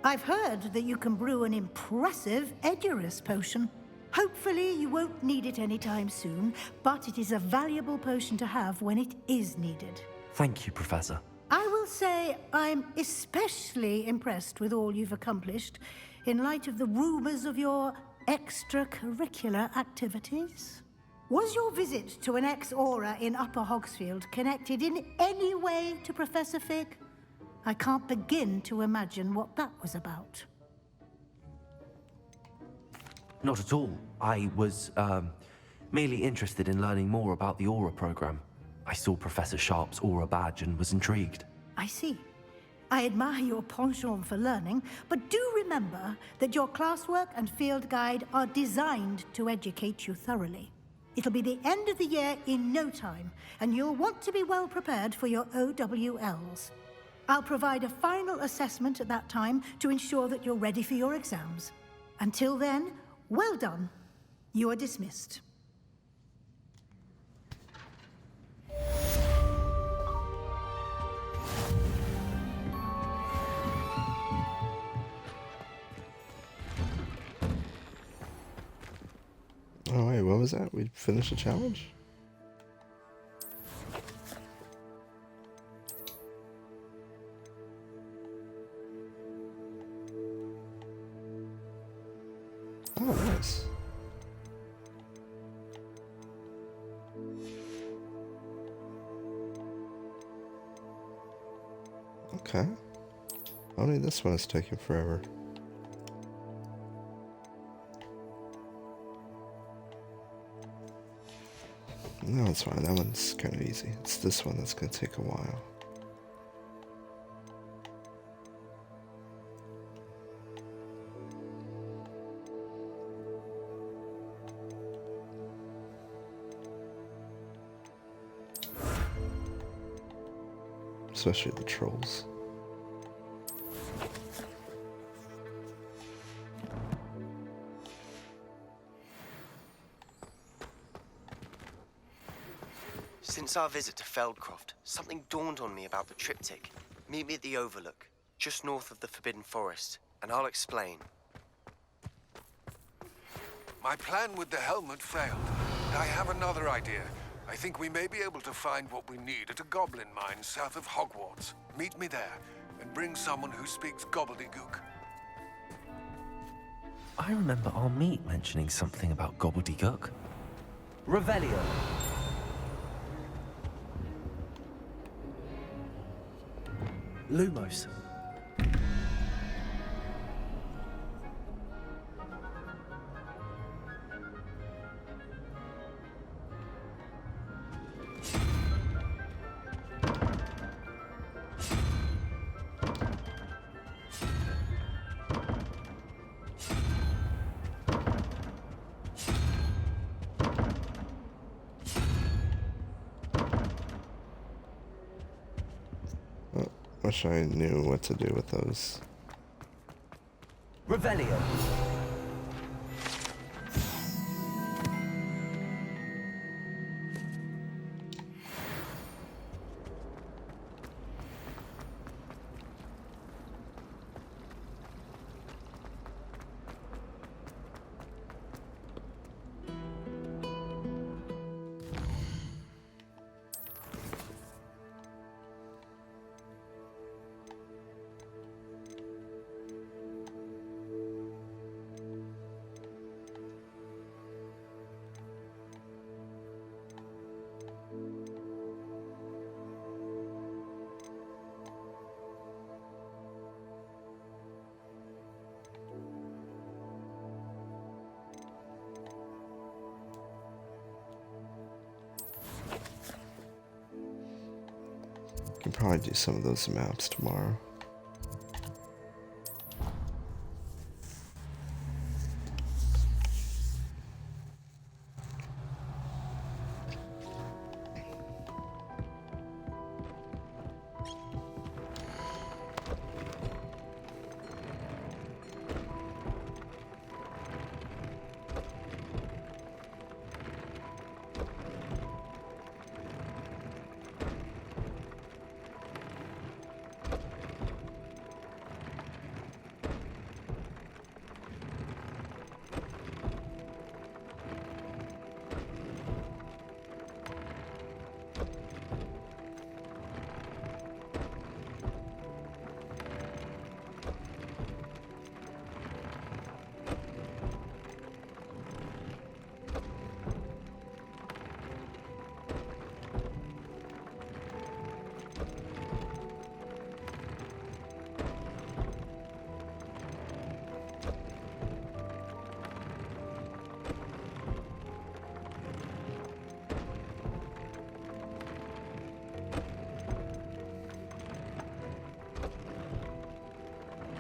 I've heard that you can brew an impressive Edurus potion. Hopefully, you won't need it anytime soon, but it is a valuable potion to have when it is needed. Thank you, Professor. I will say I'm especially impressed with all you've accomplished in light of the rumors of your extracurricular activities. Was your visit to an ex-aura in Upper Hogsfield connected in any way to Professor Fig? I can't begin to imagine what that was about. Not at all. I was, merely interested in learning more about the Aura program. I saw Professor Sharp's Aura badge and was intrigued. I see. I admire your penchant for learning, but do remember that your classwork and field guide are designed to educate you thoroughly. It'll be the end of the year in no time, and you'll want to be well prepared for your OWLs. I'll provide a final assessment at that time to ensure that you're ready for your exams. Until then, well done. You are dismissed. Oh wait, what was that? We finished the challenge? Oh, nice. Okay. Only this one is taking forever. No, it's fine. That one's kind of easy. It's this one that's going to take a while. Especially the trolls. Since our visit to Feldcroft, something dawned on me about the triptych. Meet me at the Overlook, just north of the Forbidden Forest, and I'll explain. My plan with the helmet failed. I have another idea. I think we may be able to find what we need at a goblin mine south of Hogwarts. Meet me there, and bring someone who speaks gobbledygook. I remember our meet mentioning something about gobbledygook. Revelio. Lumos. Wish I knew what to do with those. Revelio. Can probably do some of those maps tomorrow.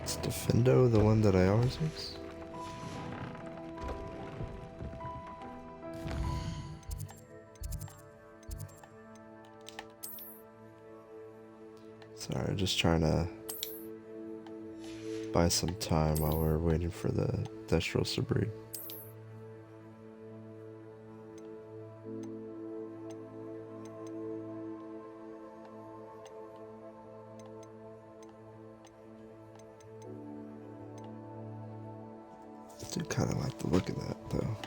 Is Defendo the one that I always use? Sorry, just trying to buy some time while we're waiting for the Thestros to breed. I do kind of like the look of that, though.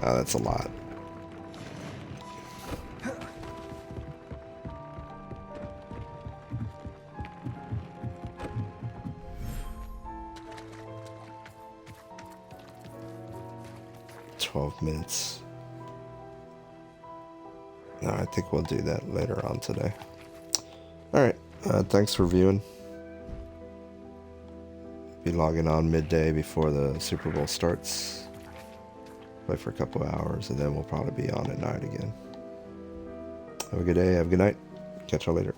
Oh, that's a lot. $12 No, I think we'll do that later on today. Alright, thanks for viewing. Be logging on midday before the Super Bowl starts. Play for a couple of hours, and then we'll probably be on at night again. Have a good day, have a good night. Catch y'all later.